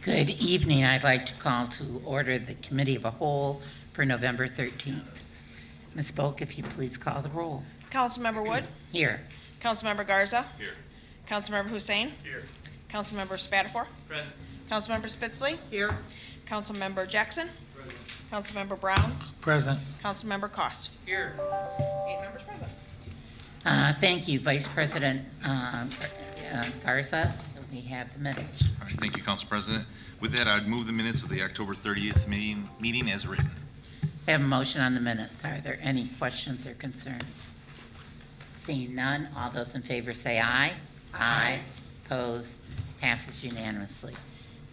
Good evening. I'd like to call to order the Committee of a Whole for November 13th. Ms. Boak, if you please call the roll. Councilmember Wood, Here. Councilmember Garza, Here. Councilmember Hussein, Here. Councilmember Spatafor, Present. Councilmember Spitzley, Here. Councilmember Jackson, Present. Councilmember Brown, Present. Councilmember Cost. Here. 8 members present. Thank you, Vice President Garza. We have the minutes. All right, thank you, Council President. With that, I'd move the minutes of the October 30th meeting as written. I have a motion on the minutes. Are there any questions or concerns? Seeing none, all those in favor say aye. Aye. Opposed? Passes unanimously.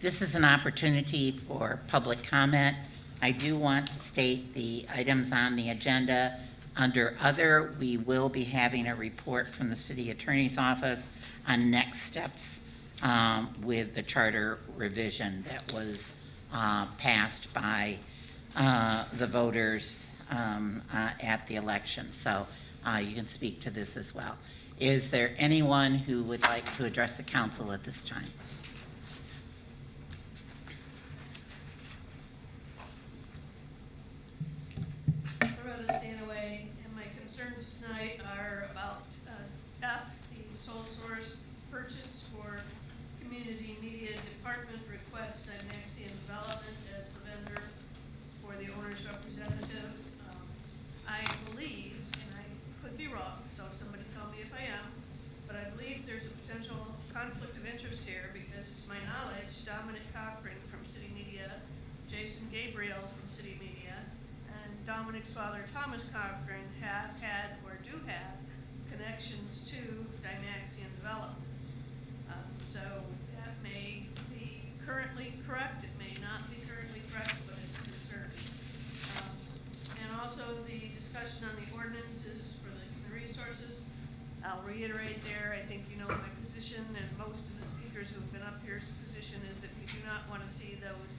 This is an opportunity for public comment. I do want to state the items on the agenda. Under other, we will be having a report from the City Attorney's Office on next steps with the charter revision that was passed by the voters at the election. So you can speak to this as well. Is there anyone who would like to address the council at this time? Loretta Stanaway, and my concerns tonight are about F, the sole source purchase for Community Media Department request Dymaxion Development as the vendor for the owner's representative. I believe, and I could be wrong, so somebody tell me if I am, but I believe there's a potential conflict of interest here because to my knowledge, Dominic Cochran from City Media, Jason Gabriel from City Media, and Dominic's father, Thomas Cochran, have had or do have connections to Dymaxion Development. So that may be currently correct, it may not be currently correct, but it's concerning. And also the discussion on the ordinances for the human resources. I'll reiterate there, I think you know my position and most of the speakers who have been up here's position is that we do not want to see those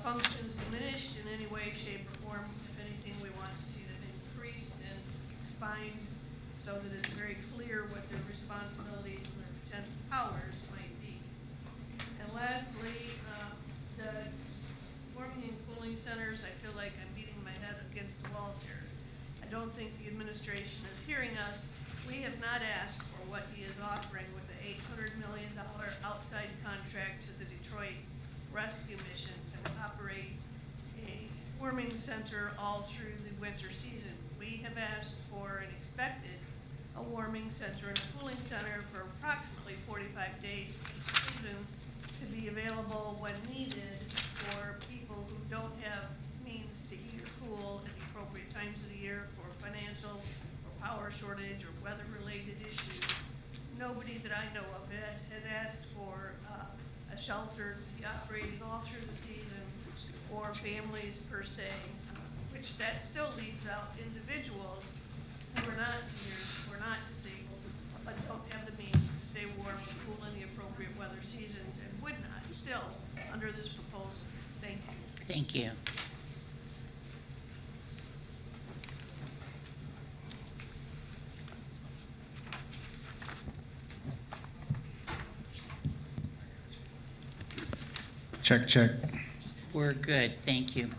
functions diminished in any way, shape, or form. If anything, we want to see them increased and defined so that it's very clear what their responsibilities and their potential powers might be. And lastly, the warming and cooling centers, I feel like I'm beating my head against the wall here. I don't think the administration is hearing us. We have not asked for what he is offering with the $800 million outside contract to the Detroit Rescue Mission to operate a warming center all through the winter season. We have asked for and expected a warming center and a cooling center for approximately 45 days each season to be available when needed for people who don't have means to heat or cool at the appropriate times of the year for financial or power shortage or weather-related issues. Nobody that I know of has asked for a shelter to be operating all through the season or families per se, which that still leaves out individuals who are not seniors, who are not disabled, but don't have the means to stay warm and cool in the appropriate weather seasons and would not still under this proposal. Thank you. Thank you. Check, check. We're good. Thank you.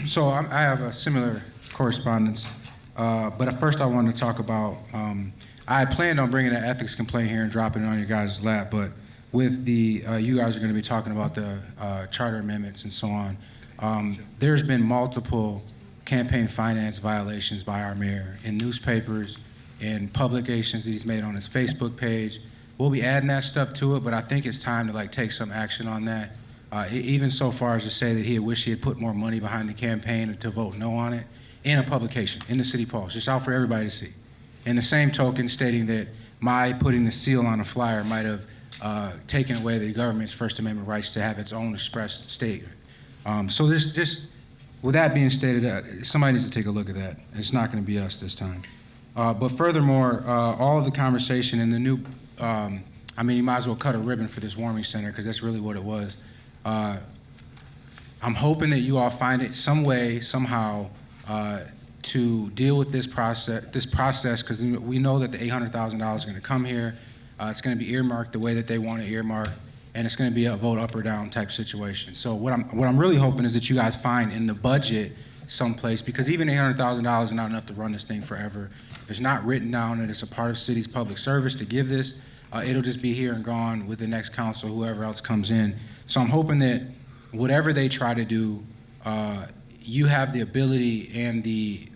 So I have a similar correspondence, but at first I want to talk about, I had planned on bringing an ethics complaint here and dropping it on your guys' lap, but with the, you guys are going to be talking about the charter amendments and so on. There's been multiple campaign finance violations by our mayor in newspapers, in publications that he's made on his Facebook page. We'll be adding that stuff to it, but I think it's time to take some action on that. Even so far as to say that he wished he had put more money behind the campaign to vote no on it in a publication, in the city polls, just out for everybody to see. In the same token, stating that my putting the seal on a flyer might have taken away the government's First Amendment rights to have its own expressed statement. So with that being stated, somebody needs to take a look at that. It's not going to be us this time. But furthermore, all of the conversation in the new, I mean, you might as well cut a ribbon for this warming center because that's really what it was. I'm hoping that you all find it some way, somehow, to deal with this process, because we know that the $800,000 is going to come here. It's going to be earmarked the way that they want to earmark, and it's going to be a vote up or down type situation. So what I'm really hoping is that you guys find in the budget someplace, because even $800,000 is not enough to run this thing forever. If it's not written down that it's a part of city's public service to give this, it'll just be here and gone with the next council, whoever else comes in. So I'm hoping that whatever they try to do, you have the ability and the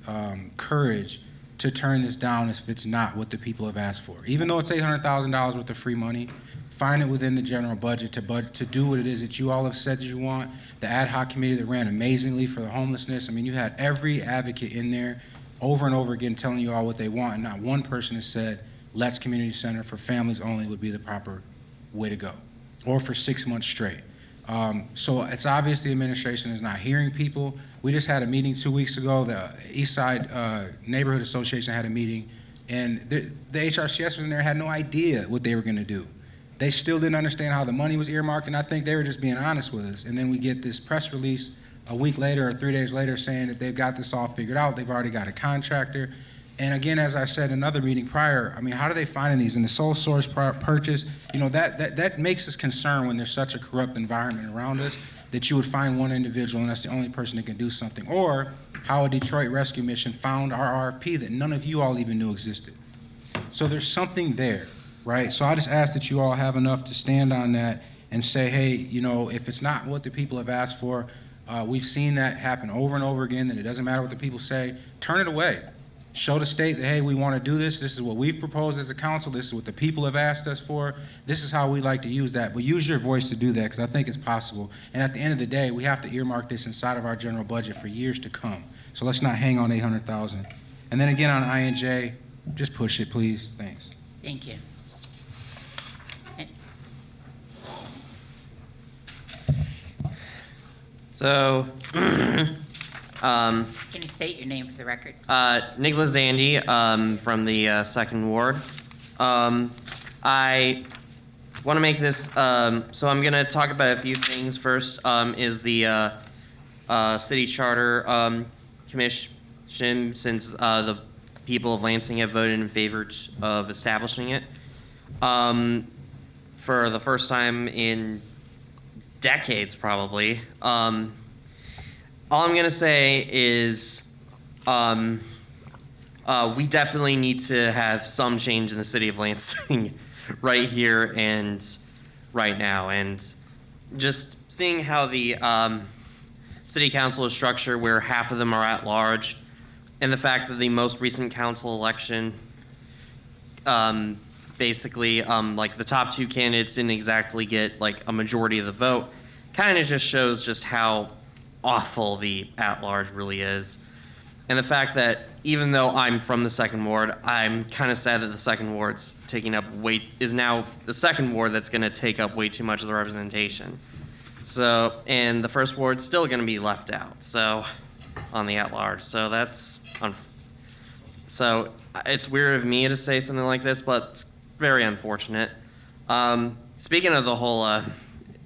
courage to turn this down if it's not what the people have asked for. Even though it's $800,000 worth of free money, find it within the general budget to do what it is that you all have said that you want. The ad hoc committee that ran amazingly for the homelessness, I mean, you had every advocate in there over and over again telling you all what they want, and not one person has said, Let's Community Center for families only would be the proper way to go, or for 6 months straight. So it's obvious the administration is not hearing people. We just had a meeting 2 weeks ago. The Eastside Neighborhood Association had a meeting, and the HRCS was in there, had no idea what they were going to do. They still didn't understand how the money was earmarked, and I think they were just being honest with us. And then we get this press release a week later or 3 days later saying that they've got this all figured out. They've already got a contractor. And again, as I said in another meeting prior, I mean, how do they find these? In the sole source purchase, you know, that makes us concerned when there's such a corrupt environment around us that you would find one individual and that's the only person that can do something. Or how a Detroit rescue mission found our RFP that none of you all even knew existed. So there's something there, right? So I just ask that you all have enough to stand on that and say, hey, you know, if it's not what the people have asked for, we've seen that happen over and over again, that it doesn't matter what the people say, turn it away. Show the state that, hey, we want to do this. This is what we've proposed as a council. This is what the people have asked us for. This is how we like to use that. But use your voice to do that, because I think it's possible. And at the end of the day, we have to earmark this inside of our general budget for years to come. So let's not hang on $800,000. And then again on INJ, just push it, please. Thanks. Thank you. So, Can you state your name for the record? Nicholas Zandy, from the Second Ward. I want to make this, so I'm going to talk about a few things. First is the city charter commission, since the people of Lansing have voted in favor of establishing it for the first time in decades, probably. All I'm going to say is we definitely need to have some change in the city of Lansing right here and right now. And just seeing how the city council is structured, where half of them are at large, and the fact that the most recent council election, basically, like the top two candidates didn't exactly get like a majority of the vote, kind of just shows just how awful the at-large really is. And the fact that even though I'm from the Second Ward, I'm kind of sad that the Second Ward's taking up is now the Second Ward that's going to take up way too much of the representation. So, and the First Ward's still going to be left out, so, on the at-large. So that's, so it's weird of me to say something like this, but it's very unfortunate. Speaking of the whole,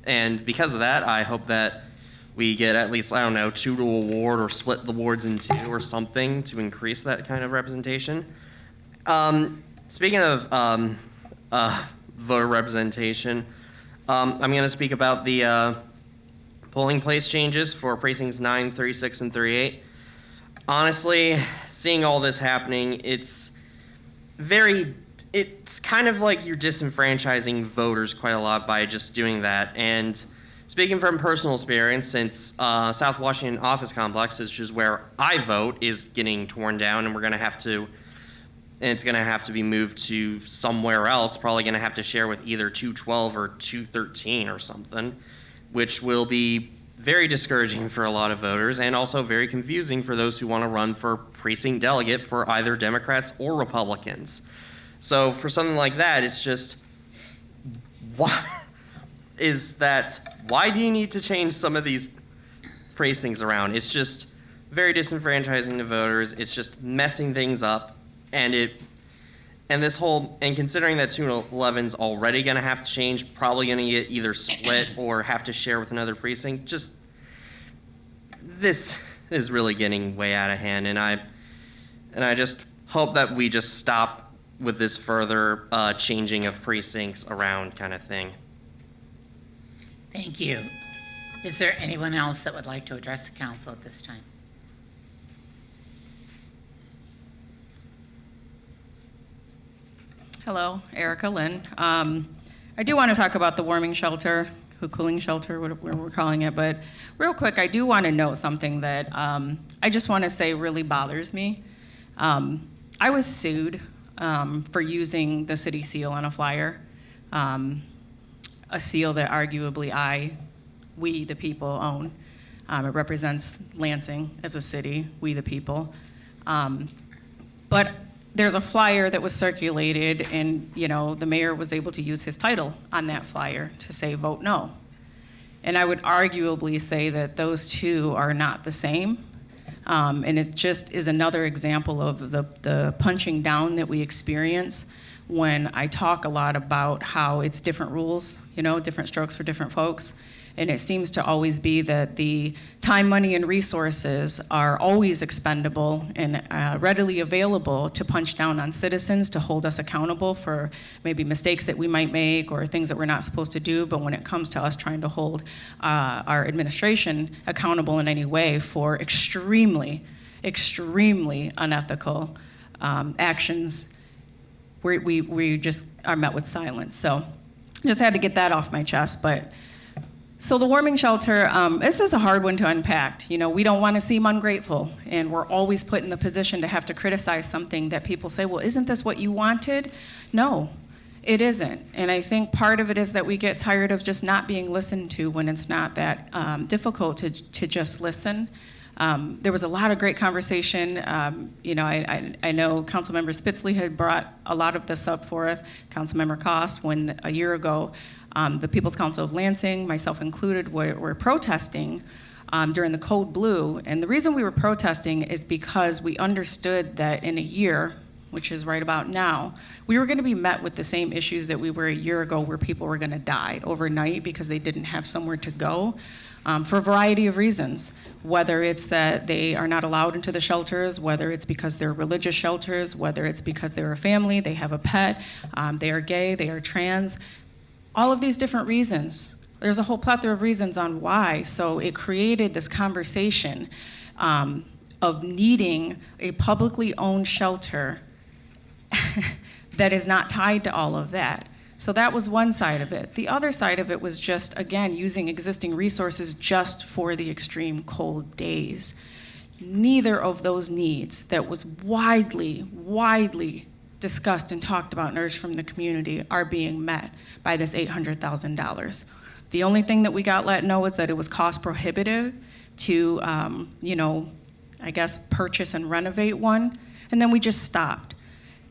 and because of that, I hope that we get at least, I don't know, 2 to a ward, or split the wards in 2 or something to increase that kind of representation. Speaking of voter representation, I'm going to speak about the polling place changes for precincts 9, 36, and 38. Honestly, seeing all this happening, it's kind of like you're disenfranchising voters quite a lot by just doing that. And speaking from personal experience, since South Washington Office Complex, which is where I vote, is getting torn down, and it's going to have to be moved to somewhere else, probably going to have to share with either 212 or 213 or something, which will be very discouraging for a lot of voters, and also very confusing for those who want to run for precinct delegate for either Democrats or Republicans. So for something like that, it's just, why do you need to change some of these precincts around? It's just very disenfranchising to voters. It's just messing things up. And considering that 211's already going to have to change, probably going to get either split or have to share with another precinct, this is really getting way out of hand. And I just hope that we just stop with this further changing of precincts around kind of thing. Thank you. Is there anyone else that would like to address the council at this time? Hello, Erica Lynn. I do want to talk about the warming shelter, cooling shelter, whatever we're calling it, but real quick, I do want to note something that I just want to say really bothers me. I was sued for using the city seal on a flyer, a seal that arguably we the people own. It represents Lansing as a city, we the people. But there's a flyer that was circulated, and the mayor was able to use his title on that flyer to say vote no. And I would arguably say that those two are not the same. And it just is another example of the punching down that we experience when I talk a lot about how it's different rules, different strokes for different folks. And it seems to always be that the time, money, and resources are always expendable and readily available to punch down on citizens, to hold us accountable for maybe mistakes that we might make or things that we're not supposed to do. But when it comes to us trying to hold our administration accountable in any way for extremely, extremely unethical actions, we just are met with silence. So just had to get that off my chest. So the warming shelter, this is a hard one to unpack. We don't want to seem ungrateful, and we're always put in the position to have to criticize something that people say, well, isn't this what you wanted? No, it isn't. And I think part of it is that we get tired of just not being listened to when it's not that difficult to just listen. There was a lot of great conversation. I know Councilmember Spitzley had brought a lot of this up for us, Councilmember Cost, when a year ago, the People's Council of Lansing, myself included, were protesting during the Code Blue. And the reason we were protesting is because we understood that in a year, which is right about now, we were going to be met with the same issues that we were a year ago, where people were going to die overnight because they didn't have somewhere to go for a variety of reasons. Whether it's that they are not allowed into the shelters, whether it's because they're religious shelters, whether it's because they're a family, they have a pet, they are gay, they are trans. All of these different reasons. There's a whole plethora of reasons on why. So it created this conversation of needing a publicly owned shelter that is not tied to all of that. So that was one side of it. The other side of it was just, again, using existing resources just for the extreme cold days. Neither of those needs that was widely discussed and talked about and urged from the community are being met by this $800,000. The only thing that we got let know is that it was cost prohibitive to, purchase and renovate one, and then we just stopped.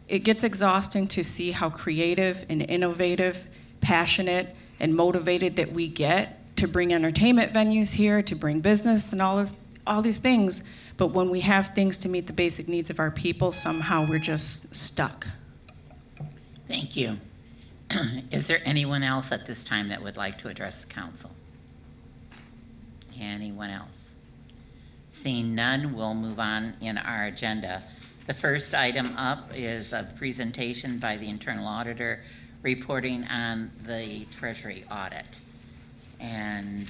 It gets exhausting to see how creative and innovative, passionate, and motivated that we get to bring entertainment venues here, to bring business and all these things. But when we have things to meet the basic needs of our people, somehow we're just stuck. Thank you. Is there anyone else at this time that would like to address the council? Anyone else? Seeing none, we'll move on in our agenda. The first item up is a presentation by the internal auditor reporting on the Treasury audit. And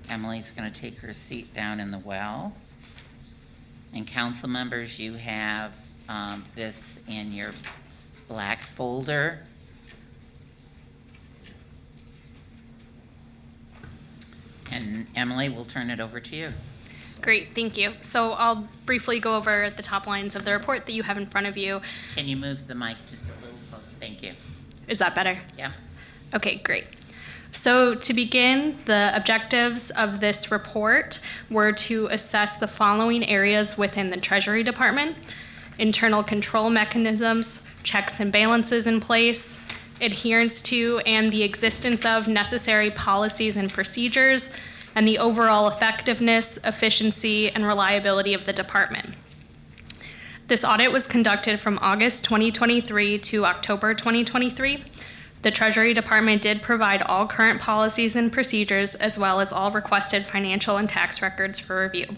Emily's going to take her seat down in the well. And council members, you have this in your black folder. And Emily, we'll turn it over to you. Great, thank you. So I'll briefly go over the top lines of the report that you have in front of you. Can you move the mic just a little closer? Thank you. Is that better? Yeah. Okay, great. So to begin, the objectives of this report were to assess the following areas within the Treasury Department: internal control mechanisms, checks and balances in place, adherence to and the existence of necessary policies and procedures, and the overall effectiveness, efficiency, and reliability of the department. This audit was conducted from August 2023 to October 2023. The Treasury Department did provide all current policies and procedures, as well as all requested financial and tax records for review.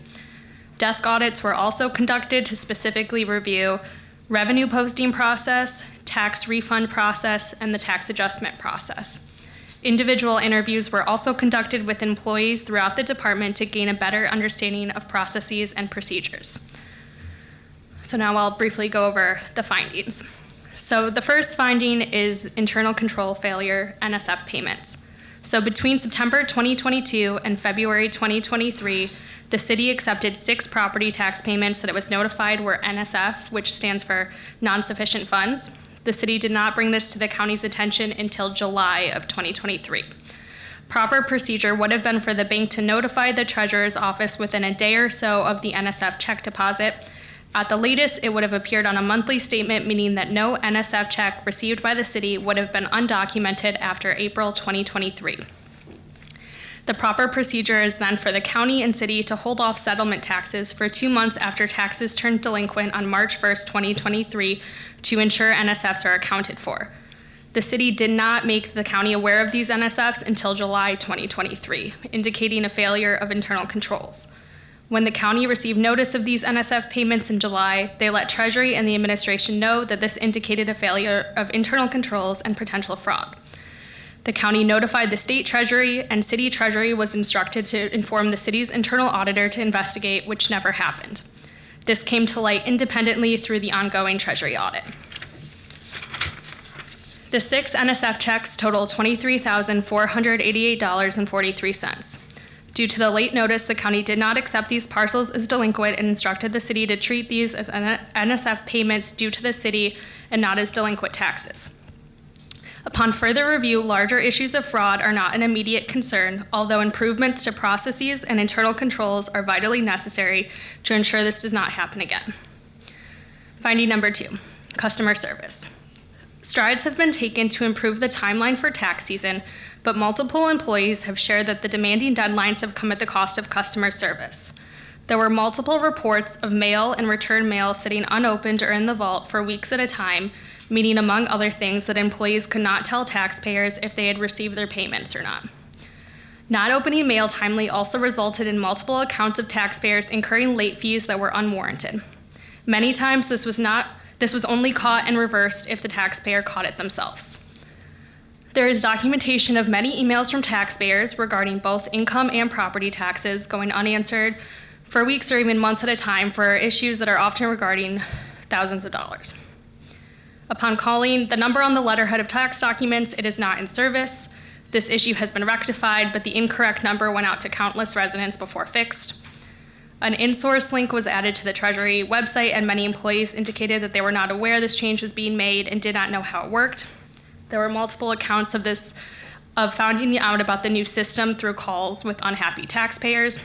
Desk audits were also conducted to specifically review revenue posting process, tax refund process, and the tax adjustment process. Individual interviews were also conducted with employees throughout the department to gain a better understanding of processes and procedures. So now I'll briefly go over the findings. So the first finding is internal control failure, NSF payments. So between September 2022 and February 2023, the city accepted 6 property tax payments that it was notified were NSF, which stands for non-sufficient funds. The city did not bring this to the county's attention until July of 2023. Proper procedure would have been for the bank to notify the treasurer's office within a day or so of the NSF check deposit. At the latest, it would have appeared on a monthly statement, meaning that no NSF check received by the city would have been undocumented after April 2023. The proper procedure is then for the county and city to hold off settlement taxes for 2 months after taxes turned delinquent on March 1st, 2023, to ensure NSFs are accounted for. The city did not make the county aware of these NSFs until July 2023, indicating a failure of internal controls. When the county received notice of these NSF payments in July, they let Treasury and the administration know that this indicated a failure of internal controls and potential fraud. The county notified the state treasury, and city treasury was instructed to inform the city's internal auditor to investigate, which never happened. This came to light independently through the ongoing treasury audit. The 6 NSF checks total $23,488.43. Due to the late notice, the county did not accept these parcels as delinquent and instructed the city to treat these as NSF payments due to the city and not as delinquent taxes. Upon further review, larger issues of fraud are not an immediate concern, although improvements to processes and internal controls are vitally necessary to ensure this does not happen again. Finding number 2, customer service. Strides have been taken to improve the timeline for tax season, but multiple employees have shared that the demanding deadlines have come at the cost of customer service. There were multiple reports of mail and return mail sitting unopened or in the vault for weeks at a time, meaning, among other things, that employees could not tell taxpayers if they had received their payments or not. Not opening mail timely also resulted in multiple accounts of taxpayers incurring late fees that were unwarranted. Many times this was only caught and reversed if the taxpayer caught it themselves. There is documentation of many emails from taxpayers regarding both income and property taxes going unanswered for weeks or even months at a time for issues that are often regarding thousands of dollars. Upon calling the number on the letterhead of tax documents, it is not in service. This issue has been rectified, but the incorrect number went out to countless residents before fixed. An in-source link was added to the Treasury website, and many employees indicated that they were not aware this change was being made and did not know how it worked. There were multiple accounts of finding out about the new system through calls with unhappy taxpayers.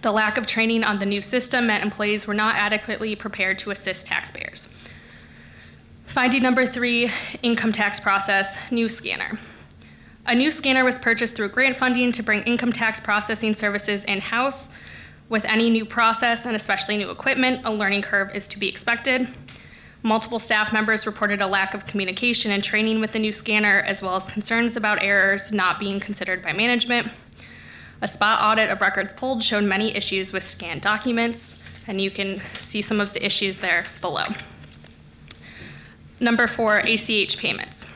The lack of training on the new system meant employees were not adequately prepared to assist taxpayers. Finding number 3, income tax process, new scanner. A new scanner was purchased through grant funding to bring income tax processing services in-house. With any new process, and especially new equipment, a learning curve is to be expected. Multiple staff members reported a lack of communication and training with the new scanner, as well as concerns about errors not being considered by management. A spot audit of records pulled showed many issues with scanned documents, and you can see some of the issues there below. Number 4, ACH payments.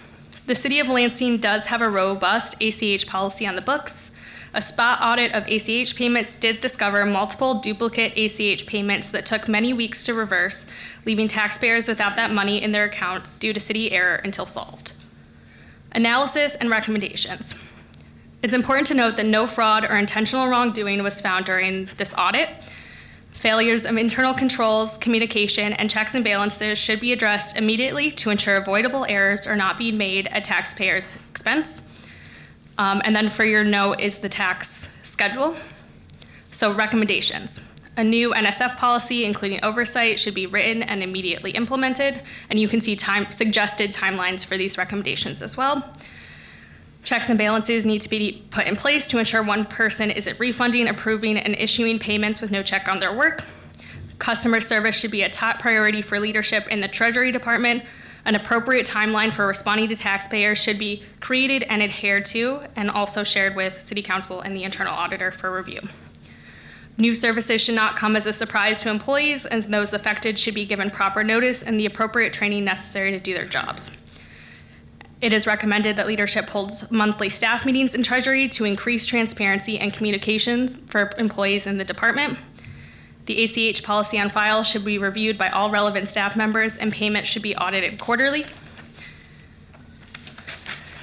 The City of Lansing does have a robust ACH policy on the books. A spot audit of ACH payments did discover multiple duplicate ACH payments that took many weeks to reverse, leaving taxpayers without that money in their account due to city error until solved. Analysis and recommendations. It's important to note that no fraud or intentional wrongdoing was found during this audit. Failures of internal controls, communication, and checks and balances should be addressed immediately to ensure avoidable errors are not being made at taxpayers' expense. And then for your note is the tax schedule. So recommendations. A new NSF policy, including oversight, should be written and immediately implemented. And you can see suggested timelines for these recommendations as well. Checks and balances need to be put in place to ensure one person isn't refunding, approving, and issuing payments with no check on their work. Customer service should be a top priority for leadership in the Treasury Department. An appropriate timeline for responding to taxpayers should be created and adhered to, and also shared with City Council and the internal auditor for review. New services should not come as a surprise to employees, as those affected should be given proper notice and the appropriate training necessary to do their jobs. It is recommended that leadership holds monthly staff meetings in Treasury to increase transparency and communications for employees in the department. The ACH policy on file should be reviewed by all relevant staff members, and payment should be audited quarterly.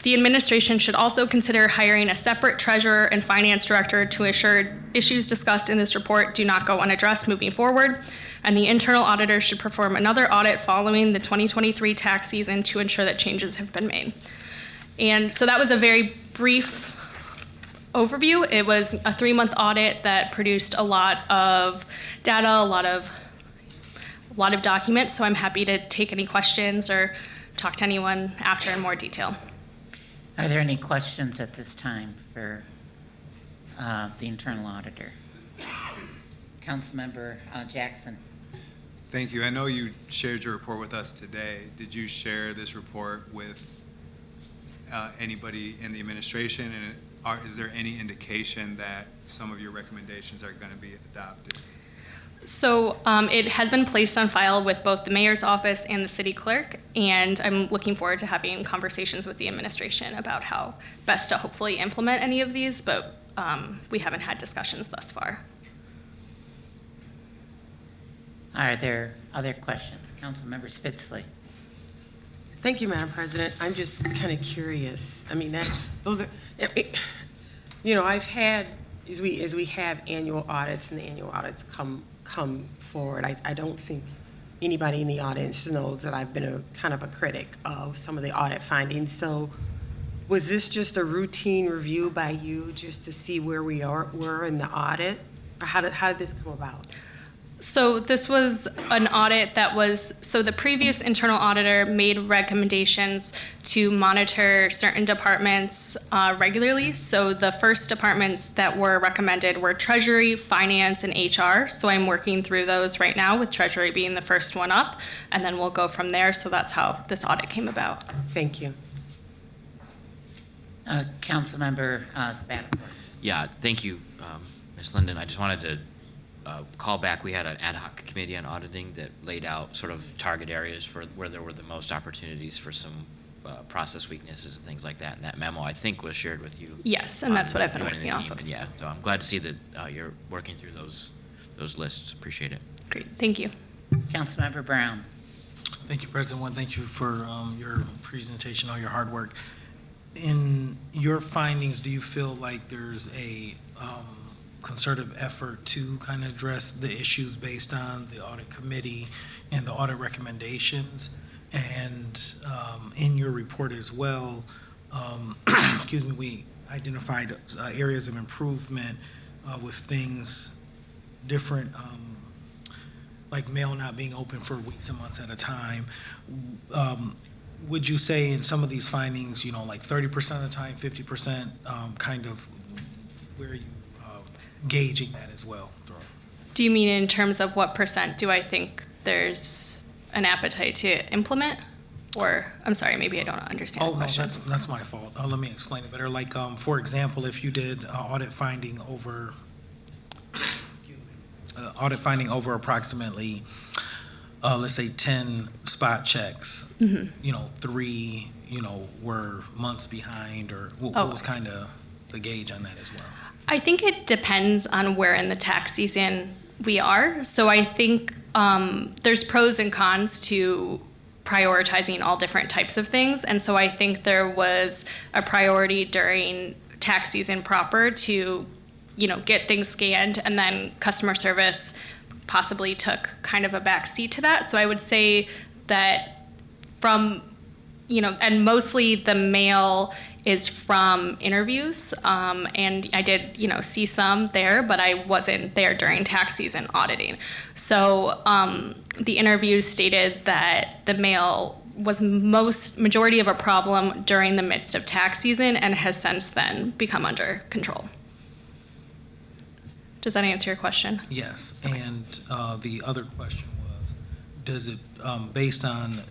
The administration should also consider hiring a separate treasurer and finance director to ensure issues discussed in this report do not go unaddressed moving forward. And the internal auditor should perform another audit following the 2023 tax season to ensure that changes have been made. And so that was a very brief overview. It was a 3-month audit that produced a lot of data, a lot of documents. So I'm happy to take any questions or talk to anyone after in more detail. Are there any questions at this time for the internal auditor? Councilmember Jackson. Thank you. I know you shared your report with us today. Did you share this report with anybody in the administration? And is there any indication that some of your recommendations are going to be adopted? So it has been placed on file with both the mayor's office and the city clerk, and I'm looking forward to having conversations with the administration about how best to hopefully implement any of these, but we haven't had discussions thus far. Are there other questions? Councilmember Spitzley. Thank you, Madam President. I'm just kind of curious. I mean, those are, I've had, as we have annual audits and the annual audits come forward, I don't think anybody in the audience knows that I've been a kind of a critic of some of the audit findings. So was this just a routine review by you just to see where were in the audit? Or how did this come about? So this was an audit so the previous internal auditor made recommendations to monitor certain departments regularly. So the first departments that were recommended were Treasury, Finance, and HR. So I'm working through those right now, with Treasury being the first one up, and then we'll go from there. So that's how this audit came about. Thank you. Councilmember Spatafor. Yeah, thank you, Ms. Linden. I just wanted to call back. We had an ad hoc committee on auditing that laid out sort of target areas for where there were the most opportunities for some process weaknesses and things like that. And that memo, I think, was shared with you. Yes, and that's what I've been joining working the off team. of. And yeah, so I'm glad to see that you're working through those lists. Appreciate it. Great, thank you. Councilmember Brown. Thank you, President. One, thank you for your presentation, all your hard work. In your findings, do you feel like there's a concerted effort to kind of address the issues based on the audit committee and the audit recommendations? And in your report as well, excuse me, we identified areas of improvement with things different, like mail not being open for weeks and months at a time. Would you say in some of these findings, like 30% of the time, 50%, kind of where you gauging that as well? Do you mean in terms of what percent do I think there's an appetite to implement? Or, I'm sorry, maybe I don't understand the question. No, that's my fault. Let me explain it better. Like, for example, if you did audit finding over, approximately, let's say 10 spot checks, 3, were months behind, or what was kind of the gauge on that as well? I think it depends on where in the tax season we are. So I think there's pros and cons to prioritizing all different types of things. And so I think there was a priority during tax season proper to, get things scanned, and then customer service possibly took kind of a back seat to that. So I would say that from, and mostly the mail is from interviews, and I did, see some there, but I wasn't there during tax season auditing. So the interviews stated that the mail was majority of a problem during the midst of tax season and has since then become under control. Does that answer your question? Yes, and the other question was, does it, based on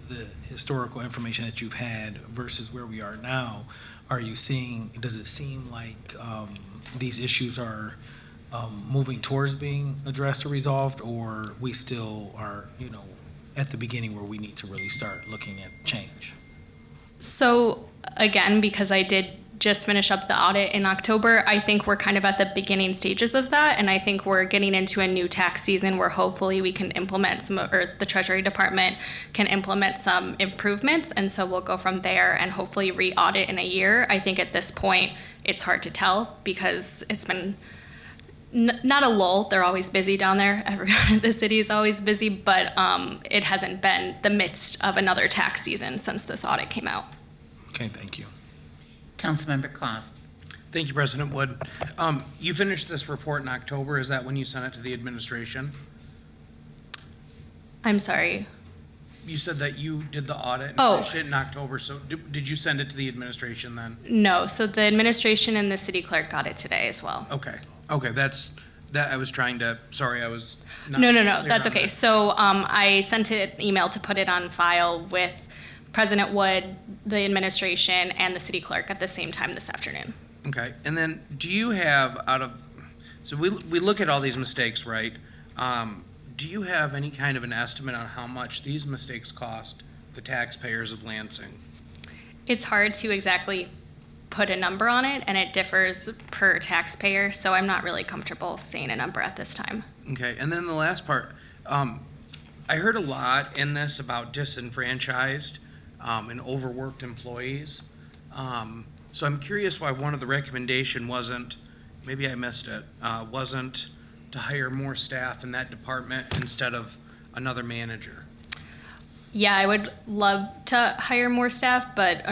the historical information that you've had versus where we are now, does it seem like these issues are moving towards being addressed or resolved, or we still are, at the beginning where we need to really start looking at change? So again, because I did just finish up the audit in October, I think we're kind of at the beginning stages of that. And I think we're getting into a new tax season where hopefully we can implement some, or the Treasury Department can implement some improvements. And so we'll go from there and hopefully re-audit in a year. I think at this point, it's hard to tell because it's been not a lull. They're always busy down there. Everyone in the city is always busy, but it hasn't been the midst of another tax season since this audit came out. Okay, thank you. Councilmember Cost. Thank you, President Wood. You finished this report in October. Is that when you sent it to the administration? I'm sorry. You said that you did the audit and Oh. finished it in October, so did you send it to the administration then? No, so the administration and the city clerk got it today as well. Okay, that's, that I was trying to, sorry, I was not. No, clear that's on okay. that. So I sent an email to put it on file with President Wood, the administration, and the city clerk at the same time this afternoon. Okay, and then do you have so we look at all these mistakes, right? Do you have any kind of an estimate on how much these mistakes cost the taxpayers of Lansing? It's hard to exactly put a number on it, and it differs per taxpayer, so I'm not really comfortable saying a number at this time. Okay, and then the last part, I heard a lot in this about disenfranchised and overworked employees. So I'm curious why one of the recommendation wasn't, maybe I missed it, wasn't to hire more staff in that department instead of another manager. Yeah, I would love to hire more staff, but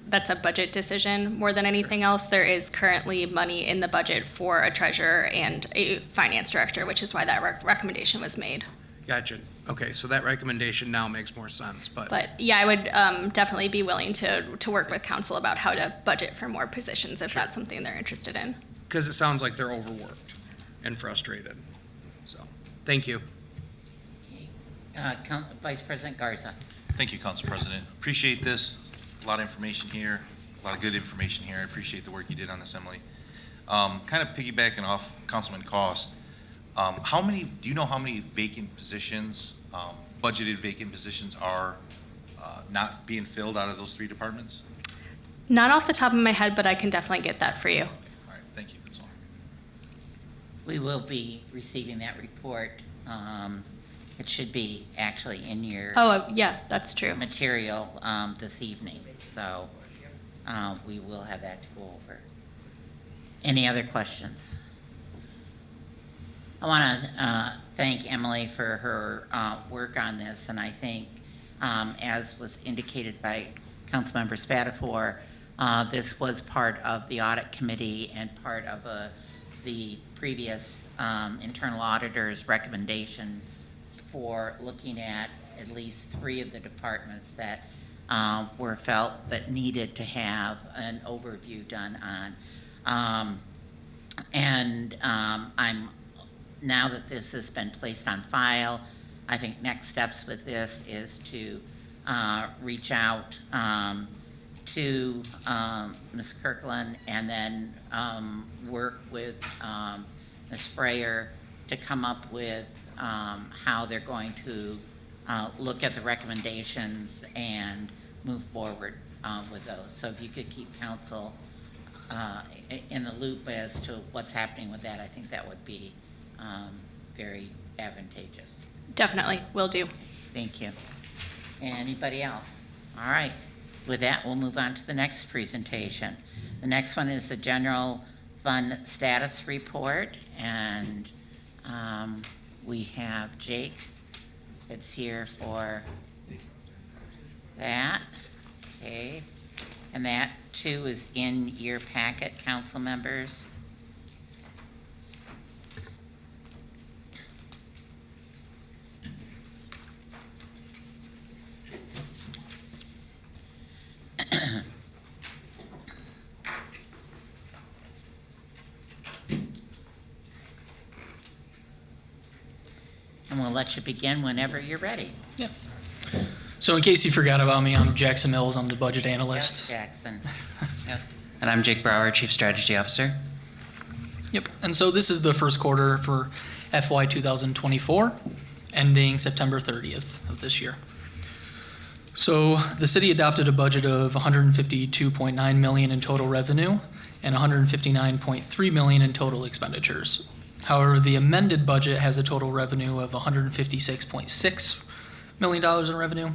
that's a budget decision more than anything else. There is currently money in the budget for a treasurer and a finance director, which is why that recommendation was made. Gotcha. Okay, so that recommendation now makes more sense, but Yeah, I would definitely be willing to work with council about how to budget for more positions if that's something they're interested in. because it sounds like they're overworked and frustrated. So, thank you. Vice President Garza. Thank you, Council President. Appreciate this. A lot of information here, a lot of good information here. I appreciate the work you did on this, Emily. Kind of piggybacking off Councilman Cost, do you know how many vacant positions, budgeted vacant positions are not being filled out of those three departments? Not off the top of my head, but I can definitely get that for you. All right, thank you, that's all. We will be receiving that report. It should be actually in your Yeah, that's true. material this evening, so we will have that to go over. Any other questions? I want to thank Emily for her work on this, and I think, as was indicated by Councilmember Spatafor, this was part of the audit committee and part of the previous internal auditor's recommendation for looking at least three of the departments that were felt that needed to have an overview done on. I'm, now that this has been placed on file, I think next steps with this is to reach out to Ms. Kirkland and then work with Ms. Sprayer to come up with how they're going to look at the recommendations and move forward with those. So if you could keep council in the loop as to what's happening with that, I think that would be very advantageous. Definitely, will do. Thank you. Anybody else? All right. With that, we'll move on to the next presentation. The next one is the general fund status report, and we have Jake that's here for that. Okay. And that too is in your packet, council members. And we'll let you begin whenever you're ready. Yep. So in case you forgot about me, I'm Jackson Mills. I'm the budget analyst. Yes, Jackson. Yep. And I'm Jake Brower, Chief Strategy Officer. Yep. And so this is the first quarter for FY 2024, ending September 30th of this year. So the city adopted a budget of 152.9 million in total revenue and 159.3 million in total expenditures. However, the amended budget has a total revenue of 156.6 million dollars in revenue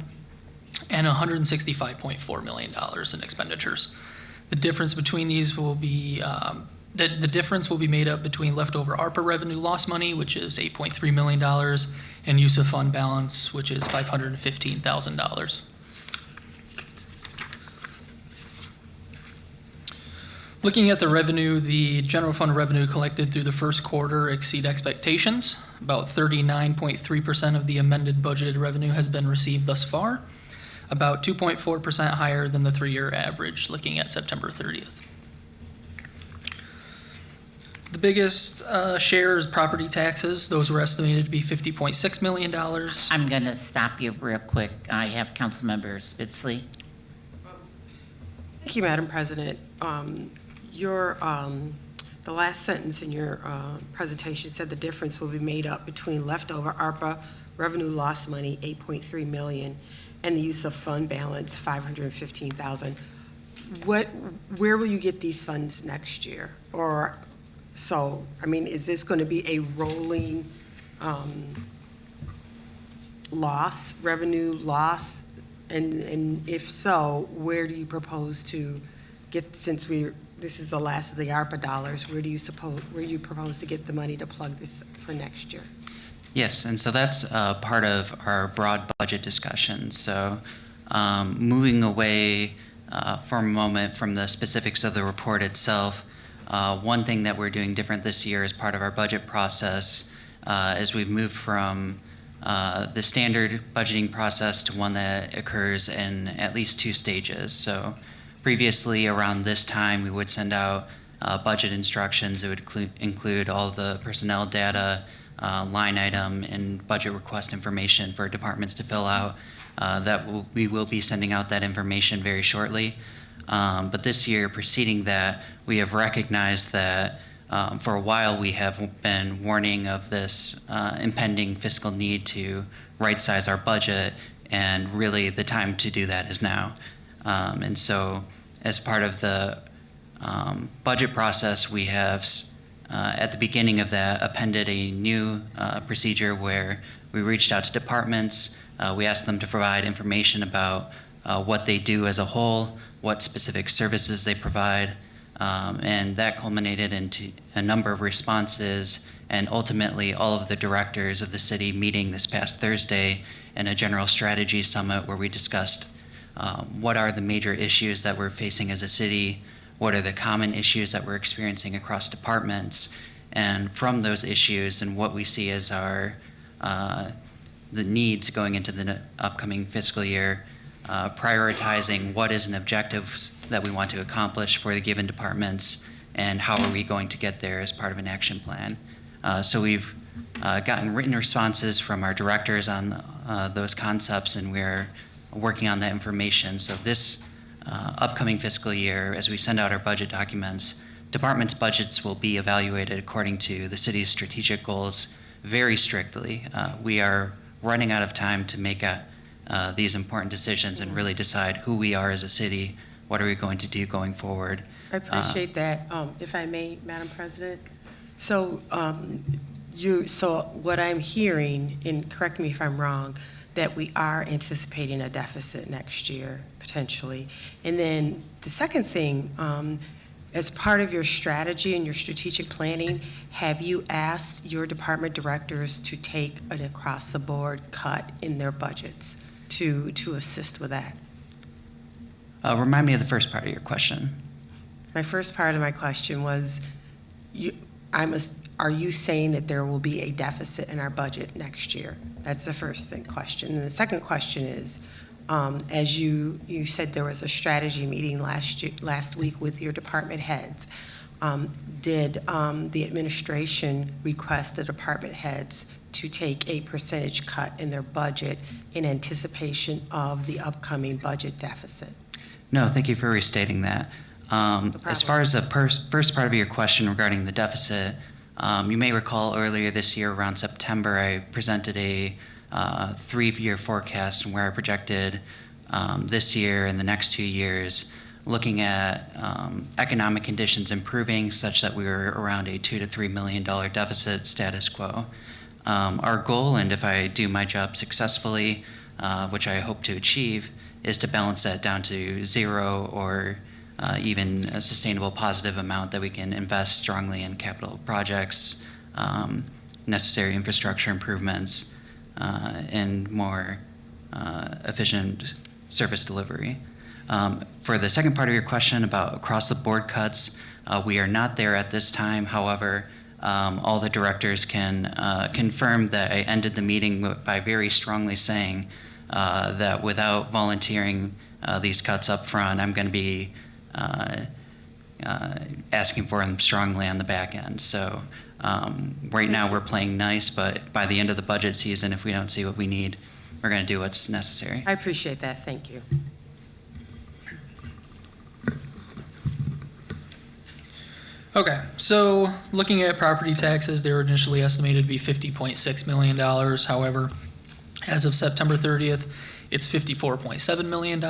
and 165.4 million dollars in expenditures. The difference between these will be the difference will be made up between leftover ARPA revenue loss money, which is $8.3 million, and use of fund balance, which is $515,000. Looking at the revenue, the general fund revenue collected through the first quarter exceed expectations. About 39.3% of the amended budgeted revenue has been received thus far, about 2.4% higher than the 3-year average looking at September 30th. The biggest share is property taxes. Those were estimated to be $50.6 million. I'm going to stop you real quick. I have Councilmember Spitzley. Thank you, Madam President. The last sentence in your presentation said the difference will be made up between leftover ARPA revenue loss money, $8.3 million, and the use of fund balance, $515,000. Where will you get these funds next year? Or, so, I mean, is this going to be a rolling loss, revenue loss? And if so, where do you propose to get, since this is the last of the ARPA dollars, where do you propose to get the money to plug this for next year? Yes, and so that's part of our broad budget discussion. So moving away for a moment from the specifics of the report itself, one thing that we're doing different this year as part of our budget process is we've moved from the standard budgeting process to one that occurs in at least 2 stages. So previously, around this time, we would send out budget instructions. It would include all the personnel data, line item, and budget request information for departments to fill out. We will be sending out that information very shortly. But this year, preceding that, we have recognized that for a while we have been warning of this impending fiscal need to right-size our budget, and really the time to do that is now. And so as part of the budget process, we have, at the beginning of that, appended a new procedure where we reached out to departments. We asked them to provide information about what they do as a whole, what specific services they provide, and that culminated into a number of responses, and ultimately all of the directors of the city meeting this past Thursday in a general strategy summit where we discussed what are the major issues that we're facing as a city, what are the common issues that we're experiencing across departments, and from those issues and what we see as our the needs going into the upcoming fiscal year, prioritizing what is an objective that we want to accomplish for the given departments, and how are we going to get there as part of an action plan. So we've gotten written responses from our directors on those concepts, and we're working on that information. So this upcoming fiscal year, as we send out our budget documents, departments' budgets will be evaluated according to the city's strategic goals very strictly. We are running out of time to make these important decisions and really decide who we are as a city, what are we going to do going forward. I appreciate that. If I may, Madam President. So what I'm hearing, and correct me if I'm wrong, that we are anticipating a deficit next year, potentially. And then the second thing, as part of your strategy and your strategic planning, have you asked your department directors to take an across-the-board cut in their budgets to assist with that? Remind me of the first part of your question. My first part of my question was, are you saying that there will be a deficit in our budget next year? That's the first question. And the second question is, as you said there was a strategy meeting last week with your department heads. Did the administration request the department heads to take a percentage cut in their budget in anticipation of the upcoming budget deficit? No, thank you for restating that. As far as the first part of your question regarding the deficit, you may recall earlier this year around September, I presented a 3-year forecast where I projected this year and the next 2 years, looking at economic conditions improving such that we were around a $2 to $3 million deficit status quo. Our goal, and if I do my job successfully, which I hope to achieve, is to balance that down to zero or even a sustainable positive amount that we can invest strongly in capital projects, necessary infrastructure improvements, and more efficient service delivery. For the second part of your question about across-the-board cuts, we are not there at this time. However, all the directors can confirm that I ended the meeting by very strongly saying that without volunteering these cuts up front, I'm going to be asking for them strongly on the back end. So right now we're playing nice, but by the end of the budget season, if we don't see what we need, we're going to do what's necessary. I appreciate that. Thank you. Okay, so looking at property taxes, they were initially estimated to be $50.6 million. However, as of September 30th, it's $54.7 million.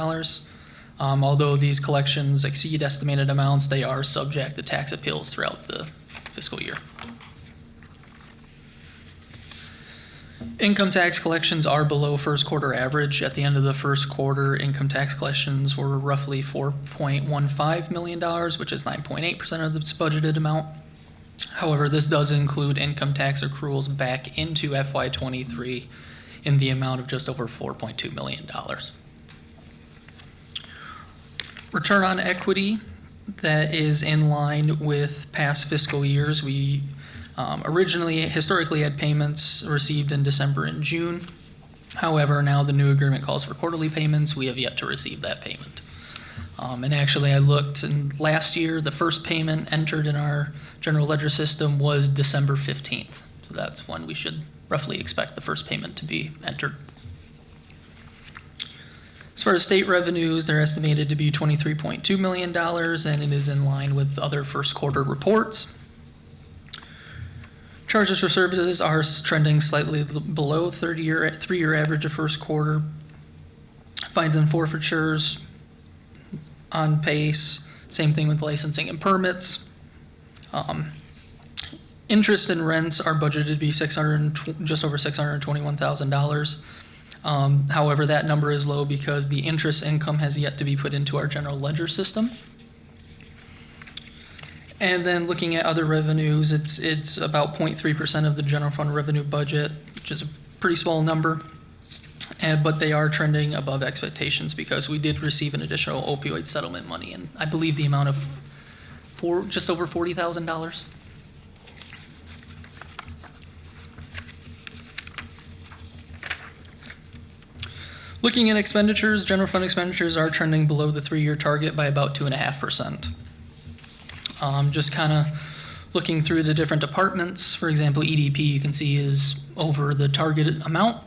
Although these collections exceed estimated amounts, they are subject to tax appeals throughout the fiscal year. Income tax collections are below first quarter average. At the end of the first quarter, income tax collections were roughly $4.15 million, which is 9.8% of this budgeted amount. However, this does include income tax accruals back into FY23 in the amount of just over $4.2 million. Return on equity, that is in line with past fiscal years. We historically had payments received in December and June. However, now the new agreement calls for quarterly payments. We have yet to receive that payment. And actually, I looked, and last year, the first payment entered in our general ledger system was December 15th. So that's when we should roughly expect the first payment to be entered. As far as state revenues, they're estimated to be $23.2 million, and it is in line with other first quarter reports. Charges for services are trending slightly below three-year average of first quarter. Fines and forfeitures on pace. Same thing with licensing and permits. Interest and rents are budgeted to be just over $621,000. However, that number is low because the interest income has yet to be put into our general ledger system. And then looking at other revenues, it's about 0.3% of the general fund revenue budget, which is a pretty small number. But they are trending above expectations because we did receive an additional opioid settlement money, and I believe the amount of just over $40,000. Looking at expenditures, general fund expenditures are trending below the three-year target by about 2.5%. Just kind of looking through the different departments, for example, EDP you can see is over the targeted amount.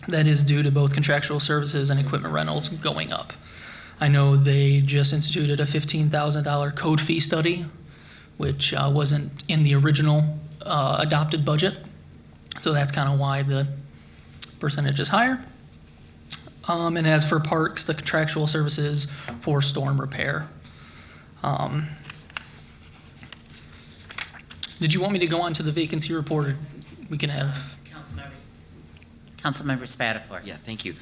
That is due to both contractual services and equipment rentals going up. I know they just instituted a $15,000 code fee study, which wasn't in the original adopted budget. So that's kind of why the percentage is higher. And as for parks, the contractual services for storm repair. Did you want me to go on to the vacancy report, or we can have? Councilmember Spatafor. Yeah, thank you.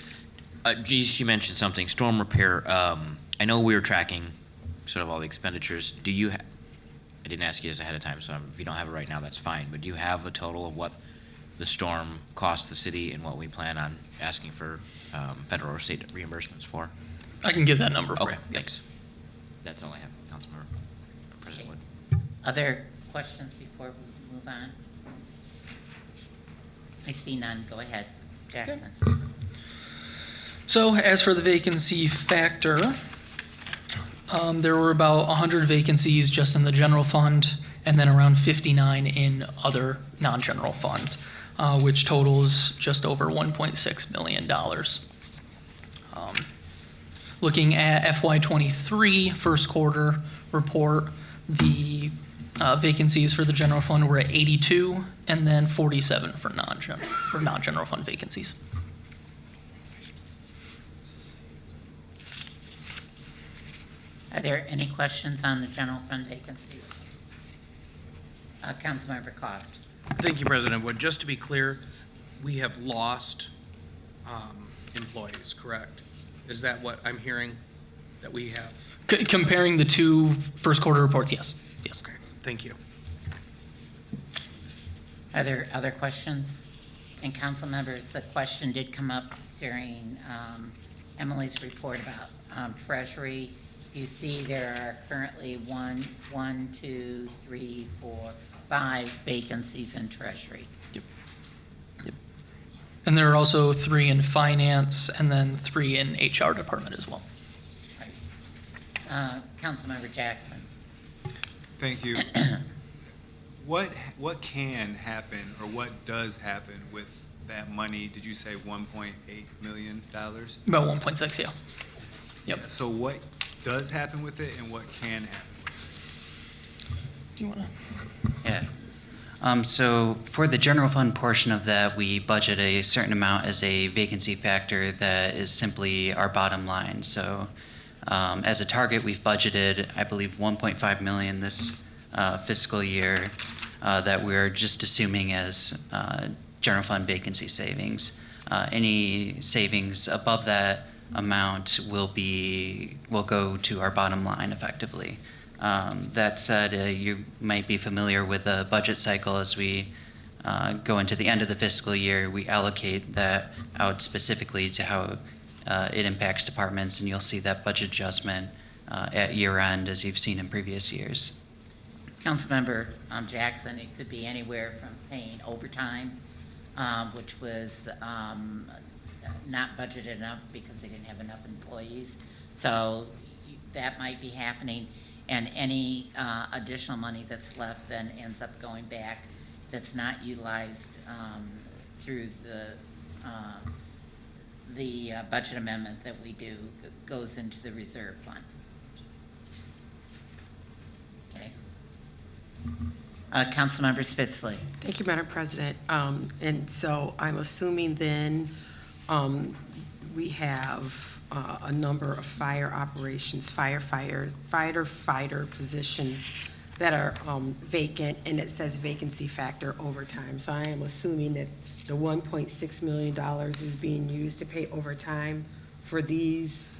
You mentioned something, storm repair. I know we were tracking sort of all the expenditures. Do you I didn't ask you this ahead of time, so if you don't have it right now, that's fine. But do you have a total of what the storm cost the city and what we plan on asking for federal or state reimbursements for? I can give that number for you. Thanks. That's all I have, Councilmember President Wood. Other questions before we move on? I see none. Go ahead, Jackson. Okay. So as for the vacancy factor, there were about 100 vacancies just in the general fund and then around 59 in other non-general fund, which totals just over $1.6 million. Looking at FY23 first quarter report, the vacancies for the general fund were at 82 and then 47 for non-general fund vacancies. Are there any questions on the general fund vacancies? Councilmember Cost. Thank you, President Wood. Just to be clear, we have lost employees, correct? Is that what I'm hearing that we have? Comparing the two first quarter reports, yes. Yes. Okay, thank you. Are there other questions? And council members, the question did come up during Emily's report about Treasury. You see there are currently 5 vacancies in Treasury. Yep. Yep. And there are also 3 in finance and then 3 in HR department as well. Right. Councilmember Jackson. Thank you. What can happen or what does happen with that money? Did you say $1.8 million? About 1.6, yeah. Yep. So what does happen with it and what can happen with it? Do you want to? Yeah. So for the general fund portion of that, we budget a certain amount as a vacancy factor that is simply our bottom line. So as a target, we've budgeted, I believe, 1.5 million this fiscal year that we're just assuming as general fund vacancy savings. Any savings above that amount will go to our bottom line effectively. That said, you might be familiar with the budget cycle. As we go into the end of the fiscal year, we allocate that out specifically to how it impacts departments, and you'll see that budget adjustment at year end as you've seen in previous years. Councilmember Jackson, it could be anywhere from paying overtime, which was not budgeted enough because they didn't have enough employees. So that might be happening, and any additional money that's left then ends up going back that's not utilized through the budget amendment that we do goes into the reserve fund. Okay. Councilmember Spitzley. Thank you, Madam President. And so I'm assuming then we have a number of fire operations, fighter positions that are vacant, and it says vacancy factor overtime. So I am assuming that the $1.6 million is being used to pay overtime for these.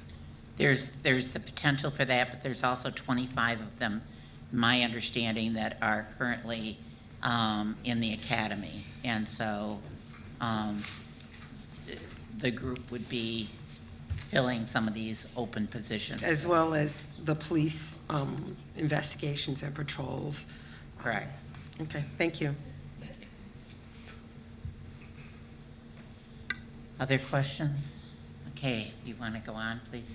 There's the potential for that, but there's also 25 of them, my understanding, that are currently in the academy. And so the group would be filling some of these open positions. As well as the police investigations and patrols. Correct. Okay, thank you. Other questions? Okay, you want to go on, please?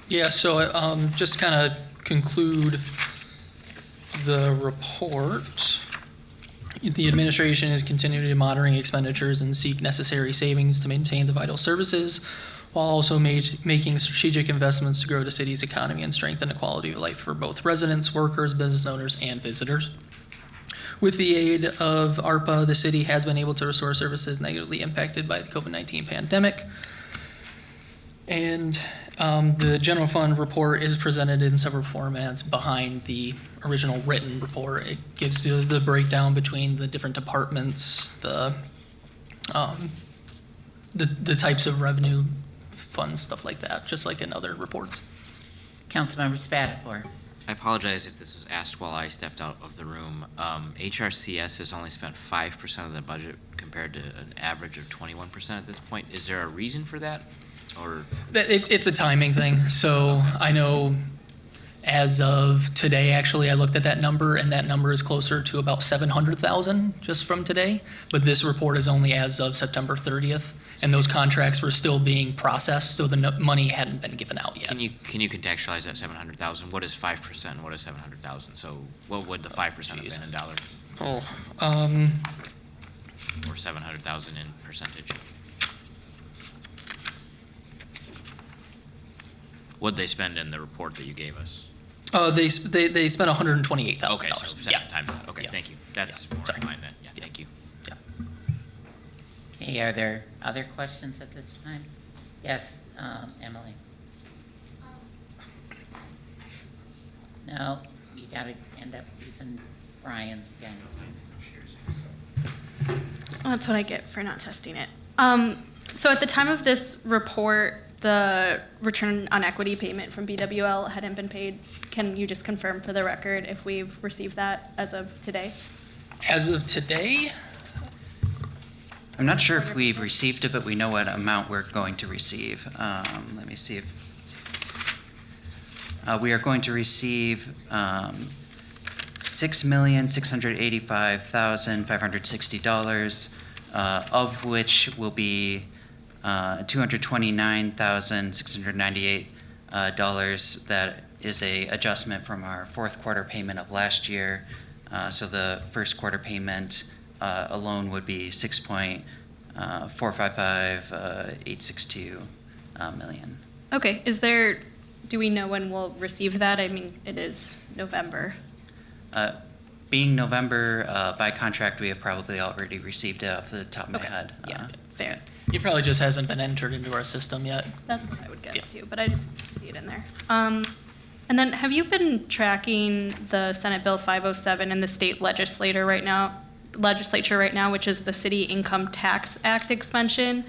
Yeah, so just kind of conclude the report. The administration is continuing monitoring expenditures and seek necessary savings to maintain the vital services, while also making strategic investments to grow the city's economy and strengthen the quality of life for both residents, workers, business owners, and visitors. With the aid of ARPA, the city has been able to restore services negatively impacted by the COVID-19 pandemic. And the general fund report is presented in several formats behind the original written report. It gives you the breakdown between the different departments, the types of revenue funds, stuff like that, just like in other reports. Councilmember Spatafor. I apologize if this was asked while I stepped out of the room. HRCS has only spent 5% of the budget compared to an average of 21% at this point. Is there a reason for that? Or It's a timing thing. So I know as of today, actually, I looked at that number, and that number is closer to about 700,000 just from today. But this report is only as of September 30th, and those contracts were still being processed, so the money hadn't been given out yet. can you contextualize that 700,000? What is 5%? What is 700,000? So what would the 5% have been in dollars? Or 700,000 in percentage? What'd they spend in the report that you gave us? They spent $128,000. Okay, so 7 times that. Okay, Yeah. thank you. That's more in line then. Yeah, thank you. Okay, are there other questions at this time? Yes, Emily? No, you gotta end up using Brian's again. That's what I get for not testing it. So at the time of this report, the return on equity payment from BWL hadn't been paid. Can you just confirm for the record if we've received that as of today? As of today, I'm not sure if we've received it, but we know what amount we're going to receive. Let me see if we are going to receive $6,685,560, of which will be $229,698. That is a adjustment from our fourth quarter payment of last year. So the first quarter payment alone would be $6.455862 million. Okay, do we know when we'll receive that? I mean, it is November. Being November, by contract, we have probably already received it off the top of my head. Yeah, fair. it probably just hasn't been entered into our system yet. That's what I would guess too, but I didn't see it in there. And then have you been tracking the Senate Bill 507 in the state legislature right now, which is the City Income Tax Act Expansion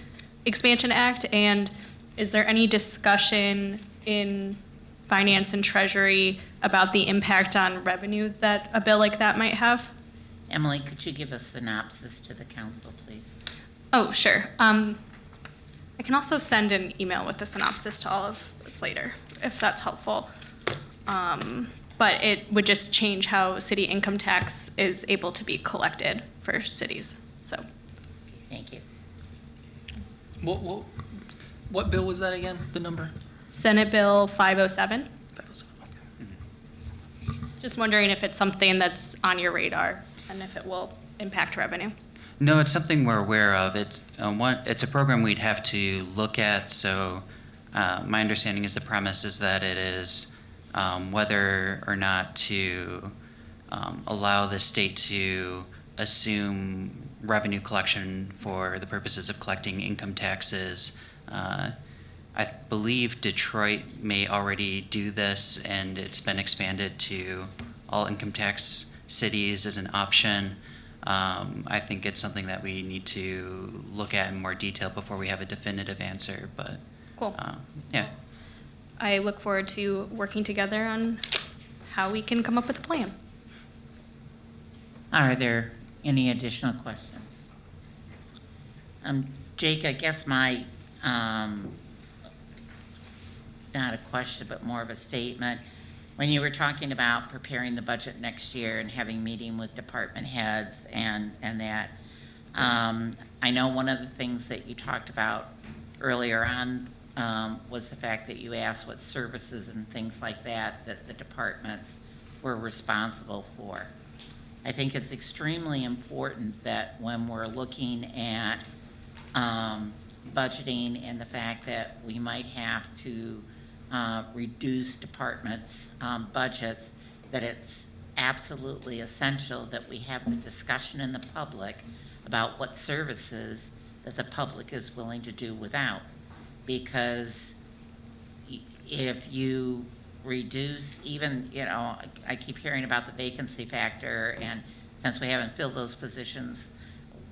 Act? And is there any discussion in Finance and Treasury about the impact on revenue that a bill like that might have? Emily, could you give a synopsis to the council, please? Oh, sure. I can also send an email with the synopsis to all of us later, if that's helpful. But it would just change how city income tax is able to be collected for cities, so. Okay, thank you. What bill was that again, the number? Senate Bill 507. Just wondering if it's something that's on your radar and if it will impact revenue. No, it's something we're aware of. It's a program we'd have to look at. So my understanding is the premise is that it is whether or not to allow the state to assume revenue collection for the purposes of collecting income taxes. I believe Detroit may already do this, and it's been expanded to all income tax cities as an option. I think it's something that we need to look at in more detail before we have a definitive answer, but Cool. Yeah. I look forward to working together on how we can come up with a plan. Are there any additional questions? Jake, I guess my, not a question, but more of a statement. When you were talking about preparing the budget next year and having meeting with department heads and that, I know one of the things that you talked about earlier on was the fact that you asked what services and things like that the departments were responsible for. I think it's extremely important that when we're looking at budgeting and the fact that we might have to reduce departments' budgets, that it's absolutely essential that we have the discussion in the public about what services that the public is willing to do without. Because if you reduce even, I keep hearing about the vacancy factor, and since we haven't filled those positions,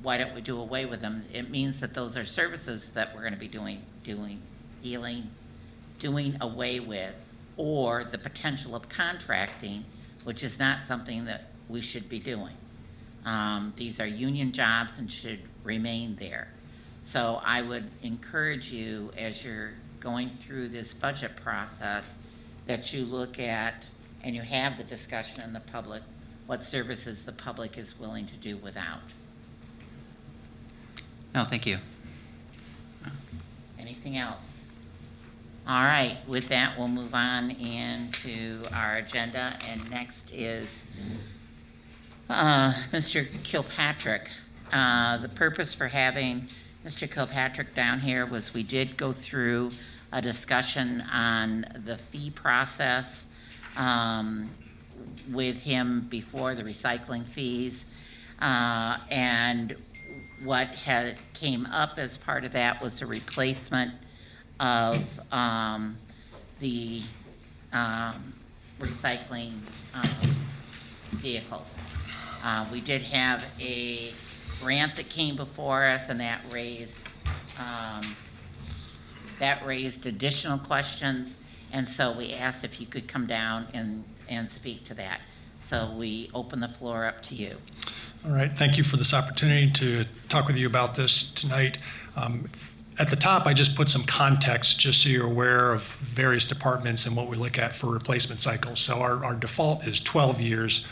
why don't we do away with them? It means that those are services that we're going to be doing away with, or the potential of contracting, which is not something that we should be doing. These are union jobs and should remain there. So I would encourage you, as you're going through this budget process, that you look at and you have the discussion in the public, what services the public is willing to do without. No, thank you. Anything else? All right, with that, we'll move on into our agenda, and next is Mr. Kilpatrick. The purpose for having Mr. Kilpatrick down here was we did go through a discussion on the fee process with him before, the recycling fees, and what came up as part of that was a replacement of the recycling vehicles. We did have a grant that came before us, and that raised additional questions, and so we asked if you could come down and speak to that. So we open the floor up to you. All right, thank you for this opportunity to talk with you about this tonight. At the top, I just put some context just so you're aware of various departments and what we look at for replacement cycles. So our default is 12 years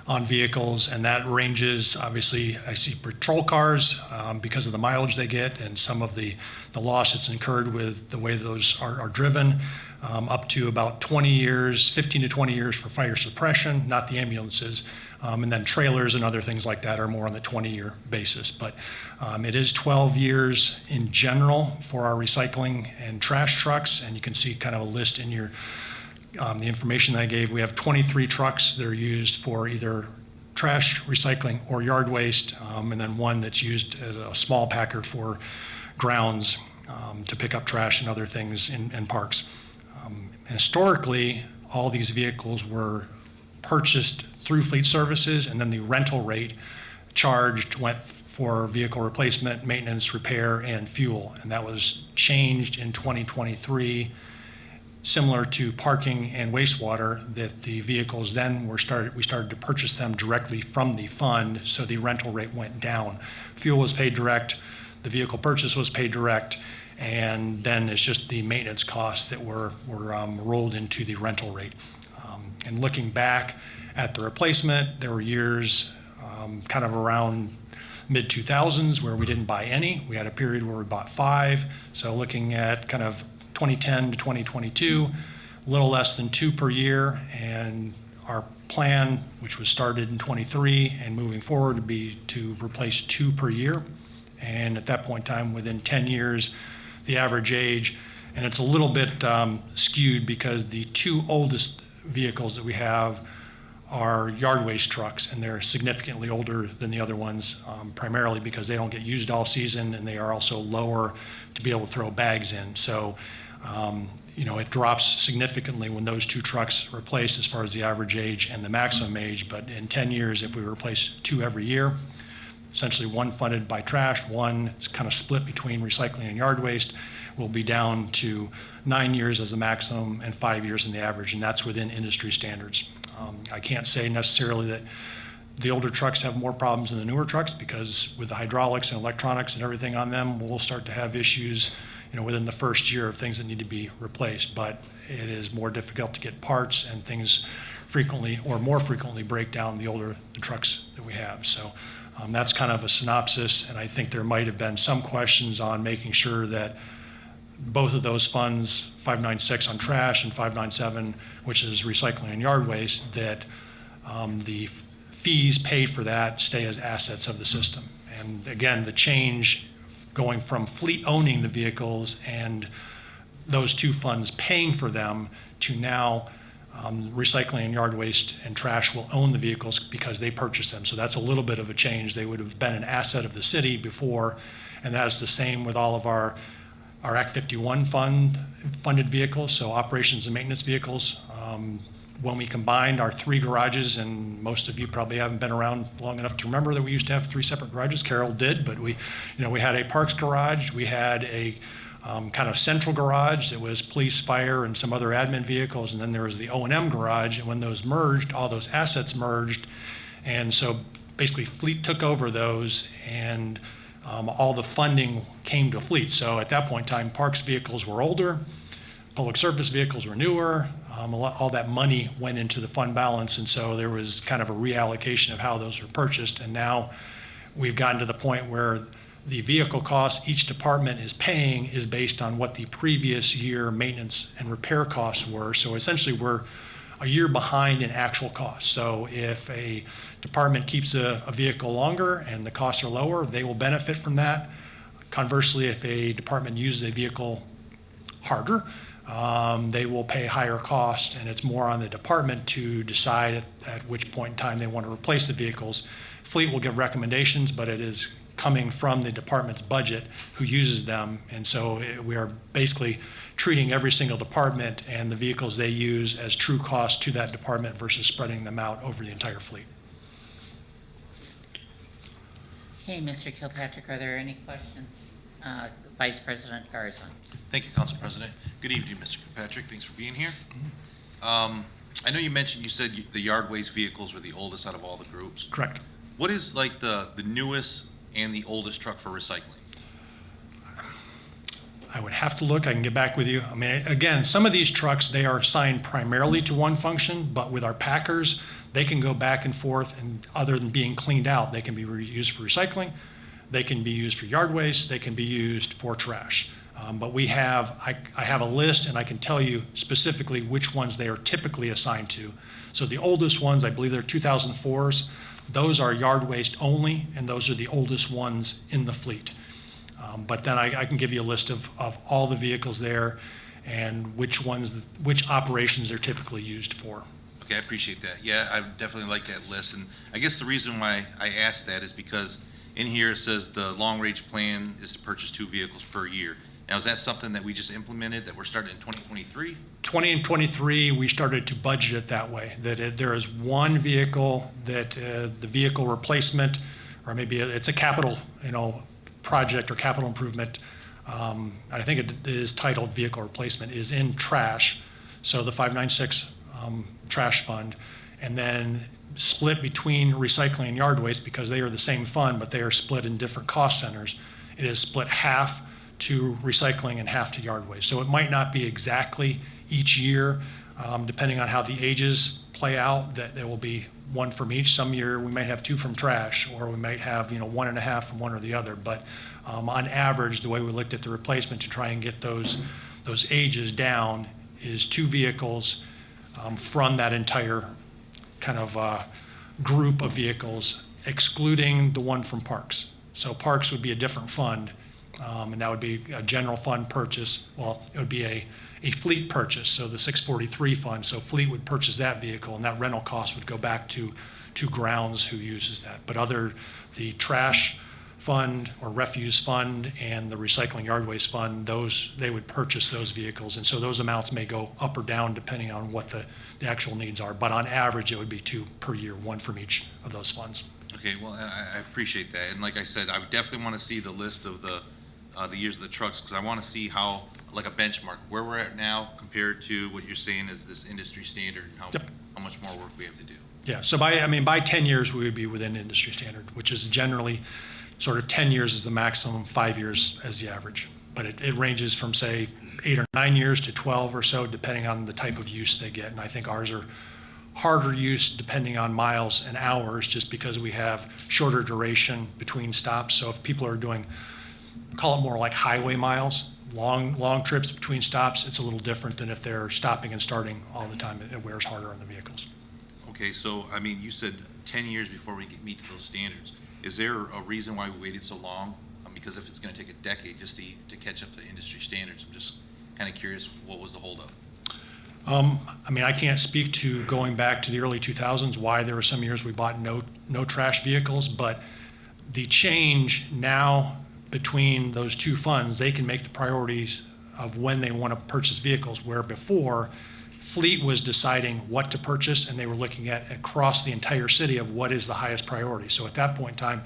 on vehicles, and that ranges, obviously, I see patrol cars because of the mileage they get and some of the loss that's incurred with the way those are driven, up to about 20 years, 15 to 20 years for fire suppression, not the ambulances. And then trailers and other things like that are more on the 20-year basis. But it is 12 years in general for our recycling and trash trucks, and you can see kind of a list in your the information that I gave. We have 23 trucks that are used for either trash, recycling, or yard waste, and then one that's used as a small packer for grounds to pick up trash and other things in parks. And historically, all these vehicles were purchased through fleet services, and then the rental rate charged went for vehicle replacement, maintenance, repair, and fuel. And that was changed in 2023, similar to parking and wastewater, that the vehicles then we started to purchase them directly from the fund, so the rental rate went down. Fuel was paid direct, the vehicle purchase was paid direct, and then it's just the maintenance costs that were rolled into the rental rate. And looking back at the replacement, there were years kind of around mid-2000s where we didn't buy any. We had a period where we bought 5. So looking at kind of 2010 to 2022, a little less than 2 per year. And our plan, which was started in 23 and moving forward, would be to replace 2 per year. And at that point in time, within 10 years, the average age, and it's a little bit skewed because the 2 oldest vehicles that we have are yard waste trucks, and they're significantly older than the other ones, primarily because they don't get used all season, and they are also lower to be able to throw bags in. So, it drops significantly when those 2 trucks replace as far as the average age and the maximum age. But in 10 years, if we replace 2 every year, essentially 1 funded by trash, 1 is kind of split between recycling and yard waste, will be down to 9 years as the maximum and 5 years in the average, and that's within industry standards. I can't say necessarily that the older trucks have more problems than the newer trucks, because with the hydraulics and electronics and everything on them, we'll start to have issues, within the first year of things that need to be replaced. But it is more difficult to get parts, and things more frequently break down the older the trucks that we have. So that's kind of a synopsis, and I think there might have been some questions on making sure that both of those funds, 596 on trash and 597, which is recycling and yard waste, that the fees paid for that stay as assets of the system. And again, the change going from fleet owning the vehicles and those 2 funds paying for them to now recycling and yard waste and trash will own the vehicles because they purchased them. So that's a little bit of a change. They would have been an asset of the city before, and that is the same with all of our Act 51 funded vehicles, so operations and maintenance vehicles. When we combined our 3 garages, and most of you probably haven't been around long enough to remember that we used to have 3 separate garages. Carol did, but we had a parks garage, we had a kind of central garage that was police, fire, and some other admin vehicles, and then there was the O&M garage. And when those merged, all those assets merged, and so basically Fleet took over those, and all the funding came to Fleet. So at that point in time, parks vehicles were older, public service vehicles were newer. All that money went into the fund balance, and so there was kind of a reallocation of how those were purchased. And now we've gotten to the point where the vehicle costs each department is paying is based on what the previous year maintenance and repair costs were. So essentially we're a year behind in actual costs. So if a department keeps a vehicle longer and the costs are lower, they will benefit from that. Conversely, if a department uses a vehicle harder, they will pay higher costs, and it's more on the department to decide at which point in time they want to replace the vehicles. Fleet will give recommendations, but it is coming from the department's budget who uses them. And so we are basically treating every single department and the vehicles they use as true cost to that department versus spreading them out over the entire fleet. Okay, Mr. Kilpatrick, are there any questions? Vice President Garza. Thank you, Council President. Good evening, Mr. Kirkpatrick. Thanks for being here. I know you mentioned, you said the yard waste vehicles were the oldest out of all the groups. Correct. What is like the newest and the oldest truck for recycling? I would have to look. I can get back with you. I mean, again, some of these trucks, they are assigned primarily to one function, but with our packers, they can go back and forth, and other than being cleaned out, they can be used for recycling, they can be used for yard waste, they can be used for trash. But we have, I have a list, and I can tell you specifically which ones they are typically assigned to. So the oldest ones, I believe they're 2004s. Those are yard waste only, and those are the oldest ones in the fleet. But then I can give you a list of all the vehicles there and which operations they're typically used for. Okay, I appreciate that. Yeah, I definitely like that list. And I guess the reason why I asked that is because in here it says the long-range plan is to purchase 2 vehicles per year. Now, is that something that we just implemented, that we're starting in 2023? 20 and 23, we started to budget it that way, that there is one vehicle that the vehicle replacement, or maybe it's a capital, project or capital improvement. I think it is titled vehicle replacement, is in trash. So the 596 trash fund, and then split between recycling and yard waste because they are the same fund, but they are split in different cost centers. It is split half to recycling and half to yard waste. So it might not be exactly each year, depending on how the ages play out, that there will be one from each. Some year we might have 2 from trash, or we might have 1.5 from one or the other. But on average, the way we looked at the replacement to try and get those ages down is 2 vehicles from that entire kind of group of vehicles, excluding the one from parks. So parks would be a different fund. And that would be a general fund purchase. Well, it would be a fleet purchase, so the 643 fund. So fleet would purchase that vehicle, and that rental cost would go back to grounds who uses that. But the trash fund or refuse fund and the recycling yard waste fund, they would purchase those vehicles. And so those amounts may go up or down depending on what the actual needs are. But on average, it would be 2 per year, 1 from each of those funds. Okay, well, I appreciate that. And like I said, I definitely want to see the list of the years of the trucks, because I want to see how, like a benchmark, where we're at now compared to what you're saying is this industry standard, and how much more work we have to do. Yeah, so by 10 years, we would be within industry standard, which is generally sort of 10 years is the maximum, 5 years as the average. But it ranges from, say, 8 or 9 years to 12 or so, depending on the type of use they get. And I think ours are harder use depending on miles and hours, just because we have shorter duration between stops. So if people are doing, call it more like highway miles, long trips between stops, it's a little different than if they're stopping and starting all the time. It wears harder on the vehicles. Okay, so, I mean, you said 10 years before we meet those standards. Is there a reason why we waited so long? Because if it's going to take a decade just to catch up to industry standards, I'm just kind of curious, what was the holdup? I mean, I can't speak to going back to the early 2000s, why there were some years we bought no trash vehicles, but the change now between those 2 funds, they can make the priorities of when they want to purchase vehicles, where before fleet was deciding what to purchase, and they were looking at across the entire city of what is the highest priority. So at that point in time,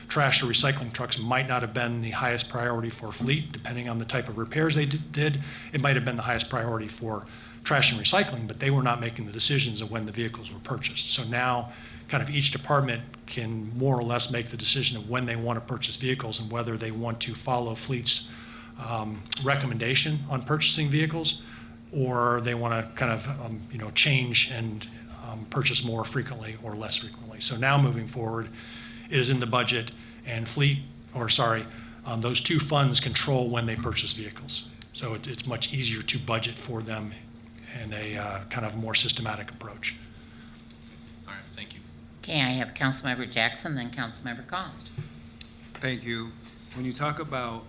trash or recycling trucks might not have been the highest priority for fleet, depending on the type of repairs they did. It might have been the highest priority for trash and recycling, but they were not making the decisions of when the vehicles were purchased. So now kind of each department can more or less make the decision of when they want to purchase vehicles and whether they want to follow fleet's recommendation on purchasing vehicles, or they want to kind of change and purchase more frequently or less frequently. So now moving forward, it is in the budget, and those 2 funds control when they purchase vehicles. So it's much easier to budget for them in a kind of more systematic approach. All right, thank you. Okay, I have Councilmember Jackson, then Councilmember Cost. Thank you. When you talk about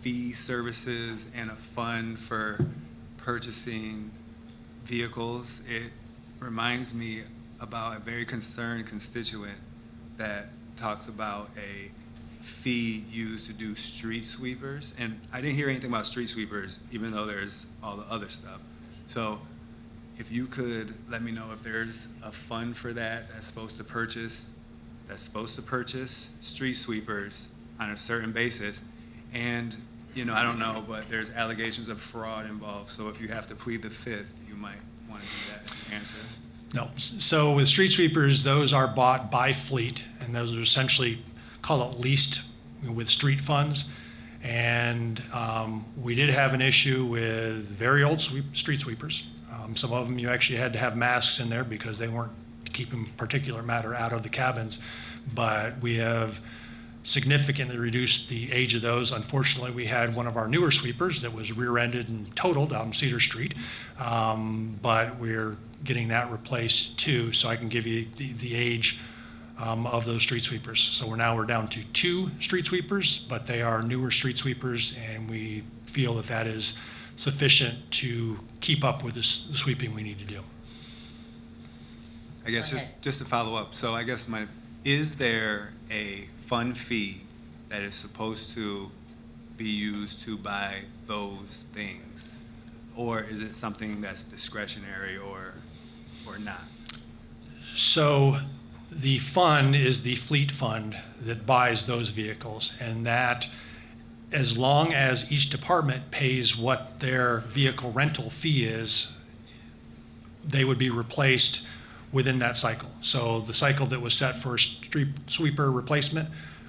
fee services and a fund for purchasing vehicles, it reminds me about a very concerned constituent that talks about a fee used to do street sweepers? And I didn't hear anything about street sweepers, even though there's all the other stuff. So if you could let me know if there's a fund for that that's supposed to purchase street sweepers on a certain basis. And, you know, I don't know, but there's allegations of fraud involved. So if you have to plead the fifth, you might want to do that as your answer. No. So with street sweepers, those are bought by fleet, and those are essentially call it leased with street funds. And we did have an issue with very old street sweepers. Some of them you actually had to have masks in there because they weren't keeping particular matter out of the cabins. But we have significantly reduced the age of those. Unfortunately, we had one of our newer sweepers that was rear-ended and totaled out on Cedar Street. But we're getting that replaced too, so I can give you the age of those street sweepers. So we're down to 2 street sweepers, but they are newer street sweepers, and we feel that that is sufficient to keep up with the sweeping we need to do. I guess just to follow up, so I guess is there a fund fee that is supposed to be used to buy those things? Or is it something that's discretionary or not? So the fund is the fleet fund that buys those vehicles, and that as long as each department pays what their vehicle rental fee is, they would be replaced within that cycle. So the cycle that was set for a street sweeper replacement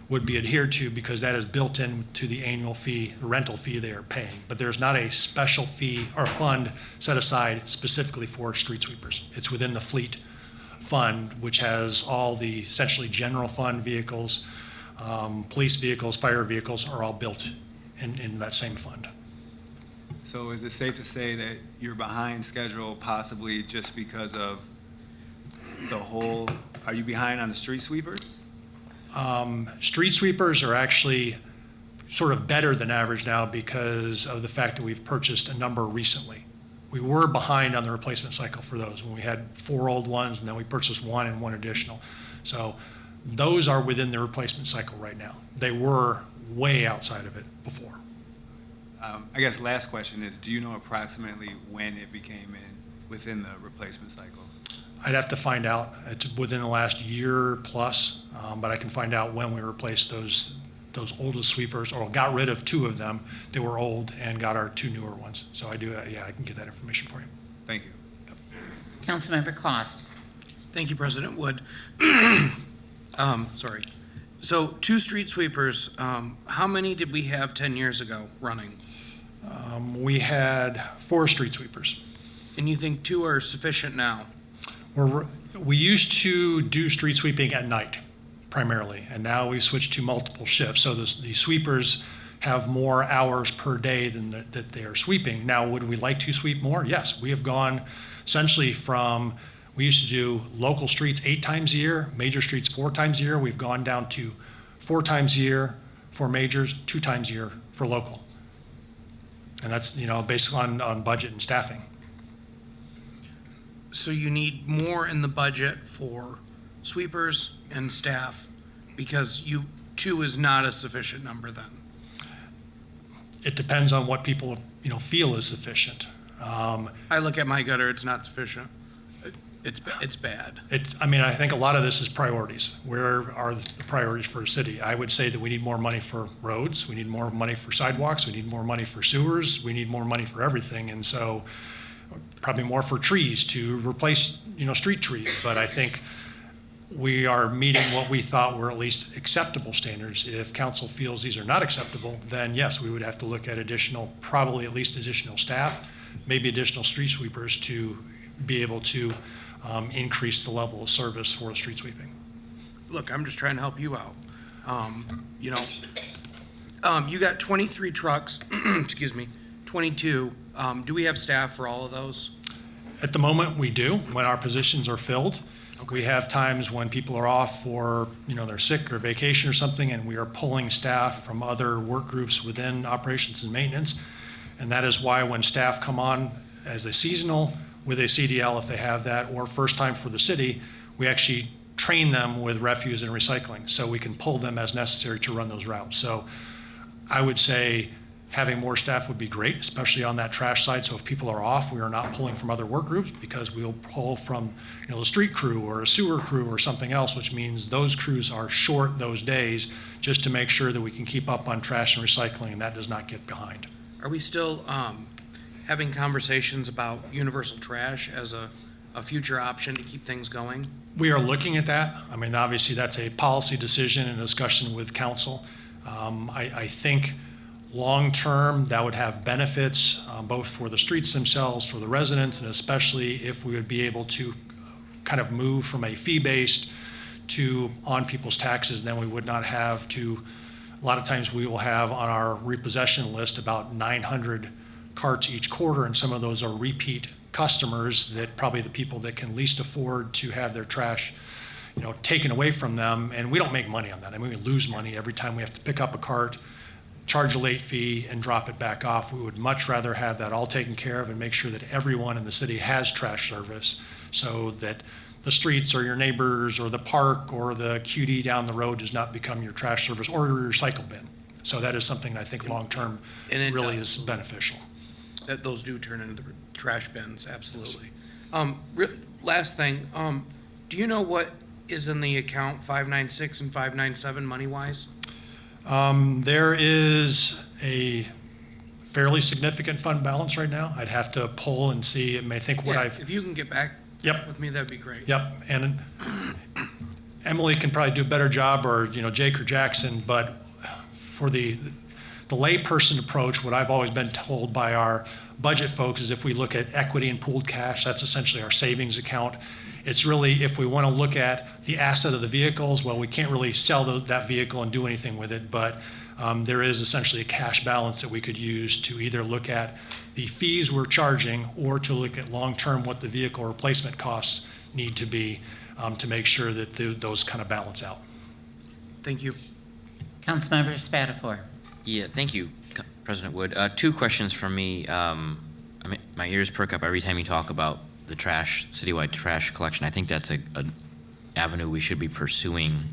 would be adhered to because that is built into the annual fee, the rental fee they are paying. But there's not a special fee or fund set aside specifically for street sweepers. It's within the fleet fund, which has all the essentially general fund vehicles, police vehicles, fire vehicles are all built in that same fund. So is it safe to say that you're behind schedule possibly just because of are you behind on the street sweepers? Street sweepers are actually sort of better than average now because of the fact that we've purchased a number recently. We were behind on the replacement cycle for those when we had 4 old ones, and then we purchased 1 and 1 additional. So those are within the replacement cycle right now. They were way outside of it before. I guess last question is, do you know approximately when it became within the replacement cycle? I'd have to find out. It's within the last year plus, but I can find out when we replaced those oldest sweepers, or got rid of 2 of them that were old and got our 2 newer ones. So I do, I can get that information for you. Thank you. Councilmember Cost. Thank you, President Wood. Sorry. So 2 street sweepers, how many did we have 10 years ago running? We had 4 street sweepers. And you think 2 are sufficient now? We used to do street sweeping at night primarily, and now we've switched to multiple shifts. So the sweepers have more hours per day than that they are sweeping. Now, would we like to sweep more? Yes, we have gone essentially from, we used to do local streets 8 times a year, major streets 4 times a year. We've gone down to 4 times a year for majors, 2 times a year for local. And that's, based on budget and staffing. So you need more in the budget for sweepers and staff because 2 is not a sufficient number then? It depends on what people, feel is sufficient. I look at my gutter, it's not sufficient. It's bad. I think a lot of this is priorities. Where are the priorities for a city? I would say that we need more money for roads, we need more money for sidewalks, we need more money for sewers, we need more money for everything. And so probably more for trees to replace, street trees. But I think we are meeting what we thought were at least acceptable standards. If council feels these are not acceptable, then yes, we would have to look at probably at least additional staff, maybe additional street sweepers to be able to increase the level of service for street sweeping. Look, I'm just trying to help you out. You got 23 trucks, excuse me, 22. Do we have staff for all of those? At the moment, we do, when our positions are filled. Okay. We have times when people are off or, they're sick or vacation or something, and we are pulling staff from other work groups within operations and maintenance. And that is why when staff come on as a seasonal with a CDL, if they have that, or first time for the city, we actually train them with refuse and recycling so we can pull them as necessary to run those routes. So I would say having more staff would be great, especially on that trash side. So if people are off, we are not pulling from other work groups because we'll pull from, the street crew or a sewer crew or something else, which means those crews are short those days just to make sure that we can keep up on trash and recycling and that does not get behind. Are we still having conversations about universal trash as a future option to keep things going? We are looking at that. I mean, obviously that's a policy decision and discussion with council. I think long-term, that would have benefits both for the streets themselves, for the residents, and especially if we would be able to kind of move from a fee-based to on people's taxes, then we would not have to, a lot of times we will have on our repossession list about 900 carts each quarter, and some of those are repeat customers that probably the people that can least afford to have their trash taken away from them, and we don't make money on that. I mean, we lose money every time we have to pick up a cart, charge a late fee, and drop it back off. We would much rather have that all taken care of and make sure that everyone in the city has trash service so that the streets or your neighbors or the park or the QD down the road does not become your trash service or your recycle bin. So that is something I think long-term really is beneficial. That those do turn into the trash bins, absolutely. Last thing, do you know what is in the account 596 and 597 money-wise? There is a fairly significant fund balance right now. I'd have to pull and see. I think what I've. If you can get back with me, that'd be great. Yep, and Emily can probably do a better job, or Jake or Jackson. But for the layperson approach, what I've always been told by our budget folks is if we look at equity and pooled cash, that's essentially our savings account. It's really, if we want to look at the asset of the vehicles, well, we can't really sell that vehicle and do anything with it, but there is essentially a cash balance that we could use to either look at the fees we're charging or to look at long-term what the vehicle replacement costs need to be to make sure that those kind of balance out. Thank you. Councilmember Spatafor. Yeah, thank you, President Wood. Two questions from me. I mean, my ears perk up every time you talk about the trash, citywide trash collection. I think that's an avenue we should be pursuing.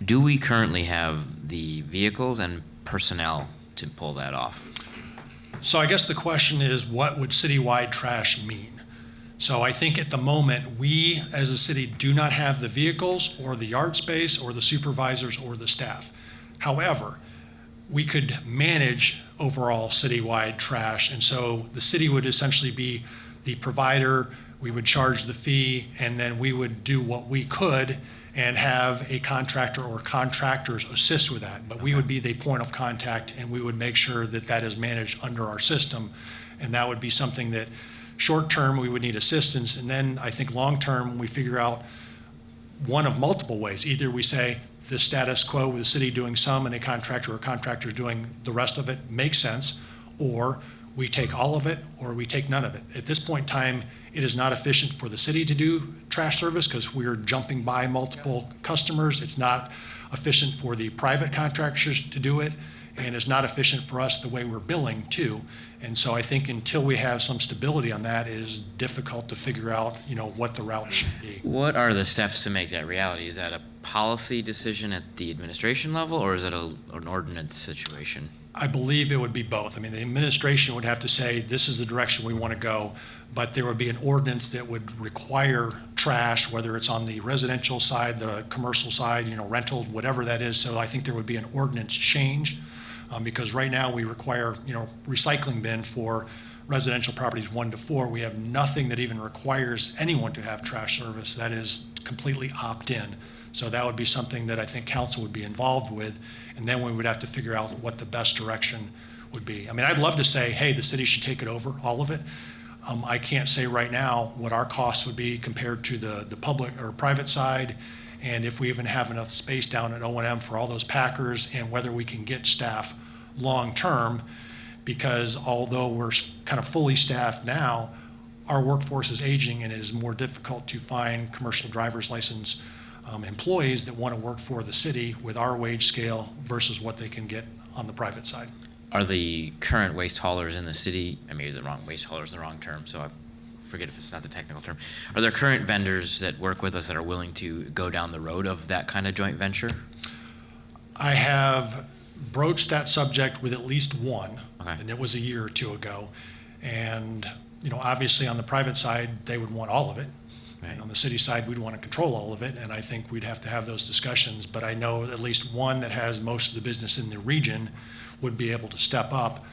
Do we currently have the vehicles and personnel to pull that off? So I guess the question is, what would citywide trash mean? So I think at the moment, we as a city do not have the vehicles or the yard space or the supervisors or the staff. However, we could manage overall citywide trash. And so the city would essentially be the provider, we would charge the fee, and then we would do what we could and have a contractor or contractors assist with that. But we would be the point of contact, and we would make sure that that is managed under our system. And that would be something that short-term we would need assistance. And then I think long-term we figure out one of multiple ways. Either we say the status quo with the city doing some and a contractor or contractors doing the rest of it makes sense, or we take all of it or we take none of it. At this point in time, it is not efficient for the city to do trash service because we're jumping by multiple customers. It's not efficient for the private contractors to do it, and it's not efficient for us the way we're billing too. And so I think until we have some stability on that, it is difficult to figure out, what the route should be. What are the steps to make that reality? Is that a policy decision at the administration level, or is it an ordinance situation? I believe it would be both. I mean, the administration would have to say, this is the direction we want to go, but there would be an ordinance that would require trash, whether it's on the residential side, the commercial side, rentals, whatever that is. So I think there would be an ordinance change because right now we require, recycling bin for residential properties 1 to 4. We have nothing that even requires anyone to have trash service. That is completely opt-in. So that would be something that I think council would be involved with, and then we would have to figure out what the best direction would be. I mean, I'd love to say, hey, the city should take it over, all of it. I can't say right now what our costs would be compared to the public or private side, and if we even have enough space down at O&M for all those packers, and whether we can get staff long-term, because although we're kind of fully staffed now, our workforce is aging and it is more difficult to find commercial driver's license employees that want to work for the city with our wage scale versus what they can get on the private side. Are the current waste haulers in the city, I mean, waste hauler is the wrong term, so forget if it's not the technical term. Are there current vendors that work with us that are willing to go down the road of that kind of joint venture? I have broached that subject with at least one, Okay. and it was a year or two ago. And, obviously on the private side, they would want all of it. Right. And on the city side, we'd want to control all of it, and I think we'd have to have those discussions. But I know at least one that has most of the business in the region would be able to step up.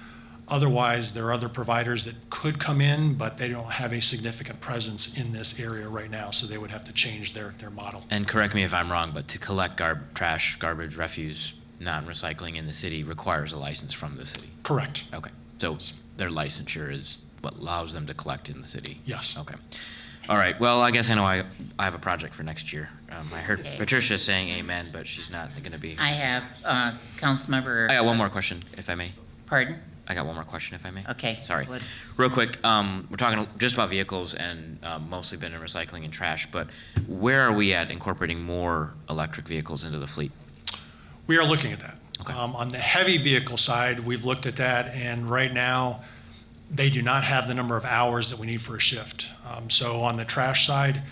Otherwise, there are other providers that could come in, but they don't have a significant presence in this area right now, so they would have to change their model. And correct me if I'm wrong, but to collect trash, garbage, refuse, non-recycling in the city requires a license from the city? Correct. Okay, so their licensure is what allows them to collect in the city? Yes. Okay. All right, well, I guess I know I have a project for next year. I heard Okay. Patricia saying amen, but she's not going to be. I have Councilmember. I got one more question, if I may. Pardon? I got one more question, if I may. Okay. Sorry. What- Real quick, we're talking just about vehicles and mostly been in recycling and trash, but where are we at incorporating more electric vehicles into the fleet? We are looking at that. Okay. On the heavy vehicle side, we've looked at that, and right now, they do not have the number of hours that we need for a shift. So on the trash side,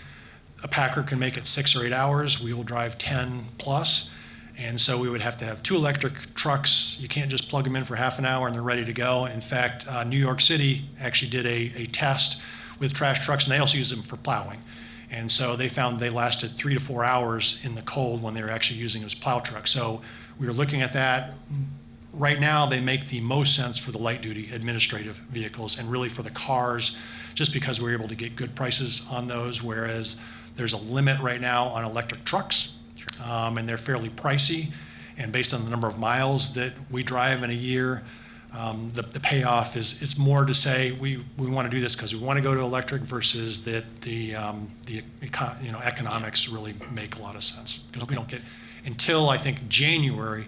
a packer can make it 6 or 8 hours. We will drive 10 plus. And so we would have to have 2 electric trucks. You can't just plug them in for half an hour and they're ready to go. In fact, New York City actually did a test with trash trucks, and they also use them for plowing. And so they found they lasted 3 to 4 hours in the cold when they were actually using them as plow trucks. So we were looking at that. Right now, they make the most sense for the light-duty administrative vehicles and really for the cars, just because we're able to get good prices on those, whereas there's a limit right now on electric trucks, and they're fairly pricey. And based on the number of miles that we drive in a year, the payoff is, it's more to say we want to do this because we want to go to electric versus that the economics really make a lot of sense. Because we don't get, until I think January,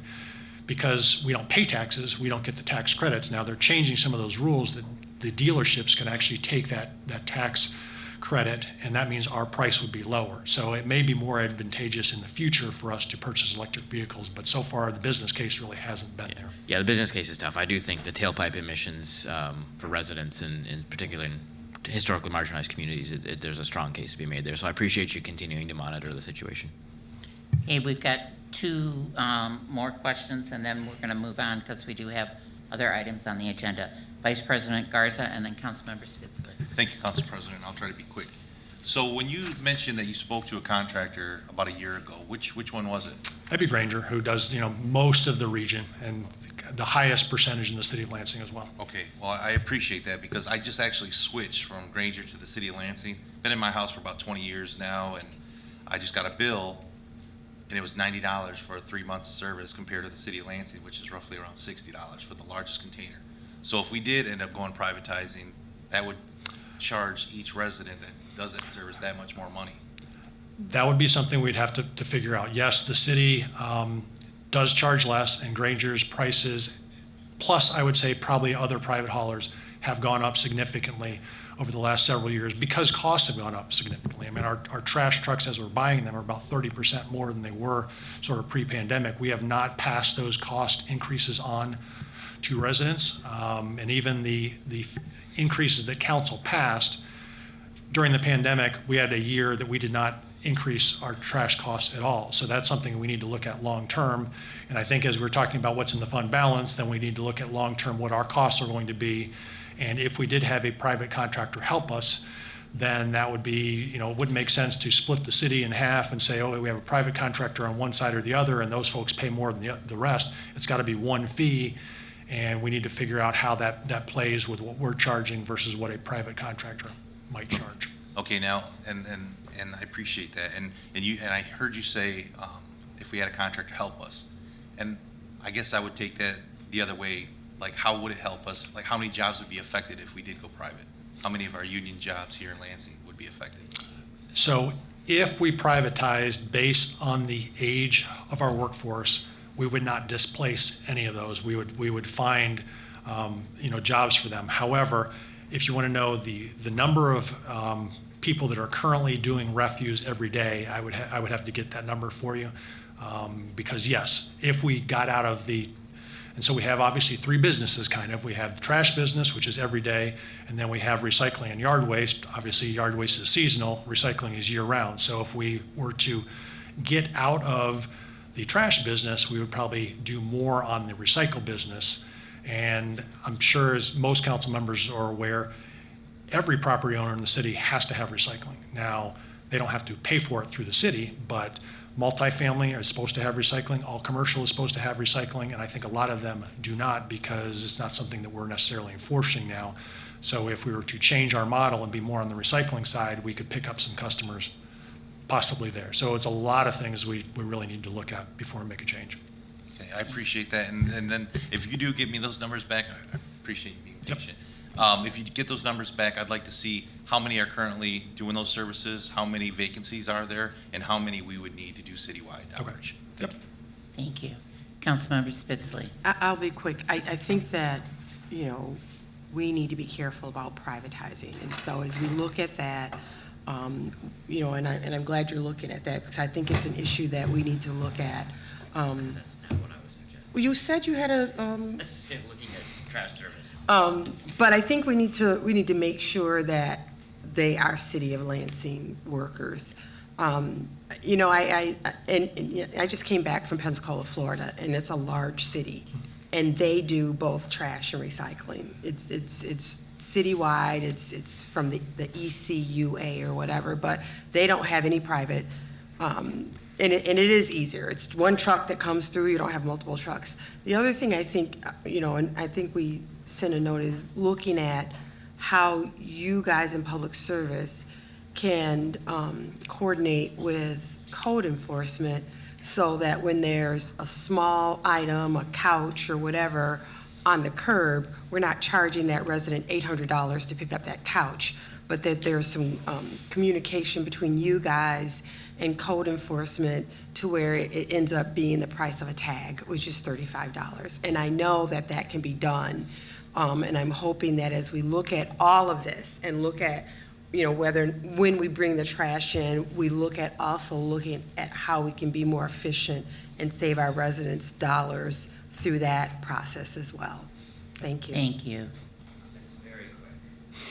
because we don't pay taxes, we don't get the tax credits. Now they're changing some of those rules that the dealerships can actually take that tax credit, and that means our price would be lower. So it may be more advantageous in the future for us to purchase electric vehicles, but so far the business case really hasn't been there. Yeah, the business case is tough. I do think the tailpipe emissions for residents, in particular in historically marginalized communities, there's a strong case to be made there. So I appreciate you continuing to monitor the situation. Okay, we've got 2 more questions, and then we're going to move on because we do have other items on the agenda. Vice President Garza and then Councilmember Spitzler. Thank you, Council President. I'll try to be quick. So when you mentioned that you spoke to a contractor about a year ago, which one was it? That'd be Granger, who does most of the region and the highest percentage in the city of Lansing as well. Okay, well, I appreciate that because I just actually switched from Granger to the city of Lansing. Been in my house for about 20 years now, and I just got a bill, and it was $90 for 3 months of service compared to the city of Lansing, which is roughly around $60 for the largest container. So if we did end up going privatizing, that would charge each resident that doesn't service that much more money. That would be something we'd have to figure out. Yes, the city does charge less, and Granger's prices, plus I would say probably other private haulers, have gone up significantly over the last several years because costs have gone up significantly. I mean, our trash trucks, as we're buying them, are about 30% more than they were sort of pre-pandemic. We have not passed those cost increases on to residents, and even the increases that council passed during the pandemic, we had a year that we did not increase our trash costs at all. So that's something we need to look at long term. And I think as we're talking about what's in the fund balance, then we need to look at long term what our costs are going to be. And if we did have a private contractor help us, then that would be, it wouldn't make sense to split the city in half and say, oh, we have a private contractor on one side or the other, and those folks pay more than the rest. It's got to be one fee, and we need to figure out how that plays with what we're charging versus what a private contractor might charge. Okay, now, and I appreciate that, and I heard you say if we had a contractor help us, and I guess I would take that the other way. Like, how would it help us? Like, how many jobs would be affected if we did go private? How many of our union jobs here in Lansing would be affected? So if we privatized based on the age of our workforce, we would not displace any of those. We would find jobs for them. However, if you want to know the number of people that are currently doing refuse every day, I would have to get that number for you, because yes, if we got out of the And so we have obviously three businesses kind of. We have the trash business, which is every day, and then we have recycling and yard waste. Obviously, yard waste is seasonal, recycling is year round. So if we were to get out of the trash business, we would probably do more on the recycle business. And I'm sure, as most council members are aware, every property owner in the city has to have recycling. Now, they don't have to pay for it through the city, but multifamily is supposed to have recycling, all commercial is supposed to have recycling, and I think a lot of them do not because it's not something that we're necessarily enforcing now. So if we were to change our model and be more on the recycling side, we could pick up some customers possibly there. So it's a lot of things we really need to look at before we make a change. Okay, I appreciate that. And then if you do give me those numbers back, I appreciate you being patient. If you get those numbers back, I'd like to see how many are currently doing those services, how many vacancies are there, and how many we would need to do citywide operation. Yep. Thank you. Councilmember Spitzley. I'll be quick. I think that, you know, we need to be careful about privatizing. And so as we look at that, you know, and I'm glad you're looking at that because I think it's an issue that we need to look at. That's not what I was suggesting. You said you had a. Looking at trash service. But I think we need to make sure that they are City of Lansing workers. You know, I just came back from Pensacola, Florida, and it's a large city, and they do both trash and recycling. It's citywide. It's from the ECUA or whatever, but they don't have any private. And it is easier. It's one truck that comes through. You don't have multiple trucks. The other thing I think, you know, and I think we sent a note is looking at how you guys in public service can coordinate with code enforcement so that when there's a small item, a couch or whatever on the curb, we're not charging that resident $800 to pick up that couch, but that there's some communication between you guys and code enforcement to where it ends up being the price of a tag, which is $35. And I know that that can be done. And I'm hoping that as we look at all of this and look at, you know, when we bring the trash in, we look at also looking at how we can be more efficient and save our residents dollars through that process as well. Thank you. Thank you.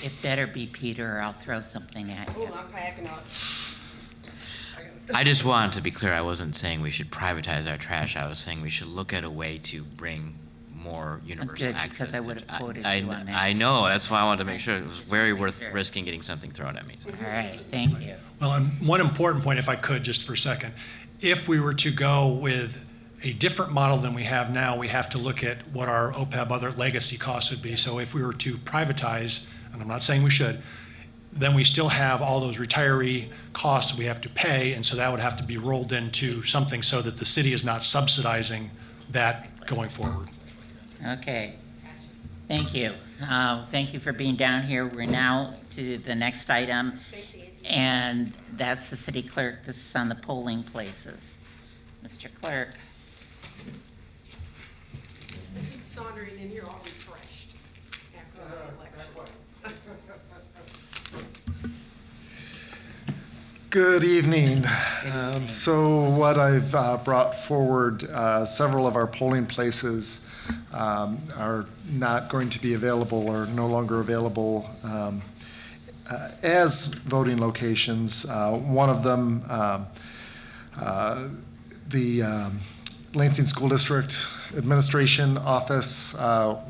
It better be Peter or I'll throw something at you. Oh, I'm packing up. I just wanted to be clear, I wasn't saying we should privatize our trash. I was saying we should look at a way to bring more universal Good, access. because I would have quoted I, you on that. I know, that's why I wanted to make sure it was very worth risking getting something thrown at me. So. All right, thank you. Well, and one important point, if I could, just for a second. If we were to go with a different model than we have now, we have to look at what our OPEB other legacy costs would be. So if we were to privatize, and I'm not saying we should, then we still have all those retiree costs we have to pay, and so that would have to be rolled into something so that the city is not subsidizing that going forward. Okay, thank you. Thank you for being down here. We're now to the next item, and that's the city clerk. This is on the polling places. Mr. Clerk. Sauntering in here all refreshed after the election. Good evening. So what I've brought forward, several of our polling places are not going to be available or no longer available as voting locations. One of them, the Lansing School District Administration Office.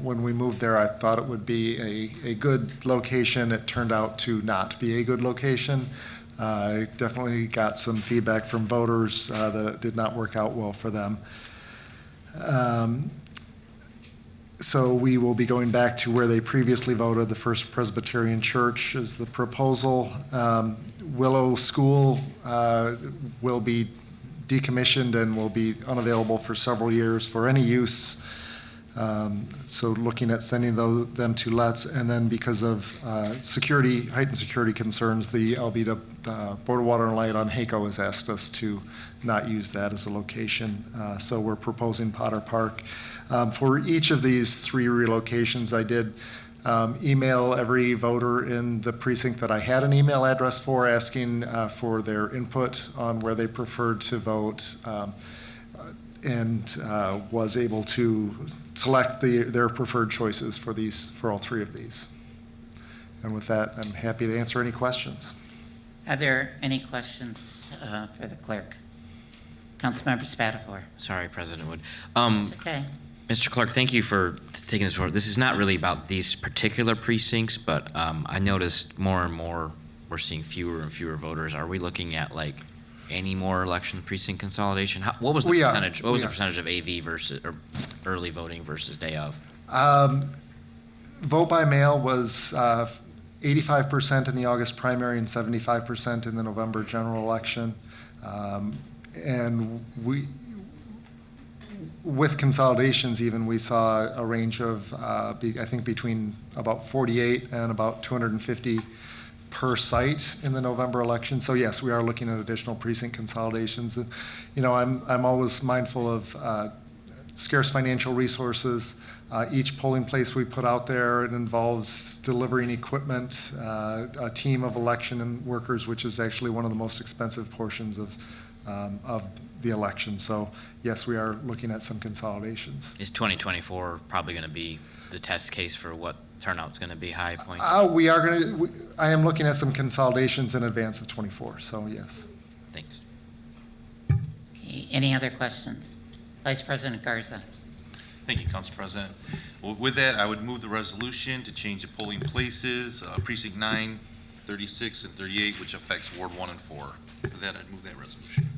When we moved there, I thought it would be a good location. It turned out to not be a good location. I definitely got some feedback from voters that it did not work out well for them. So we will be going back to where they previously voted. The First Presbyterian Church is the proposal. Willow School will be decommissioned and will be unavailable for several years for any use. So looking at sending them to LETS, and then because of heightened security concerns, the Alberta Board of Water and Light on HACO has asked us to not use that as a location. So we're proposing Potter Park. For each of these three relocations, I did email every voter in the precinct that I had an email address for, asking for their input on where they preferred to vote. was able to select their preferred choices for all three of these. And with that, I'm happy to answer any questions. Are there any questions for the clerk? Councilmember Spatafor. Sorry, President Wood. It's okay. Mr. Clerk, thank you for taking this forward. This is not really about these particular precincts, but I noticed more and more we're seeing fewer and fewer voters. Are we looking at like any more election precinct consolidation? What was the percentage? What was the percentage of AV versus or early voting versus day of? Vote by mail was 85% in the August primary and 75% in the November general election. And with consolidations even, we saw a range of, I think, between about 48 and about 250 per site in the November election. So yes, we are looking at additional precinct consolidations. You know, I'm always mindful of scarce financial resources. Each polling place we put out there, it involves delivering equipment, a team of election and workers, which is actually one of the most expensive portions of the election. So yes, we are looking at some consolidations. Is 2024 probably going to be the test case for what turnout's going to be, High Point? I am looking at some consolidations in advance of 24, so yes. Thanks. Okay, any other questions? Vice President Garza. Thank you, Council President. Well, with that, I would move the resolution to change the polling places, precinct 9, 36, and 38, which affects Ward 1 and 4. With that, I'd move that resolution.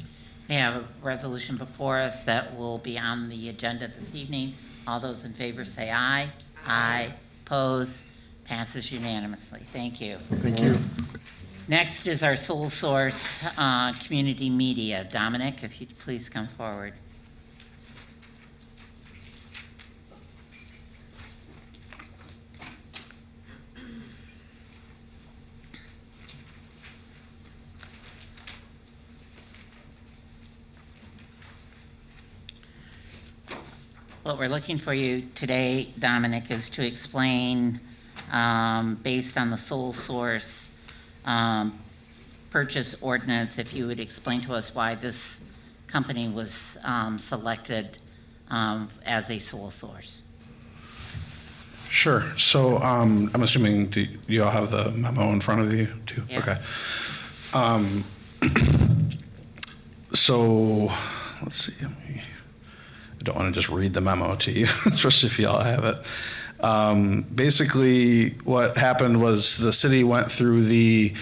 We have a resolution before us that will be on the agenda this evening. All those in favor say aye. Aye. Opposed? Passes unanimously. Thank you. Thank you. Next is our sole source community media. Dominic, if you'd please come forward. What we're looking for you today, Dominic, is to explain, based on the sole source purchase ordinance, if you would explain to us why this company was selected as a sole source. Sure. So I'm assuming you all have the memo in front of you too? Yeah. Okay. So let's see. I don't want to just read the memo to you, especially if you all have it. Basically, what happened was the city went through the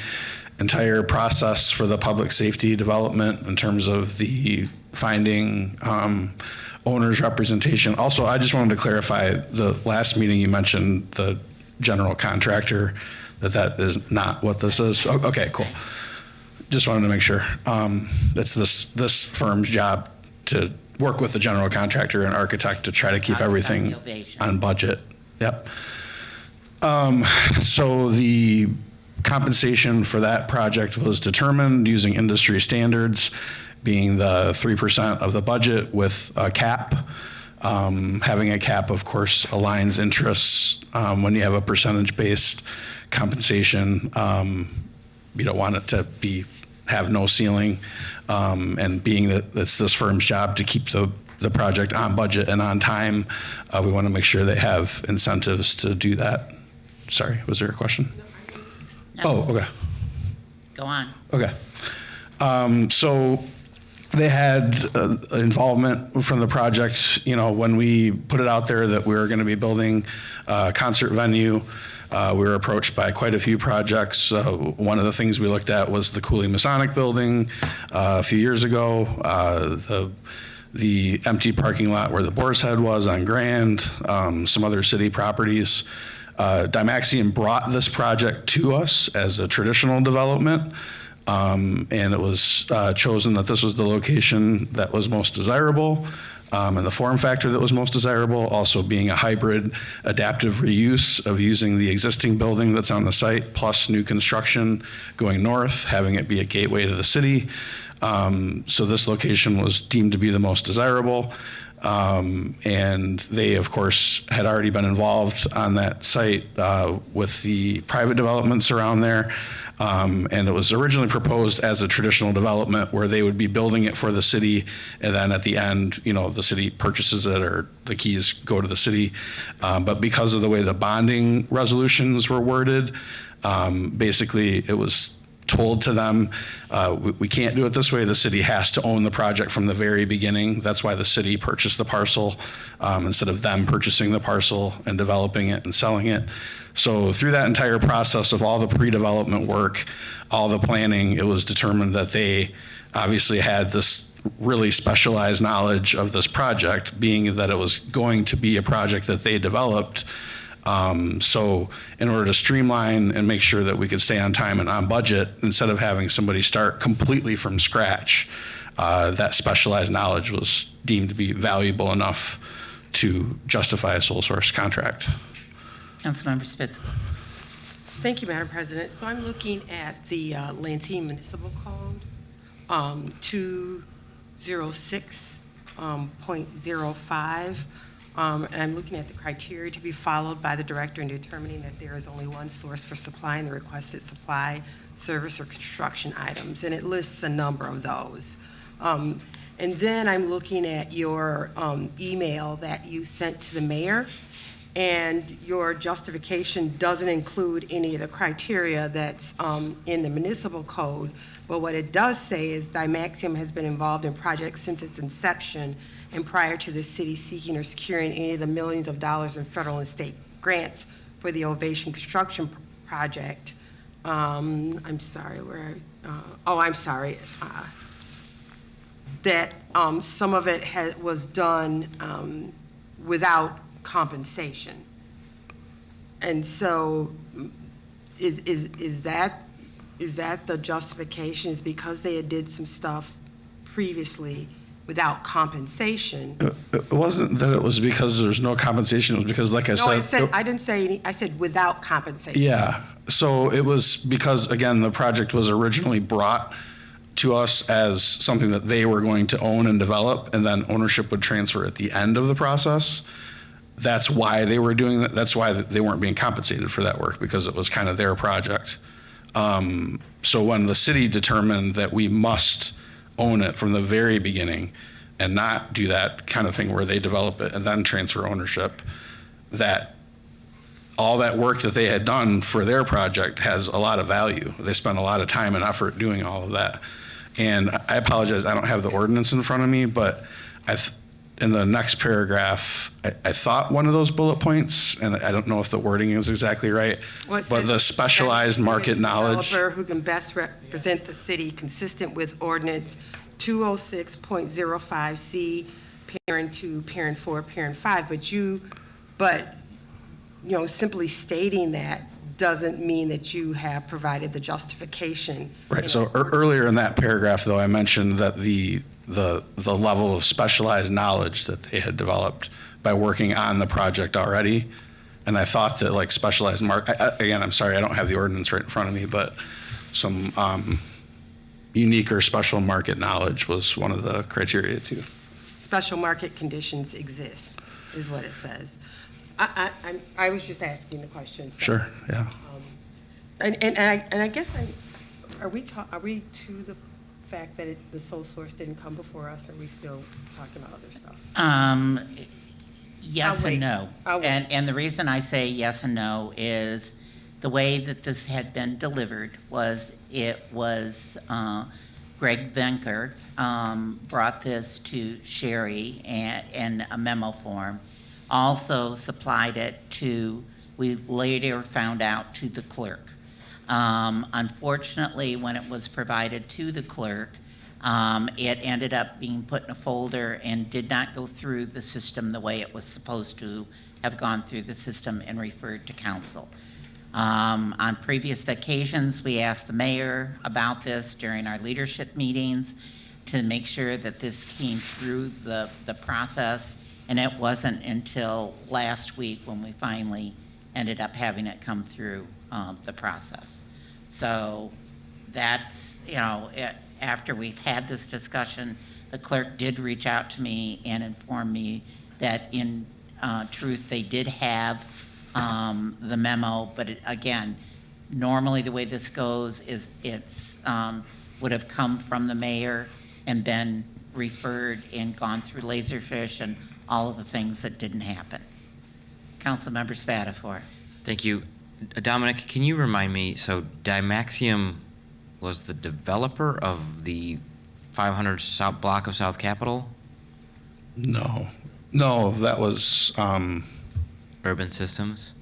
entire process for the public safety development in terms of the finding owner's representation. Also, I just wanted to clarify, the last meeting you mentioned the general contractor, that is not what this is. Oh, okay, cool. Just wanted to make sure. It's this firm's job to work with the general contractor and architect to try to keep everything on budget. Yep. So the compensation for that project was determined using industry standards, being the 3% of the budget with a cap. Having a cap, of course, aligns interests. When you have a percentage-based compensation, you don't want it to have no ceiling. And being that it's this firm's job to keep the project on budget and on time, we want to make sure they have incentives to do that. Sorry, was there a question? No. Oh, okay. Go on. Okay. So they had involvement from the project, when we put it out there that we were going to be building a concert venue. We were approached by quite a few projects. One of the things we looked at was the Cooley Masonic building a few years ago, the empty parking lot where the Boar's Head was on Grand, some other city properties. Dymaxion brought this project to us as a traditional development, and it was chosen that this was the location that was most desirable. And the form factor that was most desirable, also being a hybrid adaptive reuse of using the existing building that's on the site, plus new construction going north, having it be a gateway to the city. So this location was deemed to be the most desirable. And they, of course, had already been involved on that site with the private developments around there. And it was originally proposed as a traditional development where they would be building it for the city, and then at the end, the city purchases it or the keys go to the city. But because of the way the bonding resolutions were worded, basically it was told to them, we can't do it this way. The city has to own the project from the very beginning. That's why the city purchased the parcel instead of them purchasing the parcel and developing it and selling it. So through that entire process of all the pre-development work, all the planning, it was determined that they obviously had this really specialized knowledge of this project, being that it was going to be a project that they developed. So in order to streamline and make sure that we could stay on time and on budget, instead of having somebody start completely from scratch, that specialized knowledge was deemed to be valuable enough to justify a sole source contract. Councilmember Spitz. Thank you, Madam President. So I'm looking at the Lansing Municipal Code, 206.05. And I'm looking at the criteria to be followed by the director in determining that there is only one source for supplying the requested supply, service, or construction items. And it lists a number of those. And then I'm looking at your email that you sent to the mayor, and your justification doesn't include any of the criteria that's in the municipal code. But what it does say is Dymaxium has been involved in projects since its inception and prior to the city seeking or securing any of the millions of dollars in federal and state grants for the Ovation construction project. I'm sorry, that some of it was done without compensation. And so is that the justification, is because they had did some stuff previously without compensation? It wasn't that it was because there's no compensation. It was because, like I said, I didn't say any, I said without compensation. Yeah. So it was because, again, the project was originally brought to us as something that they were going to own and develop, and then ownership would transfer at the end of the process. That's why they were doing that. That's why they weren't being compensated for that work, because it was kind of their project. So when the city determined that we must own it from the very beginning and not do that kind of thing where they develop it and then transfer ownership, that all that work that they had done for their project has a lot of value. They spent a lot of time and effort doing all of that. And I apologize, I don't have the ordinance in front of me, but in the next paragraph, I thought one of those bullet points, and I don't know if the wording is exactly right, but the specialized market knowledge. Developer who can best represent the city consistent with ordinance 206.05C, parent 2, parent 4, parent 5. But simply stating that doesn't mean that you have provided the justification. Right, so earlier in that paragraph, though, I mentioned that the level of specialized knowledge that they had developed by working on the project already. And I thought that, like, specialized again, I'm sorry, I don't have the ordinance right in front of me, but some unique or special market knowledge was one of the criteria too. Special market conditions exist, is what it says. I was just asking the question. So, sure, yeah. And I guess are we to the fact that the sole source didn't come before us? Or are we still talking about other stuff? Yes and no. And the reason I say yes and no is the way that this had been delivered was Greg Venker brought this to Sherry in a memo form, also supplied it to, we later found out, to the clerk. Unfortunately, when it was provided to the clerk, it ended up being put in a folder and did not go through the system the way it was supposed to have gone through the system and referred to council. On previous occasions, we asked the mayor about this during our leadership meetings to make sure that this came through the process, and it wasn't until last week when we finally ended up having it come through the process. So that's, after we've had this discussion, the clerk did reach out to me and inform me that in truth, they did have the memo, but again, normally the way this goes is it's would have come from the mayor and been referred and gone through Laserfish and all of the things that didn't happen. Councilmember Spatafor. Thank you. Dominic, can you remind me, so Dymaxium was the developer of the 500 South block of South Capitol? No, that was Urban Systems?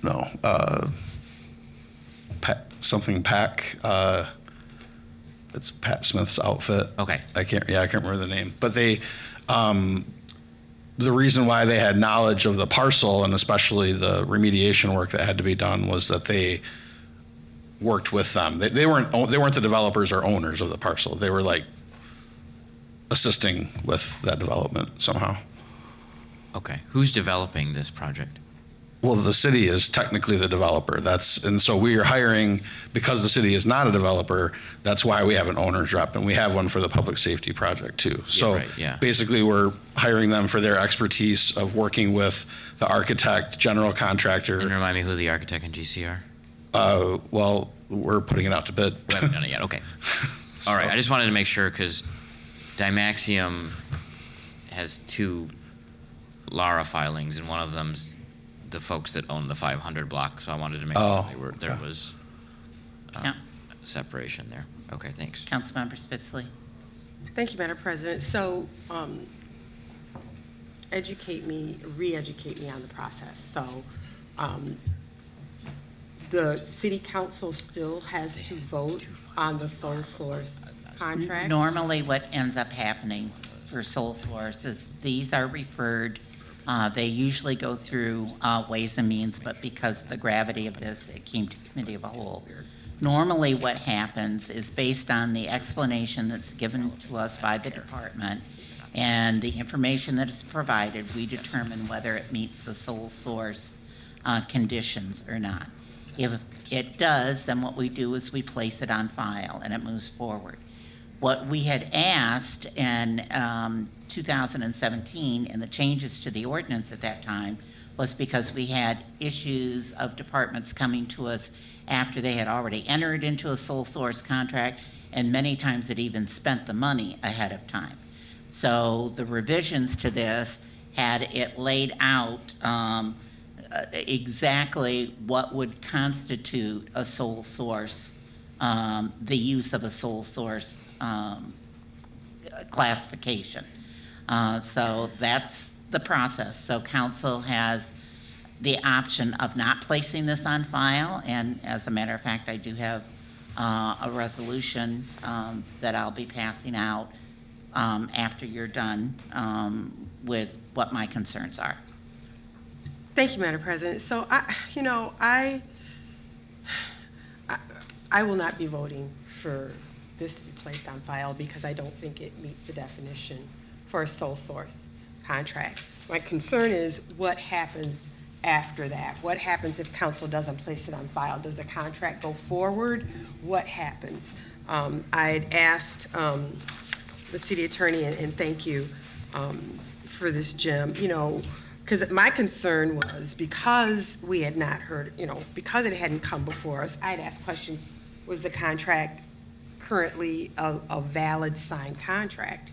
no something Pack. It's Pat Smith's outfit. Okay. I can't remember the name, but they. The reason why they had knowledge of the parcel and especially the remediation work that had to be done was that they worked with them. They weren't the developers or owners of the parcel. They were like assisting with that development somehow. Okay. Who's developing this project? Well, the city is technically the developer. And so we are hiring, because the city is not a developer, that's why we have an owner's rep, and we have one for the public safety project too. So right, yeah. basically we're hiring them for their expertise of working with the architect, general contractor. And remind me who the architect and GC are? Well, we're putting it out to bid. We haven't done it yet, okay. All right, I just wanted to make sure, because Dymaxium has 2 LARA filings, and one of them's the folks that own the 500 block, so I wanted to make sure there was separation there. Okay, thanks. Councilmember Spitzley. Thank you, Madam President. So, re-educate me on the process. So, the city council still has to vote on the sole source contract? Normally what ends up happening for sole source is these are referred, they usually go through Ways and Means, but because of the gravity of this, it came to committee of a whole. Normally what happens is based on the explanation that's given to us by the department and the information that is provided, we determine whether it meets the sole source conditions or not. If it does, then what we do is we place it on file and it moves forward. What we had asked in 2017 and the changes to the ordinance at that time was because we had issues of departments coming to us after they had already entered into a sole source contract and many times had even spent the money ahead of time. So the revisions to this had it laid out exactly what would constitute a sole source, the use of a sole source classification. So that's the process. So council has the option of not placing this on file, and as a matter of fact, I do have a resolution that I'll be passing out after you're done with what my concerns are. Thank you, Madam President. So, I will not be voting for this to be placed on file because I don't think it meets the definition for a sole source contract. My concern is what happens after that. What happens if council doesn't place it on file? Does the contract go forward? What happens? I had asked the city attorney, and thank you for this, Jim, because my concern was because we had not heard, because it hadn't come before us, I'd asked questions, was the contract currently a valid signed contract?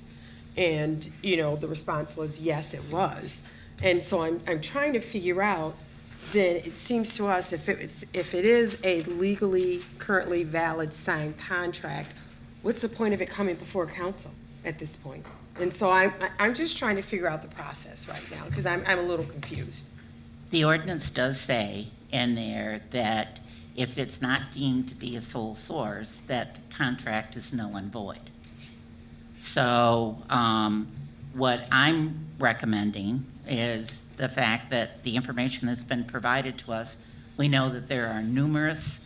And, the response was, yes, it was. And so I'm trying to figure out, then it seems to us if it is a legally, currently valid signed contract, what's the point of it coming before council at this point? And so I'm just trying to figure out the process right now because I'm a little confused. The ordinance does say in there that if it's not deemed to be a sole source, that the contract is null and void. So what I'm recommending is the fact that the information that's been provided to us, we know that there are numerous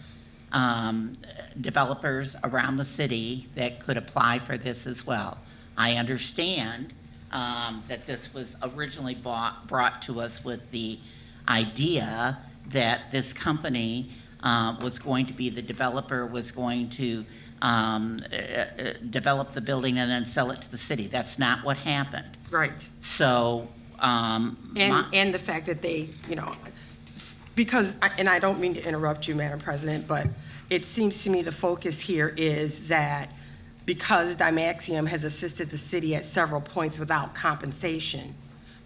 developers around the city that could apply for this as well. I understand that this was originally brought to us with the idea that this company was going to be the developer, was going to develop the building and then sell it to the city. That's not what happened. Right. So, And the fact that they, because, and I don't mean to interrupt you, Madam President, but it seems to me the focus here is that because Dymaxium has assisted the city at several points without compensation,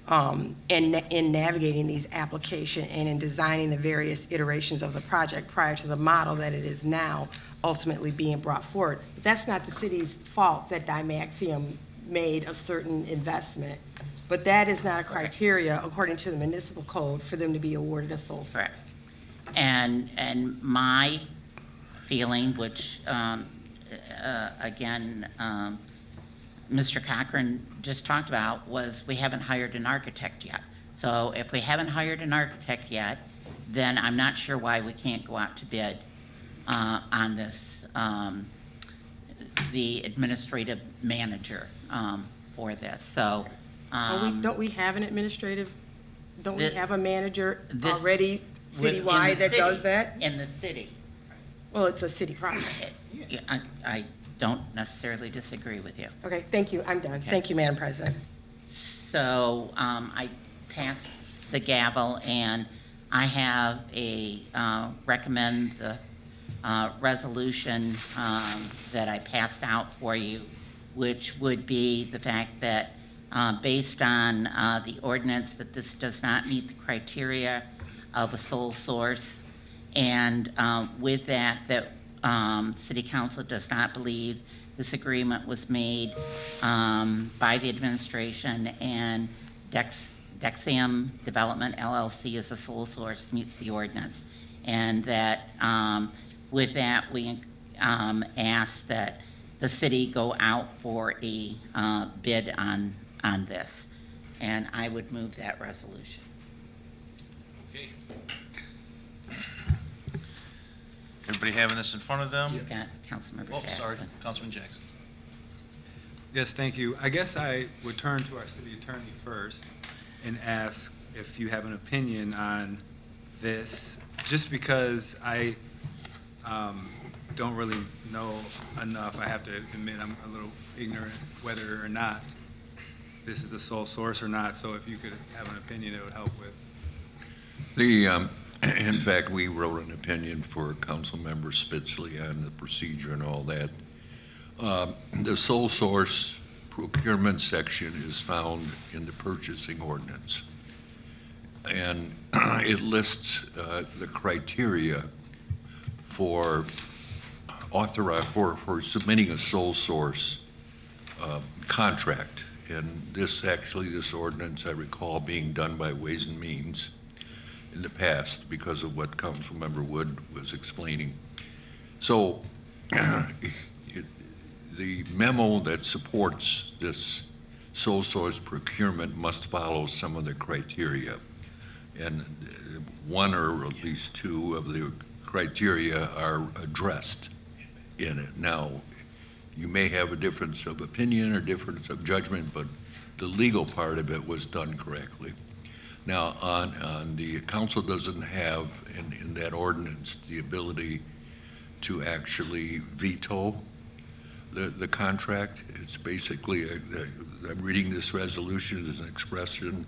in navigating these applications and in designing the various iterations of the project prior to the model that it is now ultimately being brought forward. But that's not the city's fault that Dymaxium made a certain investment. But that is not a criteria, according to the municipal code, for them to be awarded a sole source. Correct. And my feeling, which, again, Mr. Cochran just talked about, was we haven't hired an architect yet. So if we haven't hired an architect yet, then I'm not sure why we can't go out to bid on this, the administrative manager for this. So. Don't we have an administrative, don't we This- have a manager this- already in the citywide that city, does that? In the city. Well, it's a city project. Yeah, I don't necessarily disagree with you. Okay, thank you, I'm done. Okay. Thank you, Madam President. So I pass the gavel, and I have a, recommend the resolution that I passed out for you, which would be the fact that based on the ordinance that this does not meet the criteria of a sole source, and with that, City Council does not believe this agreement was made by the administration, and Dexium Development LLC as a sole source meets the ordinance. And that with that, we ask that the city go out for a bid on this. And I would move that resolution. Okay. Everybody having this in front of them? You've got Councilmember Jackson. Oh, sorry, Councilman Jackson. Yes, thank you. I guess I would turn to our city attorney first and ask if you have an opinion on this, just because I don't really know enough. I have to admit I'm a little ignorant whether or not this is a sole source or not, so if you could have an opinion, it would help with. In fact, we wrote an opinion for Councilmember Spitzley on the procedure and all that. The sole source procurement section is found in the purchasing ordinance. And it lists the criteria for for submitting a sole source contract. And this ordinance, I recall being done by Ways and Means in the past because of what Councilmember Wood was explaining. So the memo that supports this sole source procurement must follow some of the criteria. And one or at least two of the criteria are addressed in it. Now, you may have a difference of opinion or difference of judgment, but the legal part of it was done correctly. Now, on the council doesn't have in that ordinance the ability to actually veto the contract. It's basically, I'm reading this resolution as an expression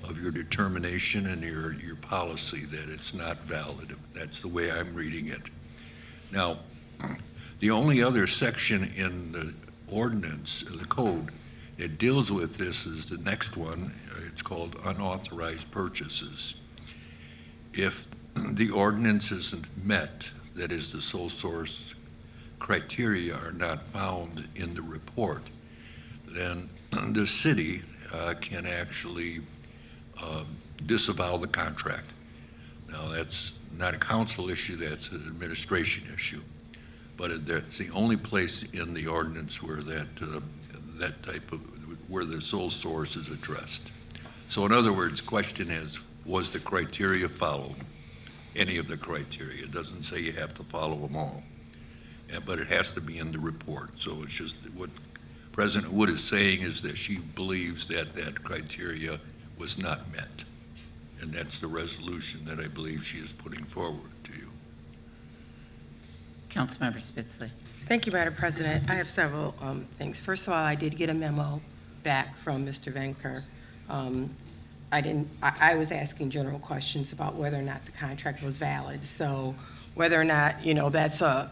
of your determination and your policy that it's not valid. That's the way I'm reading it. Now, the only other section in the ordinance, the code, that deals with this is the next one. It's called unauthorized purchases. If the ordinance isn't met, that is the sole source criteria are not found in the report, then the city can actually disavow the contract. Now, that's not a council issue, that's an administration issue. But that's the only place in the ordinance where that type of, where the sole source is addressed. So in other words, question is, was the criteria followed? Any of the criteria. It doesn't say you have to follow them all, but it has to be in the report. So it's just what President Wood is saying is that she believes that that criteria was not met. And that's the resolution that I believe she is putting forward to you. Councilmember Spitzley. Thank you, Madam President. I have several things. First of all, I did get a memo back from Mr. Venker. I was asking general questions about whether or not the contract was valid. So whether or not, that's a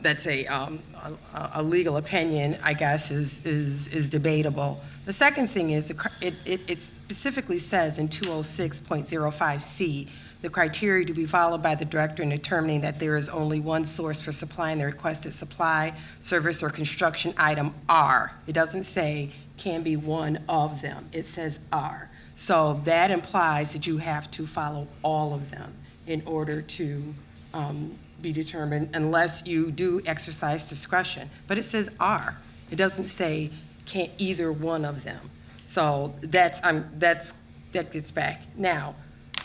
legal opinion, I guess, is debatable. The second thing is it specifically says in 206.05C, the criteria to be followed by the director in determining that there is only one source for supplying the requested supply, service, or construction item are. It doesn't say can be one of them. It says are. So that implies that you have to follow all of them in order to be determined, unless you do exercise discretion. But it says are. It doesn't say can't either one of them. So that gets back. Now,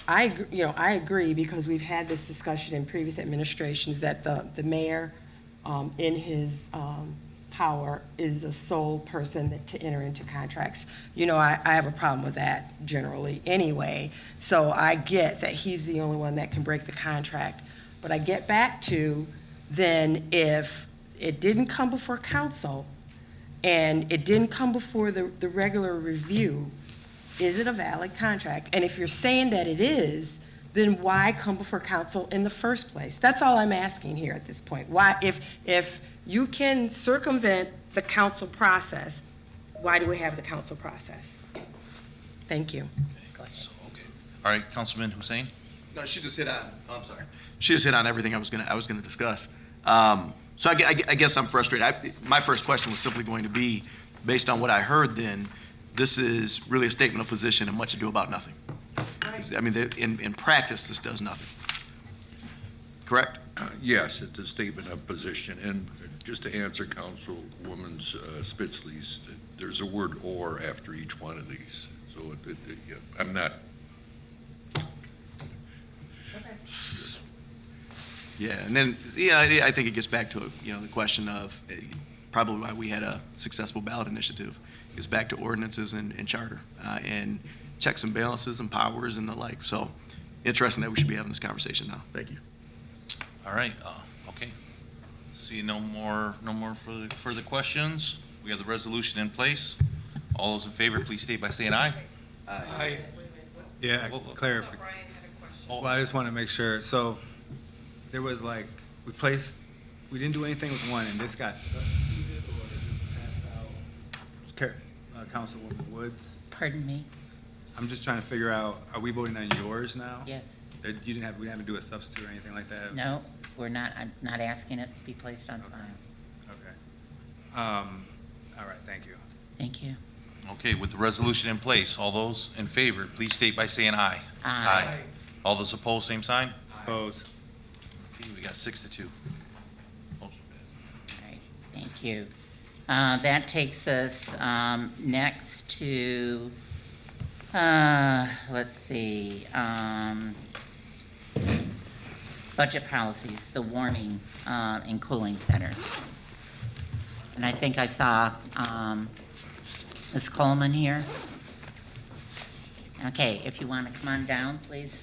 I agree, because we've had this discussion in previous administrations that the mayor, in his power, is the sole person to enter into contracts. I have a problem with that generally anyway. So I get that he's the only one that can break the contract. But I get back to, then, if it didn't come before council and it didn't come before the regular review, is it a valid contract? And if you're saying that it is, then why come before council in the first place? That's all I'm asking here at this point. Why, if you can circumvent the council process, why do we have the council process? Thank you. Okay. All right, Councilman Hussein? No, she just hit on, I'm sorry. She just hit on everything I was gonna discuss. So I guess I'm frustrated. My first question was simply going to be, based on what I heard then, this is really a statement of position and much ado about nothing. I mean, in practice, this does nothing. Correct? Yes, it's a statement of position. And just to answer Councilwoman Spitzley's, there's a word "or" after each one of these. So yeah, I'm not. Yeah, and then, I think it gets back to, the question of probably why we had a successful ballot initiative. It goes back to ordinances and charter, and checks and balances and powers and the like. So interesting that we should be having this conversation now. Thank you. All right, okay. See no more further questions. We have the resolution in place. All those in favor, please state by saying aye. Aye. Yeah, clarify. Well, I just want to make sure. So there was we didn't do anything with one, and this got substituted or passed out. Councilwoman Woods. Pardon me? I'm just trying to figure out, are we voting on yours now? Yes. We didn't have to do a substitute or anything like that? No, we're not. I'm not asking it to be placed on file. Okay. All right, thank you. Thank you. Okay, with the resolution in place, all those in favor, please state by saying aye. Aye. All those opposed, same sign? Opposed. Okay, we got 6-2. Motion passed. All right, thank you. That takes us next to, let's see, budget policies, the warming and cooling centers. And I think I saw Ms. Coleman here. Okay, if you want to come on down, please.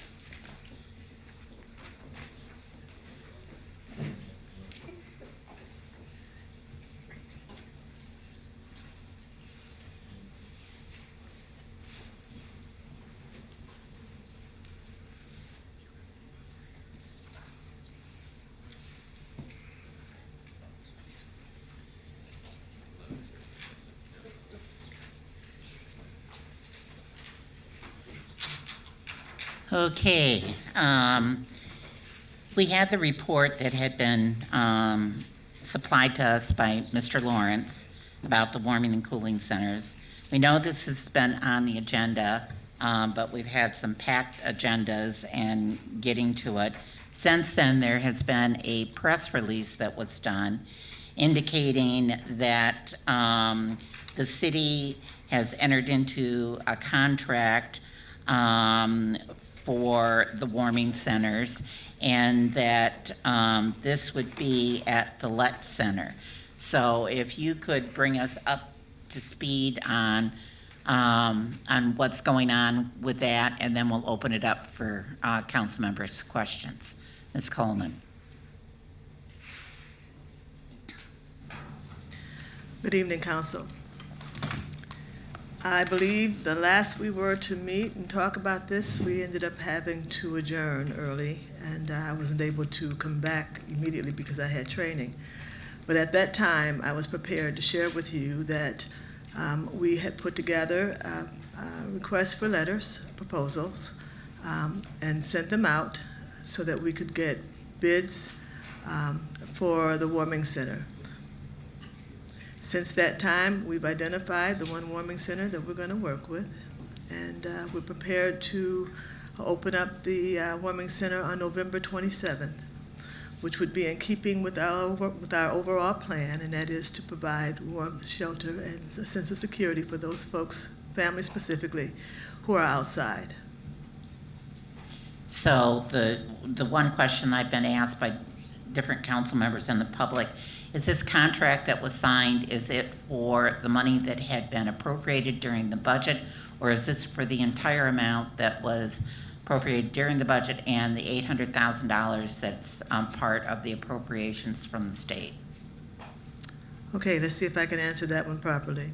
Okay, we had the report that had been supplied to us by Mr. Lawrence about the warming and cooling centers. We know this has been on the agenda, but we've had some packed agendas and getting to it. Since then, there has been a press release that was done indicating that the city has entered into a contract for the warming centers, and that this would be at the Let Center. So if you could bring us up to speed on what's going on with that, and then we'll open it up for council members' questions. Ms. Coleman. Good evening, Council. I believe the last we were to meet and talk about this, we ended up having to adjourn early, and I wasn't able to come back immediately because I had training. But at that time, I was prepared to share with you that we had put together a request for letters, proposals, and sent them out so that we could get bids for the warming center. Since that time, we've identified the one warming center that we're going to work with, and we're prepared to open up the warming center on November 27th, which would be in keeping with our overall plan, and that is to provide warmth, shelter, and a sense of security for those folks, families specifically, who are outside. So the one question I've been asked by different council members and the public, is this contract that was signed, is it for the money that had been appropriated during the budget, or is this for the entire amount that was appropriated during the budget and the $800,000 that's part of the appropriations from the state? Okay, let's see if I can answer that one properly.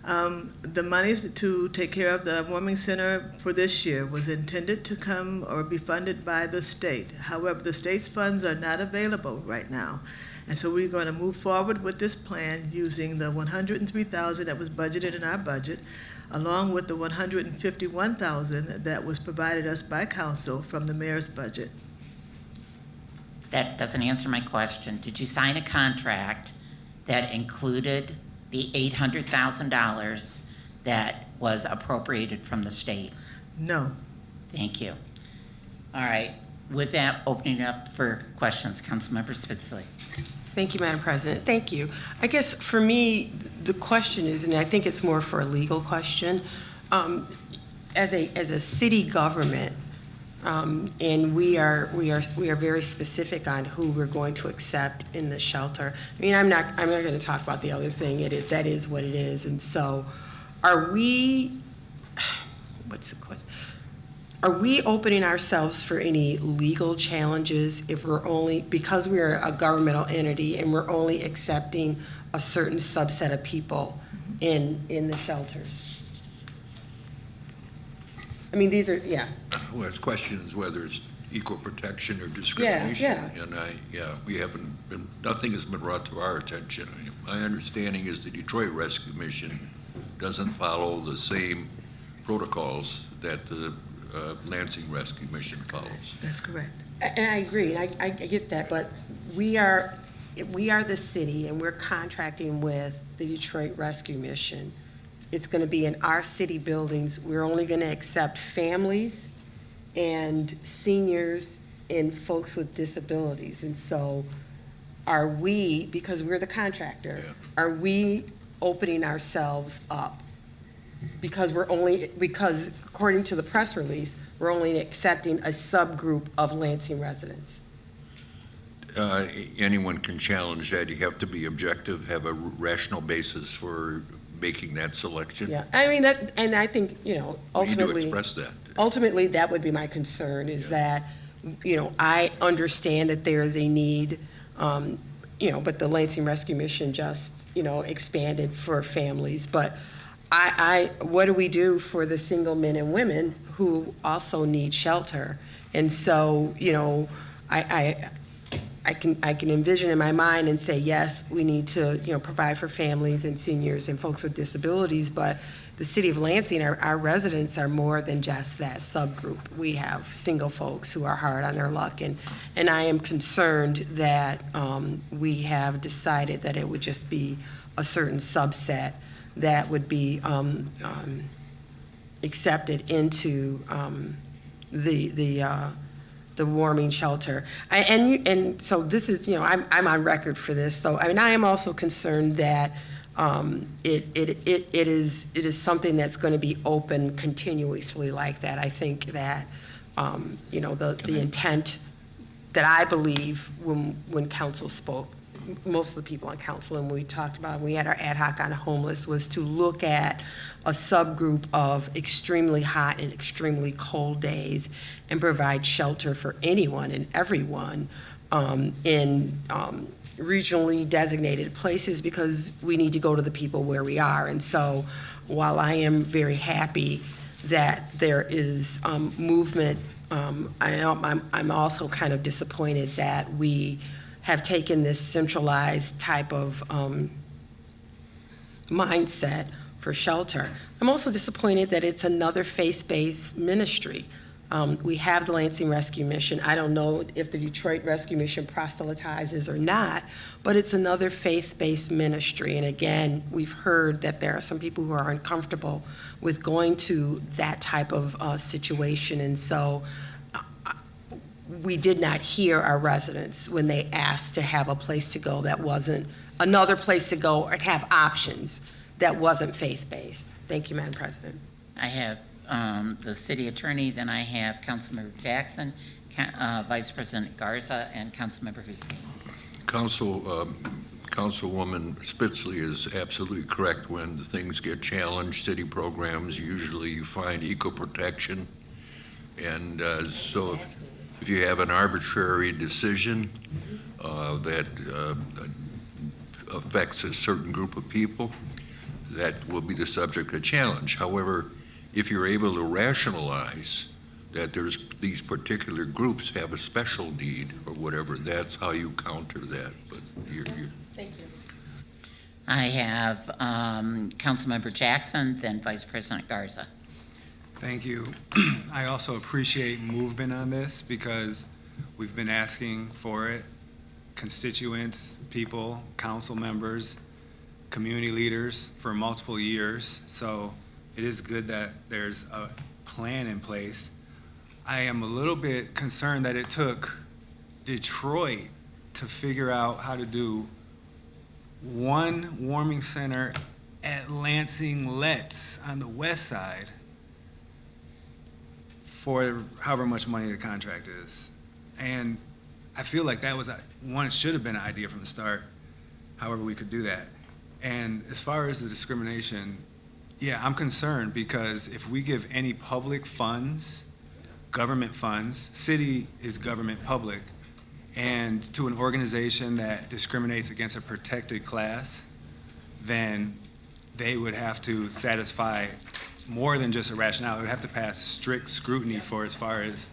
The monies to take care of the warming center for this year was intended to come or be funded by the state. However, the state's funds are not available right now. And so we're going to move forward with this plan using the $103,000 that was budgeted in our budget, along with the $151,000 that was provided us by council from the mayor's budget. That doesn't answer my question. Did you sign a contract that included the $800,000 that was appropriated from the state? No. Thank you. All right. With that, opening up for questions, Councilmember Spitzley. Thank you, Madam President. Thank you. I guess for me, the question is, and I think it's more for a legal question, as a city government, and we are very specific on who we're going to accept in the shelter. I mean, I'm not going to talk about the other thing. That is what it is. And so, are we? What's the question? Are we opening ourselves for any legal challenges if we're only, because we're a governmental entity and we're only accepting a certain subset of people in the shelters? I mean, these are, yeah. Well, the question is whether it's equal protection or discrimination. Yeah. And we haven't been, nothing has been brought to our attention. My understanding is the Detroit Rescue Mission doesn't follow the same protocols that the Lansing Rescue Mission follows. That's correct. And I agree, and I get that, but we are the city, and we're contracting with the Detroit Rescue Mission. It's going to be in our city buildings. We're only going to accept families and seniors and folks with disabilities. And so are we, because we're the contractor, are we opening ourselves up? Because according to the press release, we're only accepting a subgroup of Lansing residents. Anyone can challenge that. You have to be objective, have a rational basis for making that selection. Yeah, I mean, and I think, ultimately. We need to express that. Ultimately, that would be my concern, is that, I understand that there is a need, but the Lansing Rescue Mission just, expanded for families. But what do we do for the single men and women who also need shelter? And so, I can envision in my mind and say, yes, we need to, provide for families and seniors and folks with disabilities, but the city of Lansing, our residents are more than just that subgroup. We have single folks who are hard on their luck, and I am concerned that we have decided that it would just be a certain subset that would be accepted into the warming shelter. And so this is, I'm on record for this. So I am also concerned that it is something that's going to be open continuously like that. I think that the intent that I believe when council spoke, most of the people on council, and we talked about, we had our ad hoc on homeless, was to look at a subgroup of extremely hot and extremely cold days and provide shelter for anyone and everyone in regionally designated places because we need to go to the people where we are. And so while I am very happy that there is movement, I'm also kind of disappointed that we have taken this centralized type of mindset for shelter. I'm also disappointed that it's another faith-based ministry. We have the Lansing Rescue Mission. I don't know if the Detroit Rescue Mission proselytizes or not, but it's another faith-based ministry. And again, we've heard that there are some people who are uncomfortable with going to that type of situation. And so we did not hear our residents when they asked to have a place to go that wasn't another place to go or have options that wasn't faith-based. Thank you, Madam President. I have the city attorney, then I have Councilmember Jackson, Vice President Garza, and Councilmember Hussein. Councilwoman Spitzley is absolutely correct. When things get challenged, city programs, usually you find equal protection. And so if you have an arbitrary decision that affects a certain group of people, that will be the subject of challenge. However, if you're able to rationalize that there's these particular groups have a special need or whatever, that's how you counter that. But you're Thank you. I have Councilmember Jackson, then Vice President Garza. Thank you. I also appreciate movement on this because we've been asking for it. Constituents, people, council members, community leaders for multiple years. So it is good that there's a plan in place. I am a little bit concerned that it took Detroit to figure out how to do one warming center at Lansing Letts on the west side for however much money the contract is. And I feel like that was one, it should have been an idea from the start, however we could do that. And as far as the discrimination, yeah, I'm concerned because if we give any public funds, government funds, city is government public, and to an organization that discriminates against a protected class, then they would have to satisfy more than just a rationale. It would have to pass strict scrutiny for as far as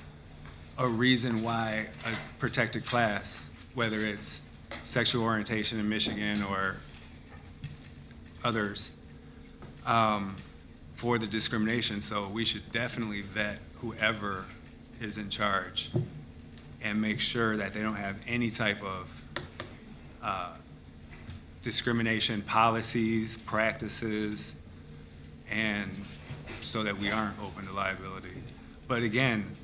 a reason why a protected class, whether it's sexual orientation in Michigan or others, for the discrimination. So we should definitely vet whoever is in charge and make sure that they don't have any type of discrimination policies, practices, and so that we aren't open to liability. But again,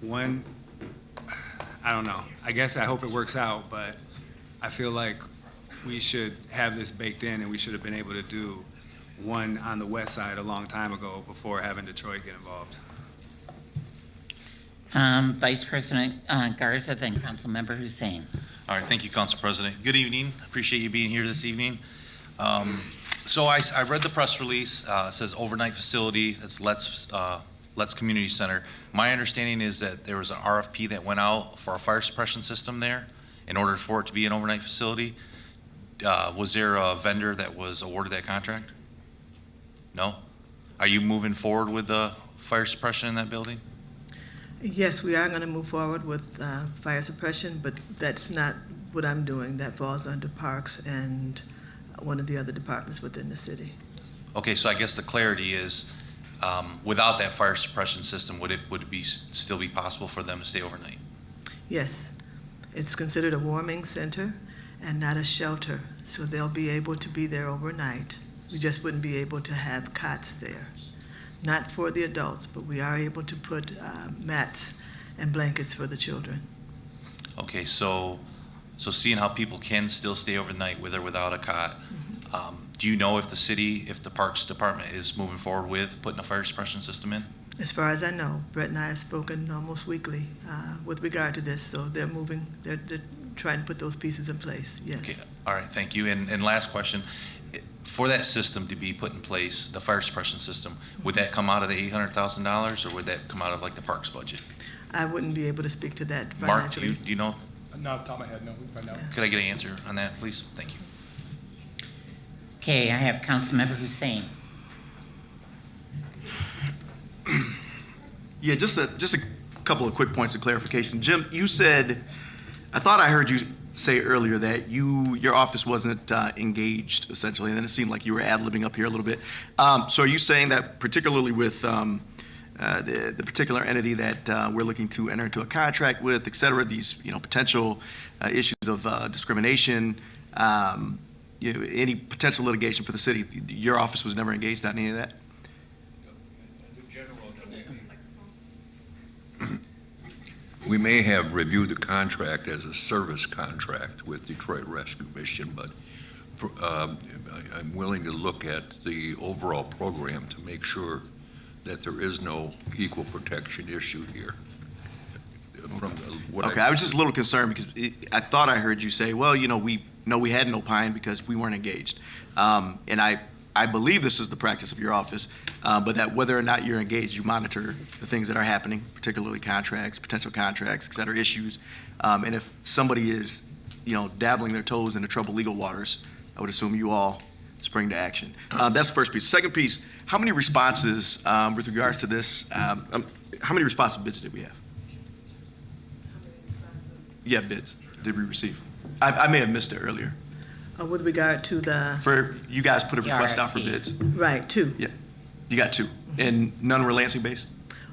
I don't know. I guess I hope it works out, but I feel like we should have this baked in and we should have been able to do one on the west side a long time ago before having Detroit get involved. Vice President Garza, then Councilmember Hussein. All right, thank you, Council President. Good evening. Appreciate you being here this evening. So I read the press release. It says overnight facility. That's Let's Community Center. My understanding is that there was an RFP that went out for a fire suppression system there in order for it to be an overnight facility. Was there a vendor that was awarded that contract? No? Are you moving forward with the fire suppression in that building? Yes, we are going to move forward with fire suppression, but that's not what I'm doing. That falls under Parks and one of the other departments within the city. Okay, so I guess the clarity is, without that fire suppression system, would it still be possible for them to stay overnight? Yes, it's considered a warming center and not a shelter, so they'll be able to be there overnight. We just wouldn't be able to have cots there. Not for the adults, but we are able to put mats and blankets for the children. Okay, so seeing how people can still stay overnight with or without a cot, do you know if the city, if the Parks Department is moving forward with putting a fire suppression system in? As far as I know, Brett and I have spoken almost weekly with regard to this, so they're moving, they're trying to put those pieces in place, yes. Okay, all right, thank you. And last question, for that system to be put in place, the fire suppression system, would that come out of the $800,000 or would that come out of like the Parks budget? I wouldn't be able to speak to that Mark, financially. do you know Not off the top of my head, no, we can find out. Could I get an answer on that, please? Thank you. Okay, I have Councilmember Hussein. Yeah, just a couple of quick points of clarification. Jim, you said, I thought I heard you say earlier that your office wasn't engaged, essentially, and then it seemed like you were ad-libbing up here a little bit. So are you saying that particularly with the particular entity that we're looking to enter into a contract with, et cetera, these potential issues of discrimination, any potential litigation for the city, your office was never engaged on any of that? We may have reviewed the contract as a service contract with Detroit Rescue Mission, but I'm willing to look at the overall program to make sure that there is no equal protection issue here. Okay, I was just a little concerned because I thought I heard you say, well, we hadn't opined because we weren't engaged. And I believe this is the practice of your office, but that whether or not you're engaged, you monitor the things that are happening, particularly contracts, potential contracts, et cetera, issues. And if somebody is, dabbling their toes into troubled legal waters, I would assume you all spring to action. That's the first piece. Second piece, how many responses with regards to this, how many responsive bids did we have? Yeah, bids did we receive? I may have missed it earlier. With regard to the... For, you guys put a request out for bids? Right, 2. Yeah, you got 2. And none were Lansing based?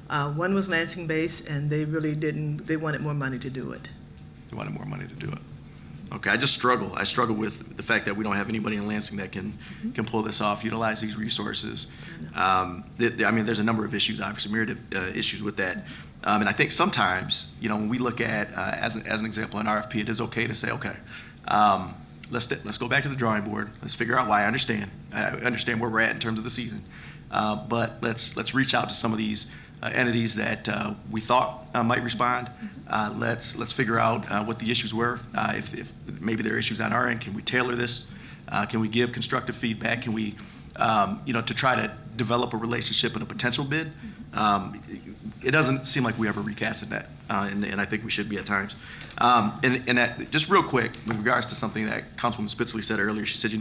One was Lansing based, and they really didn't, they wanted more money to do it. They wanted more money to do it. Okay, I struggle with the fact that we don't have anybody in Lansing that can pull this off, utilize these resources. There's a number of issues, obviously, myriad of issues with that. And I think sometimes, when we look at, as an example, an RFP, it is okay to say, okay, let's go back to the drawing board. Let's figure out why. I understand where we're at in terms of the season. But let's reach out to some of these entities that we thought might respond. Let's figure out what the issues were. If maybe there are issues on our end, can we tailor this? Can we give constructive feedback? Can we, to try to develop a relationship and a potential bid? It doesn't seem like we ever recasted that, and I think we should be at times. And that, just real quick, with regards to something that Councilwoman Spitzley said earlier, she said,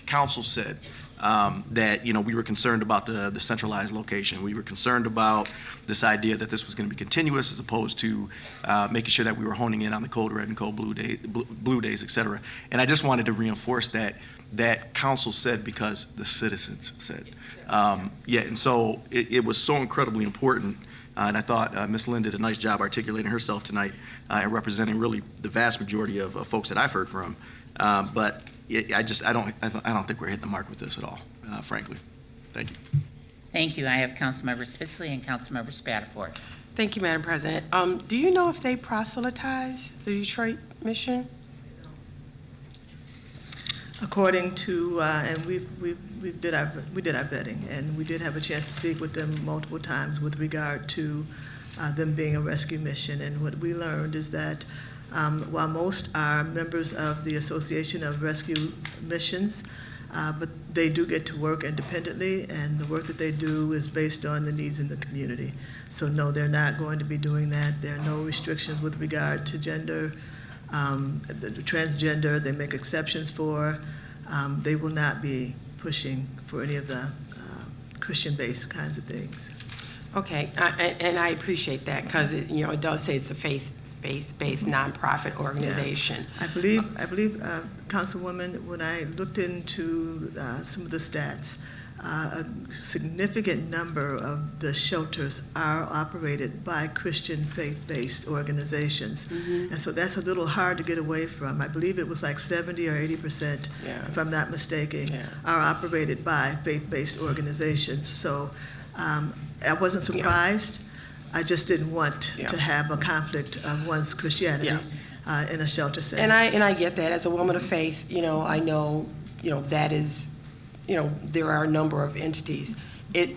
council said that, we were concerned about the centralized location. We were concerned about this idea that this was going to be continuous as opposed to making sure that we were honing in on the cold red and cold blue days, et cetera. And I just wanted to reinforce that council said because the citizens said. And so it was so incredibly important. And I thought Ms. Lynn did a nice job articulating herself tonight and representing really the vast majority of folks that I've heard from. But I don't think we're hitting the mark with this at all, frankly. Thank you. Thank you. I have Councilmember Spitzley and Councilmember Spatafor. Thank you, Madam President. Do you know if they proselytize the Detroit mission? According to, and we did our vetting, and we did have a chance to speak with them multiple times with regard to them being a rescue mission. And what we learned is that while most are members of the Association of Rescue Missions, but they do get to work independently, and the work that they do is based on the needs in the community. So no, they're not going to be doing that. There are no restrictions with regard to gender. The transgender, they make exceptions for. They will not be pushing for any of the Christian-based kinds of things. Okay, and I appreciate that because it does say it's a faith-based nonprofit organization. Yeah. I believe, Councilwoman, when I looked into some of the stats, a significant number of the shelters are operated by Christian faith-based organizations. And so that's a little hard to get away from. I believe it was like 70 or 80%, if I'm not mistaken, are operated by faith-based organizations. So I wasn't surprised. I just didn't want to have a conflict of one's Christianity in a shelter setting. And I get that. As a woman of faith, I know, that is, there are a number of entities.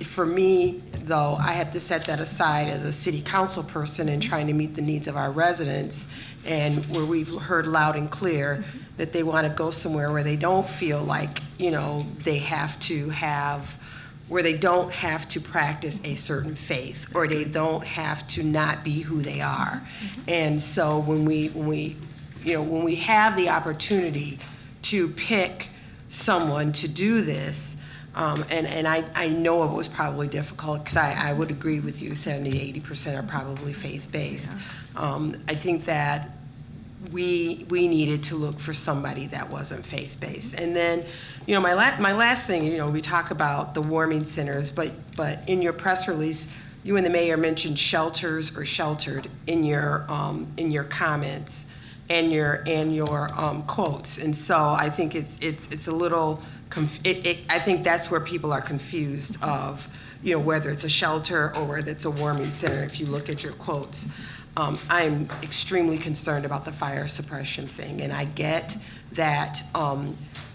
For me, though, I have to set that aside as a city council person and trying to meet the needs of our residents, and where we've heard loud and clear that they want to go somewhere where they don't feel like, they have to have, where they don't have to practice a certain faith, or they don't have to not be who they are. And so when we when we have the opportunity to pick someone to do this, and I know it was probably difficult, because I would agree with you, 70-80% are probably faith-based. I think that we needed to look for somebody that wasn't faith-based. And then, my last thing, we talk about the warming centers, but in your press release, you and the mayor mentioned shelters or sheltered in your comments and your quotes. And so I think it's a little, I think that's where people are confused of, whether it's a shelter or whether it's a warming center, if you look at your quotes. I'm extremely concerned about the fire suppression thing, and I get that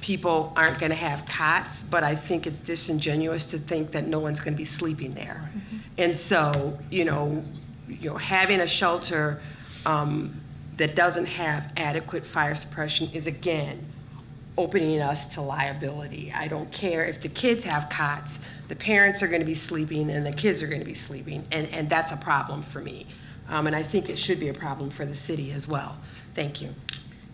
people aren't going to have cots, but I think it's disingenuous to think that no one's going to be sleeping there. And so, having a shelter that doesn't have adequate fire suppression is, again, opening us to liability. I don't care if the kids have cots, the parents are going to be sleeping and the kids are going to be sleeping, and that's a problem for me. And I think it should be a problem for the city as well. Thank you.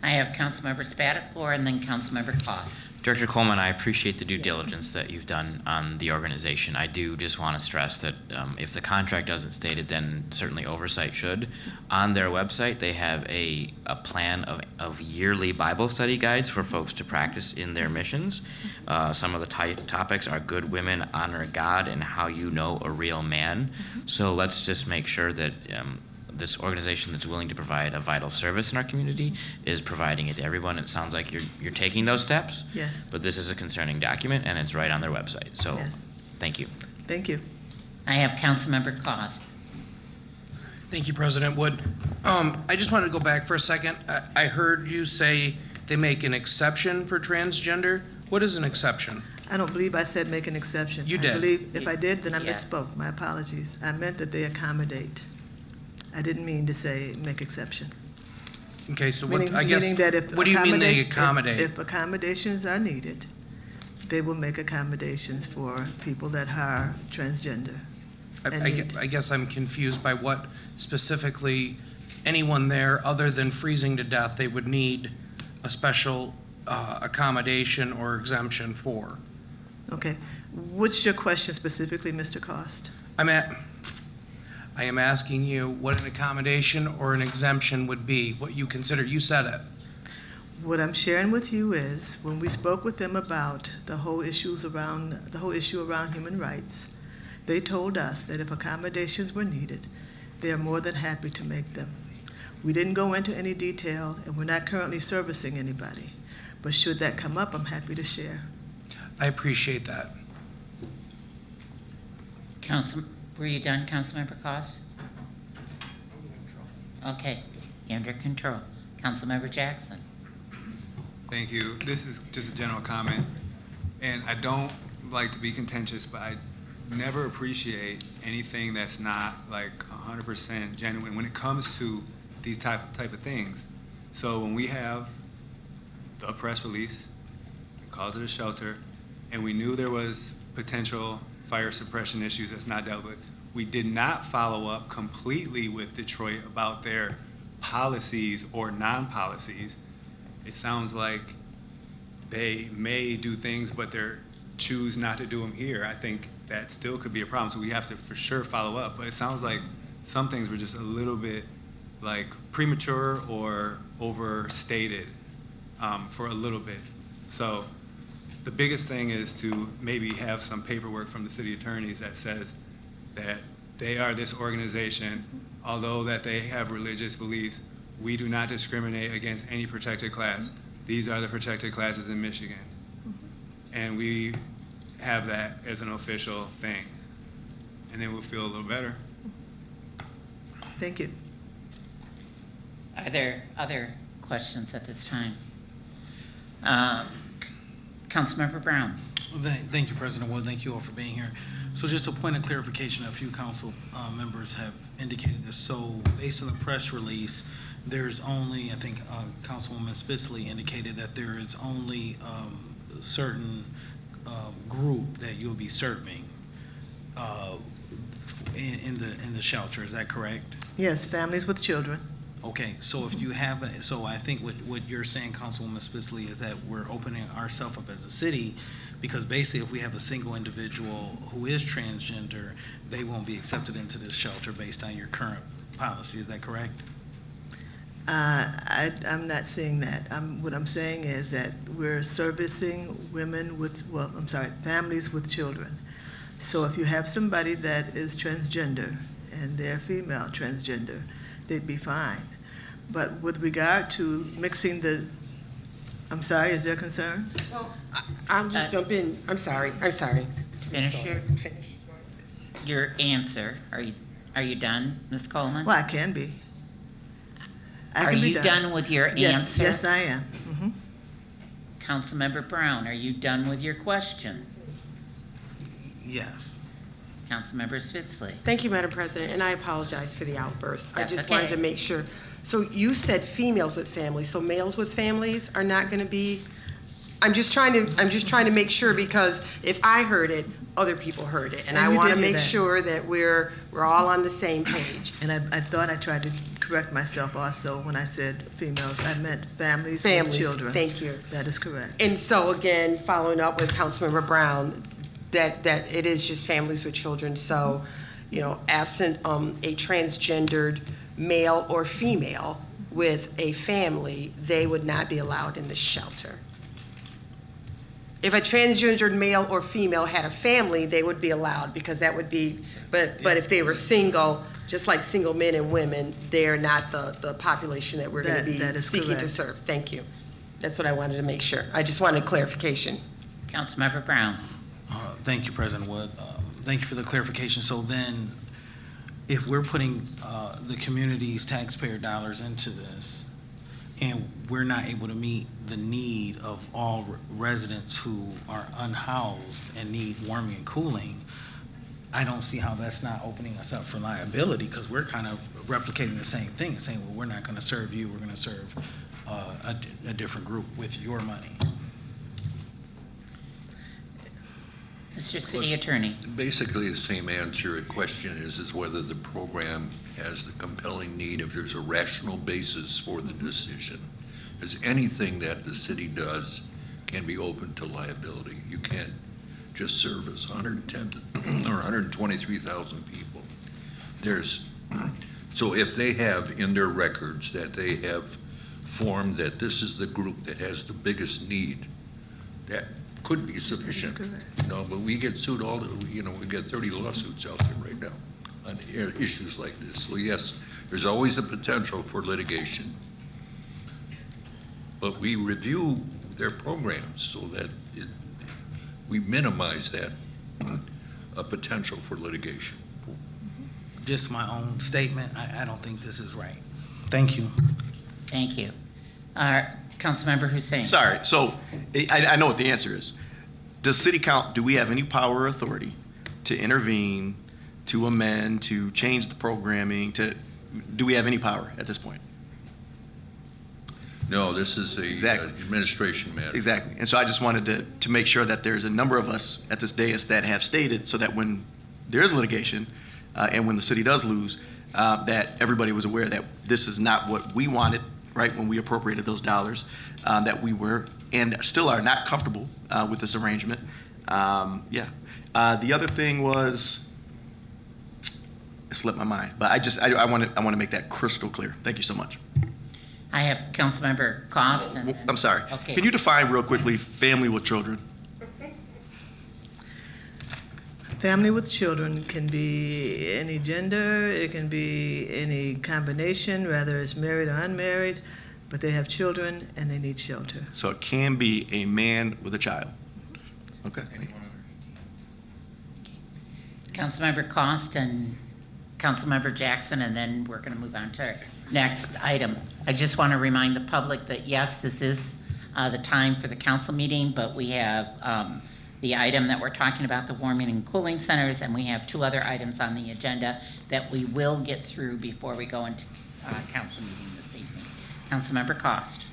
I have Councilmember Spatafor and then Councilmember Cost. Director Coleman, I appreciate the due diligence that you've done on the organization. I do just want to stress that if the contract doesn't state it, then certainly oversight should. On their website, they have a plan of yearly Bible study guides for folks to practice in their missions. Some of the topics are good women, honor God, and how you know a real man. So let's just make sure that this organization that's willing to provide a vital service in our community is providing it to everyone. It sounds like you're taking those steps. Yes. But this is a concerning document, and it's right on their website. So, Yes. Thank you. Thank you. I have Councilmember Cost. Thank you, President Wood. I just wanted to go back for a second. I heard you say they make an exception for transgender. What is an exception? I don't believe I said make an exception. You did. I believe if I did, then I Yes. misspoke. My apologies. I meant that they accommodate. I didn't mean to say make exception. Okay, so Meaning I guess, that if what do you mean they accommodation- accommodate? If accommodations are needed, they will make accommodations for people that are transgender. and need. I guess I'm confused by what specifically anyone there, other than freezing to death, they would need a special accommodation or exemption for. Okay. What's your question specifically, Mr. Cost? I am asking you what an accommodation or an exemption would be, what you consider. You said it. What I'm sharing with you is, when we spoke with them about the whole issue around human rights, they told us that if accommodations were needed, they are more than happy to make them. We didn't go into any detail, and we're not currently servicing anybody. But should that come up, I'm happy to share. I appreciate that. Were you done, Councilmember Cost? Okay, you're under control. Councilmember Jackson. Thank you. This is just a general comment, and I don't like to be contentious, but I never appreciate anything that's not like 100% genuine when it comes to these type of things. So when we have the press release, it calls it a shelter, and we knew there was potential fire suppression issues that's not dealt with, we did not follow up completely with Detroit about their policies or non-policies. It sounds like they may do things, but they're choose not to do them here. I think that still could be a problem, so we have to for sure follow up. But it sounds like some things were just a little bit like premature or overstated for a little bit. So the biggest thing is to maybe have some paperwork from the city attorneys that says that they are this organization, although that they have religious beliefs, we do not discriminate against any protected class. These are the protected classes in Michigan. And we have that as an official thing. And then we'll feel a little better. Thank you. Are there other questions at this time? Councilmember Brown. Thank you, President Wood. Thank you all for being here. So just a point of clarification, a few council members have indicated this. So based on the press release, there's only, I think Councilwoman Spitzley indicated that there is only a certain group that you'll be serving in the shelter. Is that correct? Yes, families with children. Okay, so if you have, so I think what you're saying, Councilwoman Spitzley, is that we're opening ourselves up as a city, because basically if we have a single individual who is transgender, they won't be accepted into this shelter based on your current policy, is that correct? I'm not saying that. What I'm saying is that we're servicing women with, well, I'm sorry, families with children. So if you have somebody that is transgender and they're female transgender, they'd be fine. But with regard to mixing the, I'm sorry, is there concern? Well, I'm just jump in. I'm sorry. Finish your answer. Are you done, Ms. Coleman? Well, I can be. I Are can be you done with your answer? Yes, I am. Mhm. Councilmember Brown, are you done with your question? Yes. Councilmember Spitzley. Thank you, Madam President, and I apologize for the outburst. That's I just okay. wanted to make sure. So you said females with families, so males with families are not going to be, I'm just trying to make sure, because if I heard it, other people heard it. And I you want to did hear make that. sure that we're all on the same page. And I thought I tried to correct myself also when I said females. I meant families with children. Thank you. That is correct. And so again, following up with Councilmember Brown, that it is just families with children. So, absent a transgendered male or female with a family, they would not be allowed in the shelter. If a transgendered male or female had a family, they would be allowed, because that would be, but if they were single, just like single men and women, they're not the population that we're going to be That is seeking to correct. serve. Thank you. That's what I wanted to make sure. I just wanted clarification. Councilmember Brown. Thank you, President Wood. Thank you for the clarification. So then, if we're putting the community's taxpayer dollars into this, and we're not able to meet the need of all residents who are unhoused and need warming and cooling, I don't see how that's not opening us up for liability, because we're kind of replicating the same thing and saying, well, we're not going to serve you, we're going to serve a different group with your money. Mr. City Attorney. Basically, the same answer. The question is whether the program has the compelling need, if there's a rational basis for the decision. As anything that the city does can be open to liability. You can't just service 110 or 123,000 people. So if they have in their records that they have formed that this is the group that has the biggest need, that could be sufficient. But we get sued we get 30 lawsuits out there right now on issues like this. So yes, there's always the potential for litigation. But we review their programs so that we minimize that potential for litigation. Just my own statement, I don't think this is right. Thank you. Thank you. Councilmember Hussein. Sorry, so I know what the answer is. Does city do we have any power or authority to intervene, to amend, to change the programming, do we have any power at this point? No, this is a administration matter. Exactly. And so I just wanted to make sure that there's a number of us at this dais that have stated, so that when there is litigation and when the city does lose, that everybody was aware that this is not what we wanted, right, when we appropriated those dollars, that we were and still are not comfortable with this arrangement. The other thing was, it slipped my mind, but I want to make that crystal clear. Thank you so much. I have Councilmember Cost. I'm sorry. Okay. Can you define real quickly family with children? Family with children can be any gender, it can be any combination, whether it's married or unmarried, but they have children and they need shelter. So it can be a man with a child. Okay. Councilmember Cost and Councilmember Jackson, and then we're going to move on to our next item. I just want to remind the public that yes, this is the time for the council meeting, but we have the item that we're talking about, the warming and cooling centers, and we have two other items on the agenda that we will get through before we go into council meeting this evening. Councilmember Cost.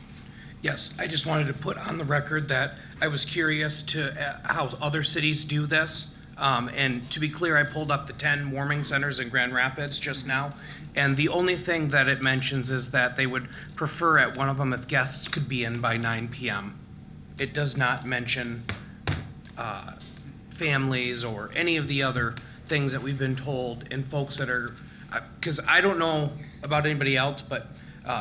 Yes, I just wanted to put on the record that I was curious to how other cities do this. And to be clear, I pulled up the 10 warming centers in Grand Rapids just now. And the only thing that it mentions is that they would prefer at one of them if guests could be in by 9 p.m. It does not mention families or any of the other things that we've been told, and folks that are, because I don't know about anybody else, but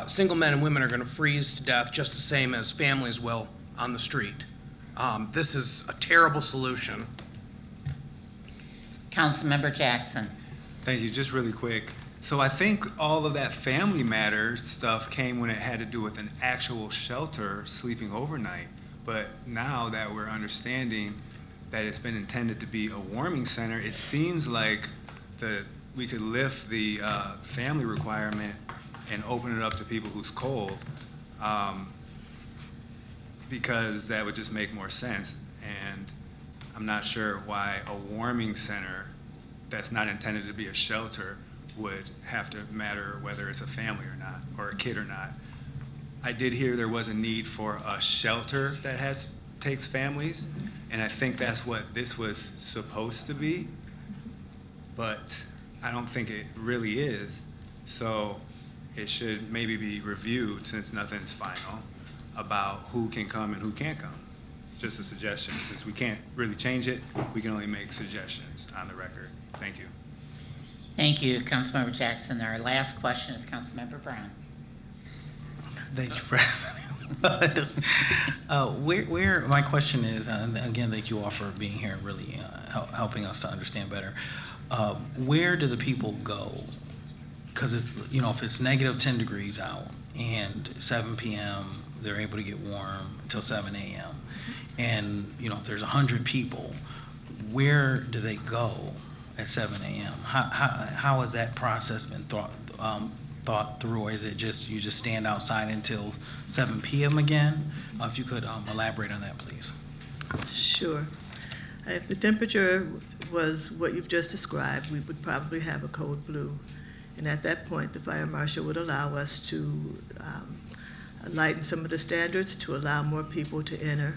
single men and women are going to freeze to death just the same as families will on the street. This is a terrible solution. Councilmember Jackson. Thank you. Just really quick. So I think all of that family matter stuff came when it had to do with an actual shelter sleeping overnight. But now that we're understanding that it's been intended to be a warming center, it seems like we could lift the family requirement and open it up to people who's cold, because that would just make more sense. And I'm not sure why a warming center that's not intended to be a shelter would have to matter whether it's a family or not, or a kid or not. I did hear there was a need for a shelter that takes families, and I think that's what this was supposed to be, but I don't think it really is. So it should maybe be reviewed, since nothing's final, about who can come and who can't come. Just a suggestion. Since we can't really change it, we can only make suggestions on the record. Thank you. Thank you, Councilmember Jackson. Our last question is Councilmember Brown. Thank you, President. Where my question is, and again, thank you all for being here and really helping us to understand better. Where do the people go? Because if it's negative 10 degrees out and 7 p.m. they're able to get warm until 7 a.m. And if there's 100 people, where do they go at 7 a.m.? How has that process been thought through, or is it just you just stand outside until 7 p.m. again? If you could elaborate on that, please. Sure. If the temperature was what you've just described, we would probably have a code blue. And at that point, the fire marshal would allow us to lighten some of the standards to allow more people to enter.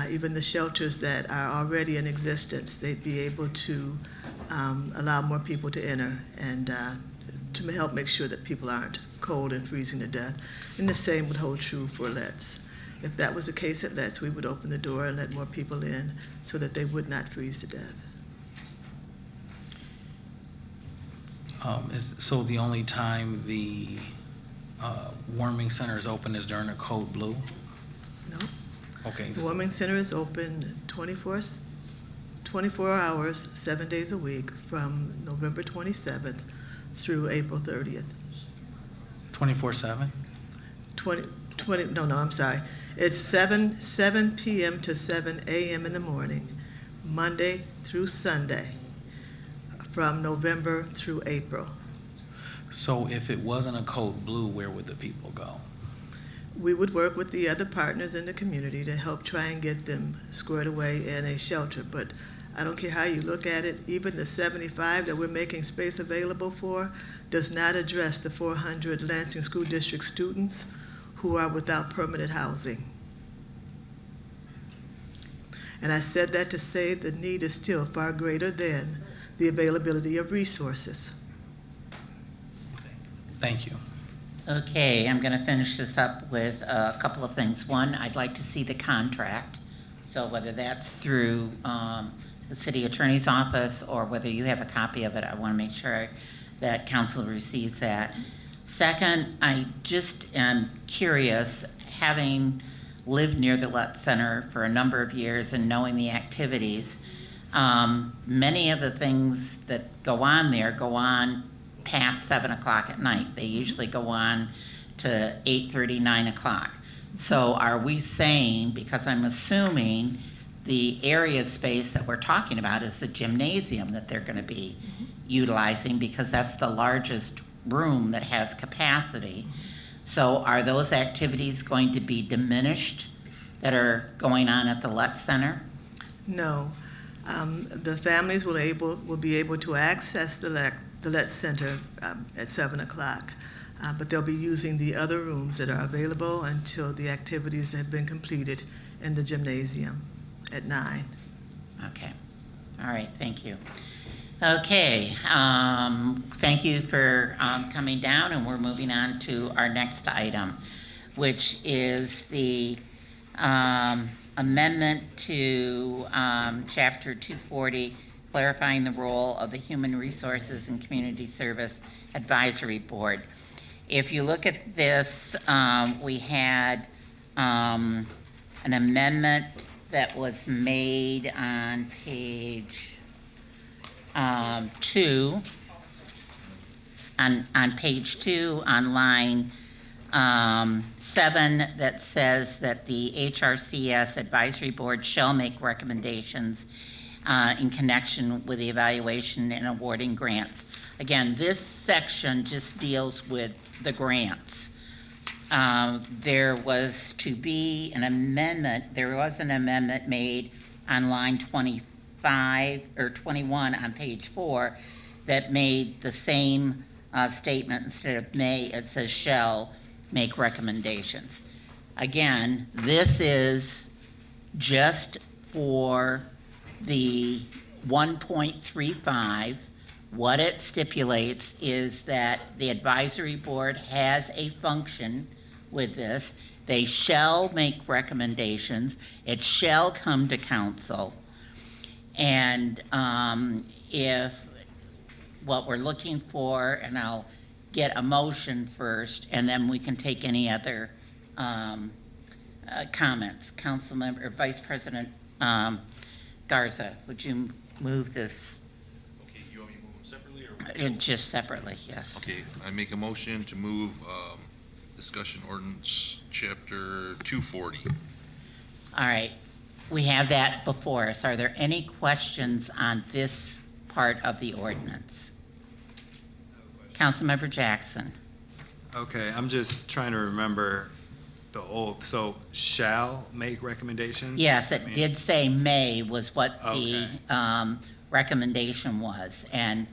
Even the shelters that are already in existence, they'd be able to allow more people to enter and to help make sure that people aren't cold and freezing to death. And the same would hold true for Let's. If that was the case at Let's, we would open the door and let more people in so that they would not freeze to death. So the only time the warming center is open is during a code blue? No. Okay. The warming center is open 24 hours, 7 days a week from November 27th through April 30th. 24/7? I'm sorry. It's 7 p.m. to 7 a.m. in the morning, Monday through Sunday, from November through April. So if it wasn't a code blue, where would the people go? We would work with the other partners in the community to help try and get them squared away in a shelter. But I don't care how you look at it, even the 75 that we're making space available for does not address the 400 Lansing School District students who are without permanent housing. And I said that to say the need is still far greater than the availability of resources. Thank you. Okay, I'm going to finish this up with a couple of things. One, I'd like to see the contract. So whether that's through the city attorney's office or whether you have a copy of it, I want to make sure that council receives that. Second, I just am curious, having lived near the Lutz Center for a number of years and knowing the activities, many of the things that go on there go on past 7 o'clock at night. They usually go on to 8:30, 9 o'clock. So are we saying, because I'm assuming the area space that we're talking about is the gymnasium that they're going to be utilizing, because that's the largest room that has capacity. So are those activities going to be diminished that are going on at the Lutz Center? No. The families will be able to access the Lutz Center at 7 o'clock, but they'll be using the other rooms that are available until the activities have been completed in the gymnasium at 9. Okay. All right, thank you. Okay, thank you for coming down, and we're moving on to our next item, which is the amendment to Chapter 240, clarifying the role of the Human Resources and Community Service Advisory Board. If you look at this, we had an amendment that was made on page 2, on page 2, on line 7, that says that the HRCS Advisory Board shall make recommendations in connection with the evaluation and awarding grants. Again, this section just deals with the grants. There was an amendment made on line 25 or 21 on page 4 that made the same statement. Instead of may, it says shall make recommendations. Again, this is just for the 1.35. What it stipulates is that the advisory board has a function with this. They shall make recommendations. It shall come to council. And if what we're looking for, and I'll get a motion first, and then we can take any other comments. Councilmember, or Vice President Garza, would you move this? Okay, you want me to move them separately or? Just separately, yes. Okay, I make a motion to move discussion ordinance chapter 240. All right, we have that before us. Are there any questions on this part of the ordinance? Councilmember Jackson. Okay, I'm just trying to remember the old, so shall make recommendations? Yes, it did say may was what the recommendation was, and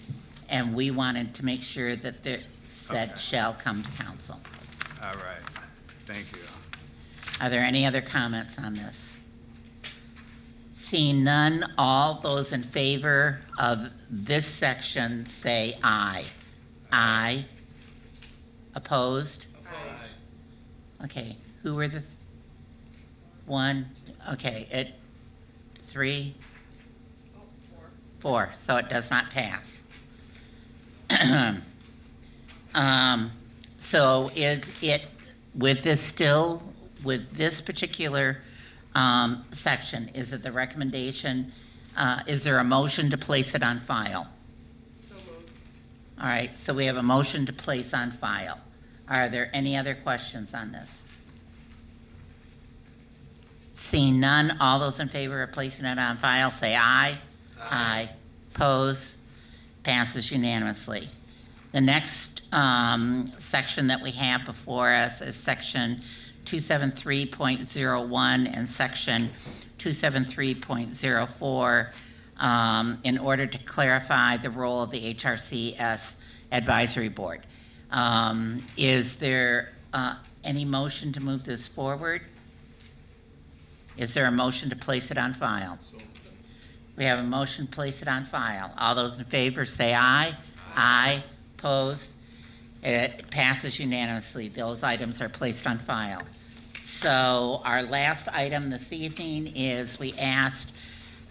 we wanted to make sure that it said shall come to council. All right, thank you. Are there any other comments on this? Seeing none, all those in favor of this section say aye. Aye. Opposed? Aye. Okay, who were the one? Okay, 3? 4, so it does not pass. So is it, with this particular section, is it the recommendation, is there a motion to place it on file? So moved. All right, so we have a motion to place on file. Are there any other questions on this? Seeing none, all those in favor of placing it on file say aye. Aye. Oppose? Passes unanimously. The next section that we have before us is section 273.01 and section 273.04 in order to clarify the role of the HRCS Advisory Board. Is there any motion to move this forward? Is there a motion to place it on file? We have a motion to place it on file. All those in favor say aye. Aye. Opposed? It passes unanimously. Those items are placed on file. So our last item this evening is we asked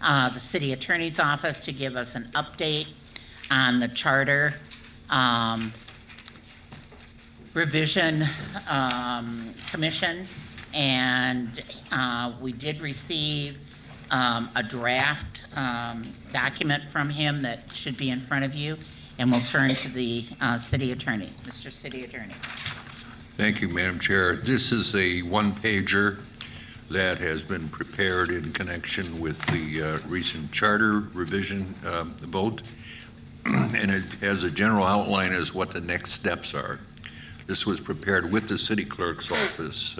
the city attorney's office to give us an update on the charter revision commission, and we did receive a draft document from him that should be in front of you, and we'll turn to the city attorney. Mr. City Attorney. Thank you, Madam Chair. This is a one-pager that has been prepared in connection with the recent charter revision vote, and it has a general outline as what the next steps are. This was prepared with the city clerk's office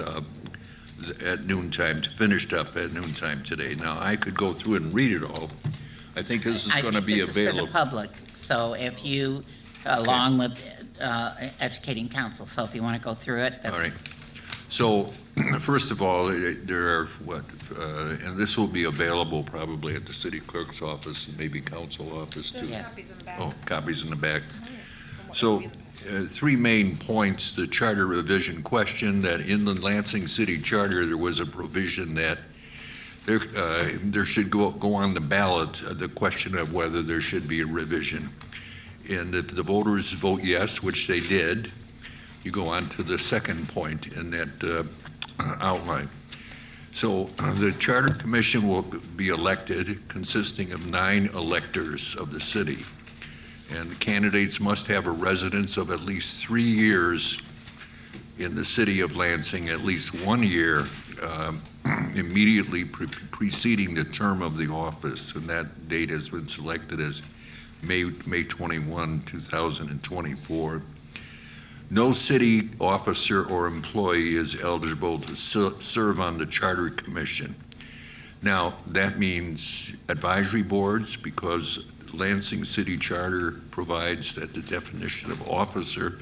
at noontime, finished up at noontime today. Now, I could go through it and read it all. I think this is going to be available. I think this is for the public, so if you, along with educating council, so if you want to go through it. All right. So, first of all, there are and this will be available probably at the city clerk's office and maybe council office too. Yes. Oh, copies in the back. So, three main points. The charter revision question, that in the Lansing City Charter, there was a provision that there should go on the ballot the question of whether there should be a revision. And if the voters vote yes, which they did, you go on to the second point in that outline. So the Charter Commission will be elected, consisting of 9 electors of the city. And the candidates must have a residence of at least 3 years in the city of Lansing, at least 1 year immediately preceding the term of the office. And that date has been selected as May 21, 2024. No city officer or employee is eligible to serve on the Charter Commission. Now, that means advisory boards, because Lansing City Charter provides that the definition of officer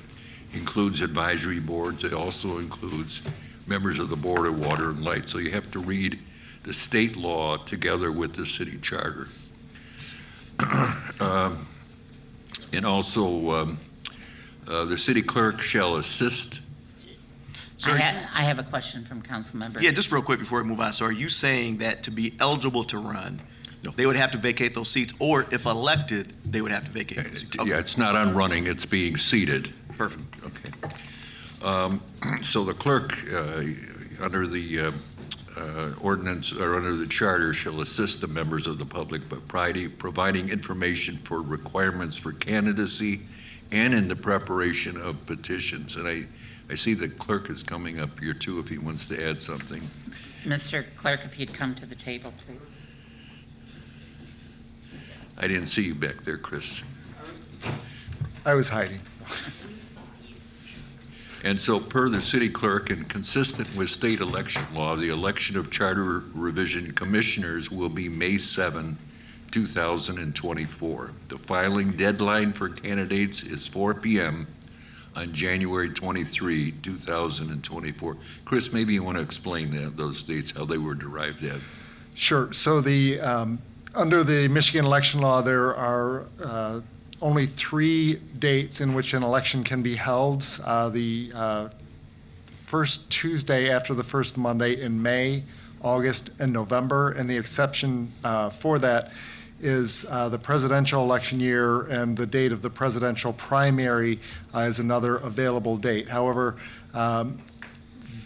includes advisory boards. It also includes members of the Board of Water and Light. So you have to read the state law together with the city charter. And also, the city clerk shall assist. I have a question from council member. Yeah, just real quick before we move on. So are you saying that to be eligible to run, they would have to vacate those seats, or if elected, they would have to vacate those seats? Okay. Yeah, it's not on running, it's being seated. Perfect. Okay. So the clerk, under the ordinance, or under the charter, shall assist the members of the public by providing information for requirements for candidacy and in the preparation of petitions. And I see the clerk is coming up here too, if he wants to add something. Mr. Clerk, if you'd come to the table, please. I didn't see you back there, Chris. I was hiding. And so per the city clerk and consistent with state election law, the election of charter revision commissioners will be May 7, 2024. The filing deadline for candidates is 4 p.m. on January 23, 2024. Chris, maybe you want to explain those dates, how they were derived at. Sure. So the under the Michigan election law, there are only 3 dates in which an election can be held. The first Tuesday after the first Monday in May, August, and November. And the exception for that is the presidential election year, and the date of the presidential primary is another available date. However,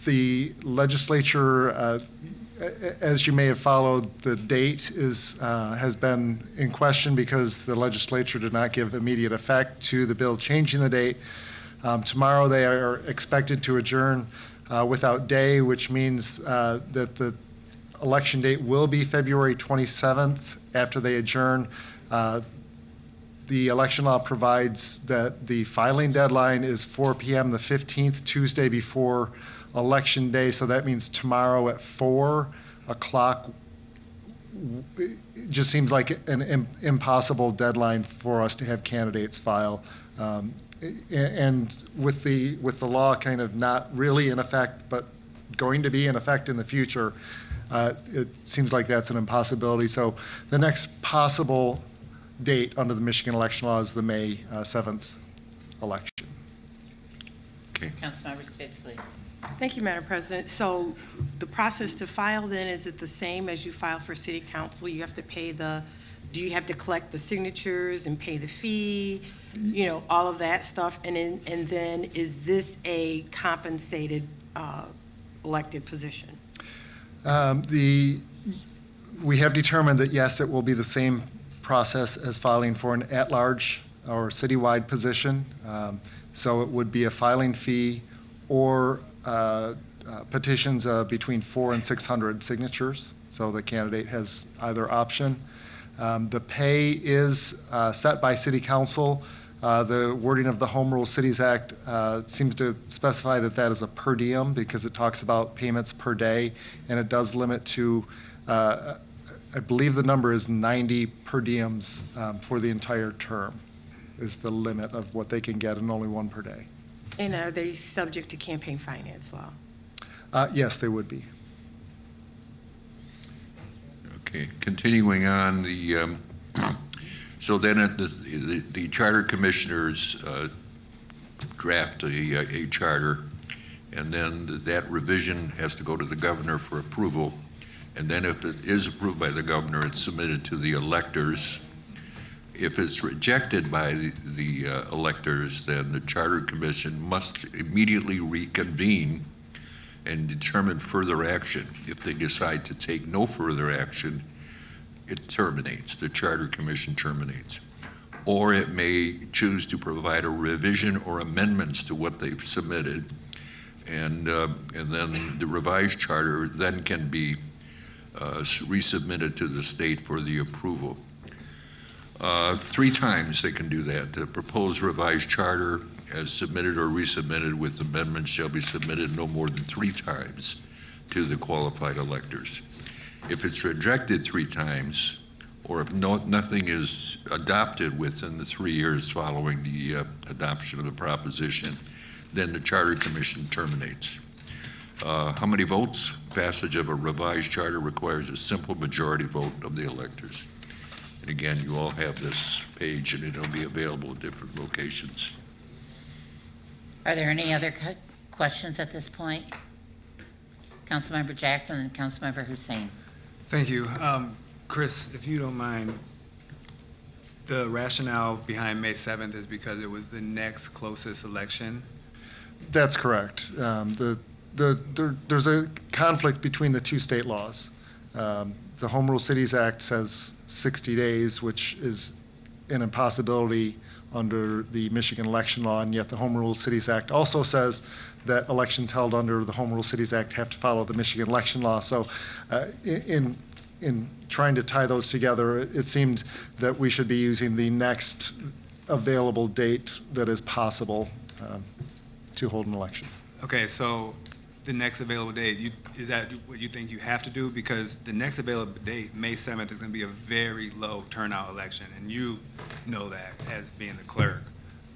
the legislature, as you may have followed, the date has been in question because the legislature did not give immediate effect to the bill changing the date. Tomorrow they are expected to adjourn without day, which means that the election date will be February 27th after they adjourn. The election law provides that the filing deadline is 4 p.m. the 15th Tuesday before Election Day, so that means tomorrow at 4 o'clock. It just seems like an impossible deadline for us to have candidates file. And with the law kind of not really in effect, but going to be in effect in the future, it seems like that's an impossibility. So the next possible date under the Michigan election law is the May 7th election. Okay. Councilmember Spitzley. Thank you, Madam President. So the process to file then, is it the same as you file for city council? You have to pay do you have to collect the signatures and pay the fee, all of that stuff? And then is this a compensated elected position? We have determined that yes, it will be the same process as filing for an at-large or citywide position. So it would be a filing fee or petitions between 400 and 600 signatures. So the candidate has either option. The pay is set by City Council. The wording of the Home Rule Cities Act seems to specify that that is a per diem because it talks about payments per day, and it does limit to, I believe the number is 90 per diems for the entire term is the limit of what they can get, and only one per day. And are they subject to campaign finance law? Yes, they would be. Okay, continuing on, so then the charter commissioners draft a charter, and then that revision has to go to the governor for approval. And then if it is approved by the governor, it's submitted to the electors. If it's rejected by the electors, then the charter commission must immediately reconvene and determine further action. If they decide to take no further action, it terminates, the charter commission terminates. Or it may choose to provide a revision or amendments to what they've submitted, and then the revised charter then can be resubmitted to the state for the approval. 3 times they can do that. The proposed revised charter as submitted or resubmitted with amendments shall be submitted no more than 3 times to the qualified electors. If it's rejected 3 times, or if nothing is adopted within the 3 years following the adoption of the proposition, then the Charter Commission terminates. How many votes? Passage of a revised charter requires a simple majority vote of the electors. And again, you all have this page, and it'll be available at different locations. Are there any other questions at this point? Councilmember Jackson and Councilmember Hussein. Thank you. Chris, if you don't mind, the rationale behind May 7th is because it was the next closest election. That's correct. There's a conflict between the 2 state laws. The Home Rule Cities Act says 60 days, which is an impossibility under the Michigan election law, and yet the Home Rule Cities Act also says that elections held under the Home Rule Cities Act have to follow the Michigan election law. So in trying to tie those together, it seemed that we should be using the next available date that is possible to hold an election. Okay, so the next available date, is that what you think you have to do? Because the next available date, May 7th, is going to be a very low turnout election, and you know that as being the clerk.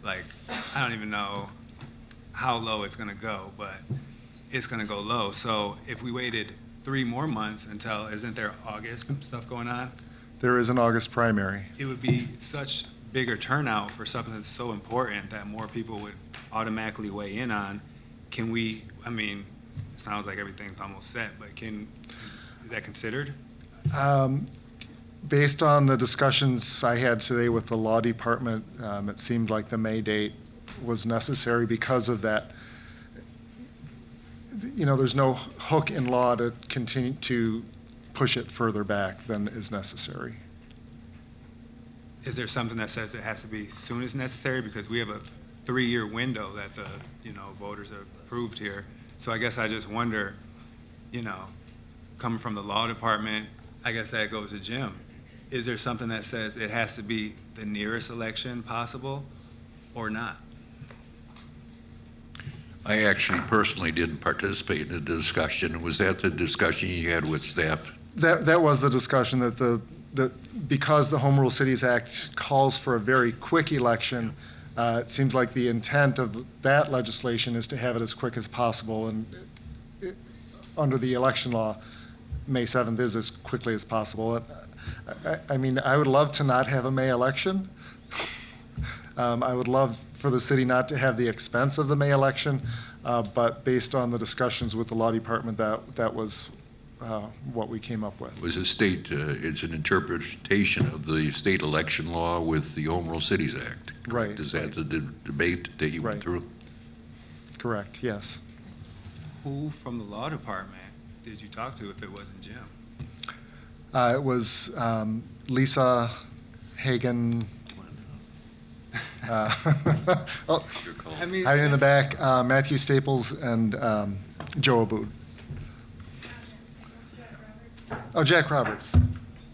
Like, I don't even know how low it's going to go, but it's going to go low. So if we waited 3 more months until, isn't there August stuff going on? There is an August primary. It would be such bigger turnout for something that's so important that more people would automatically weigh in on. Can we, I mean, it sounds like everything's almost set, but is that considered? Based on the discussions I had today with the law department, it seemed like the May date was necessary because of that. You know, there's no hook in law to continue to push it further back than is necessary. Is there something that says it has to be soon as necessary? Because we have a 3-year window that the, voters have approved here. So I guess I just wonder, coming from the law department, I guess that goes to Jim. Is there something that says it has to be the nearest election possible or not? I actually personally didn't participate in the discussion. Was that the discussion you had with staff? That was the discussion that because the Home Rule Cities Act calls for a very quick election, it seems like the intent of that legislation is to have it as quick as possible. And under the election law, May 7th is as quickly as possible. I mean, I would love to not have a May election. I would love for the city not to have the expense of the May election, but based on the discussions with the law department, that was what we came up with. Was a state, it's an interpretation of the state election law with the Home Rule Cities Act. Right. Is that the debate that you went through? Correct, yes. Who from the law department did you talk to if it wasn't Jim? It was Lisa Hagan. Hiding in the back, Matthew Staples and Joe Abood. Oh, Jack Roberts.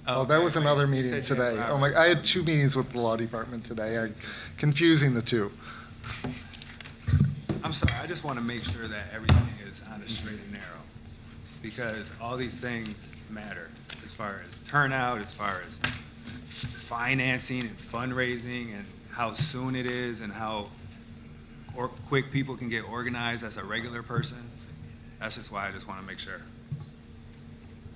Oh, that was another meeting today. Oh my! I had 2 meetings with the law department today. Confusing the 2. I'm sorry. I just want to make sure that everything is on a straight and narrow, because all these things matter as far as turnout, as far as financing and fundraising, and how soon it is, and how quick people can get organized as a regular person. That's just why I just want to make sure.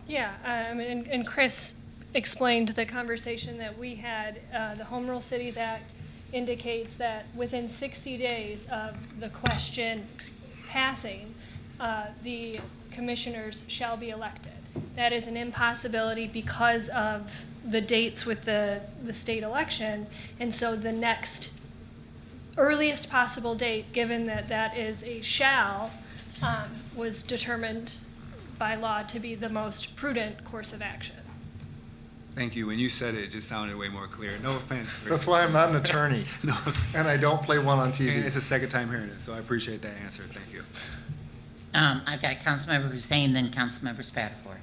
Yeah, I mean, and Chris explained the conversation that we had. The Home Rule Cities Act indicates that within 60 days of the question passing, the commissioners shall be elected. That is an impossibility because of the dates with the state election, and so the next earliest possible date, given that that is a shall, was determined by law to be the most prudent course of action. Thank you. When you said it, it just sounded way more clear. No offense, Chris. That's why I'm not an attorney. No. And I don't play one on And TV. it's the second time hearing it, so I appreciate that answer. Thank you. I've got Councilmember Hussein, then Councilmember Spatafor.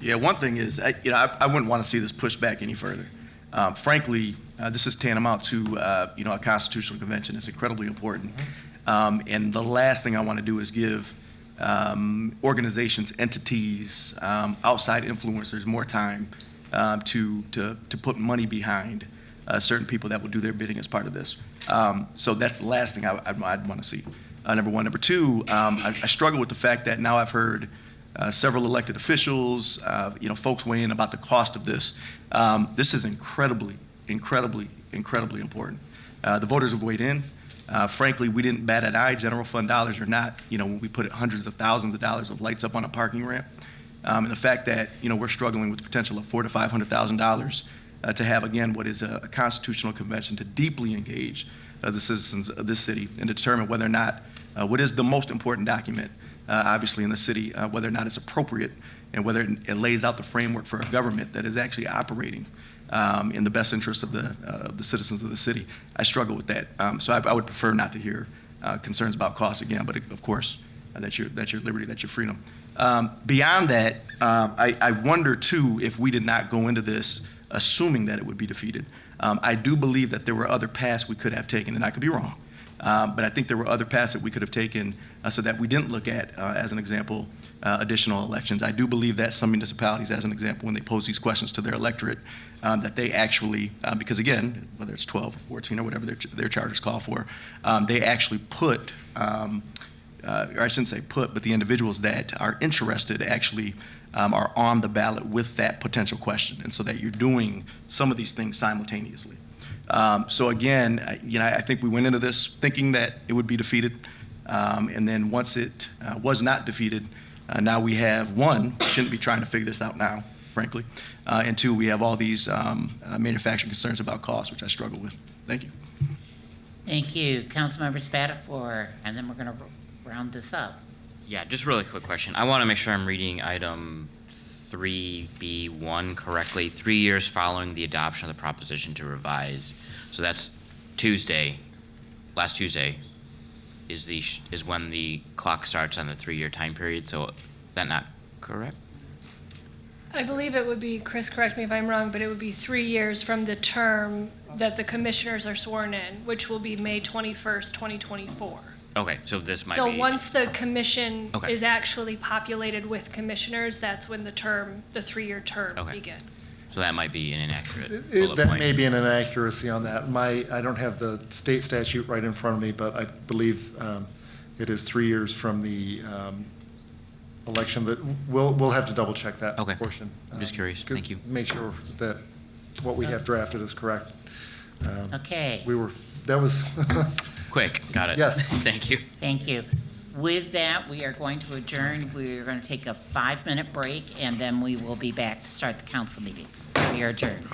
Yeah, one thing is, I wouldn't want to see this pushed back any further. Frankly, this is tantamount to, a constitutional convention. It's incredibly important. And the last thing I want to do is give organizations, entities, outside influencers more time to put money behind certain people that will do their bidding as part of this. So that's the last thing I'd want to see. Number one. Number two, I struggle with the fact that now I've heard several elected officials, folks weigh in about the cost of this. This is incredibly important. The voters have weighed in. Frankly, we didn't bat an eye, general fund dollars or not, when we put hundreds of thousands of dollars of lights up on a parking ramp. And the fact that, we're struggling with the potential of $400,000 to $500,000 to have, again, what is a constitutional convention to deeply engage the citizens of this city and to determine whether or not what is the most important document, obviously, in the city, whether or not it's appropriate and whether it lays out the framework for a government that is actually operating in the best interest of the citizens of the city. I struggle with that. So I would prefer not to hear concerns about costs again, but of course, that's your liberty, that's your freedom. Beyond that, I wonder too if we did not go into this assuming that it would be defeated. I do believe that there were other paths we could have taken, and I could be wrong. But I think there were other paths that we could have taken so that we didn't look at, as an example, additional elections. I do believe that some municipalities, as an example, when they pose these questions to their electorate, that they actually, because again, whether it's 12 or 14 or whatever their charters call for, they actually put, or I shouldn't say put, but the individuals that are interested actually are on the ballot with that potential question, and so that you're doing some of these things simultaneously. So again, I think we went into this thinking that it would be defeated, and then once it was not defeated, now we have, one, we shouldn't be trying to figure this out now, frankly, and two, we have all these manufacturing concerns about cost, which I struggle with. Thank you. Thank you. Councilmember Spatafor, and then we're going to round this up. Yeah, just really quick question. I want to make sure I'm reading item 3B1 correctly. 3 years following the adoption of the proposition to revise. So that's Tuesday, last Tuesday, is when the clock starts on the 3-year time period. So is that not correct? I believe it would be, Chris, correct me if I'm wrong, but it would be 3 years from the term that the commissioners are sworn in, which will be May 21st, 2024. Okay, so this might be... So once the commission Okay. is actually populated with commissioners, that's when the 3-year term Okay. begins. So that might be an inaccurate bullet That point. may be an inaccuracy on that. I don't have the state statute right in front of me, but I believe it is 3 years from the election. That we'll have to double check that Okay. portion. I'm just curious. Good- Thank you. Make sure that what we have drafted is correct. Okay. That was. Quick, got it. Yes. Thank you. Thank you. With that, we are going to adjourn. We're going to take a 5-minute break, and then we will be back to start the council meeting. We are adjourned.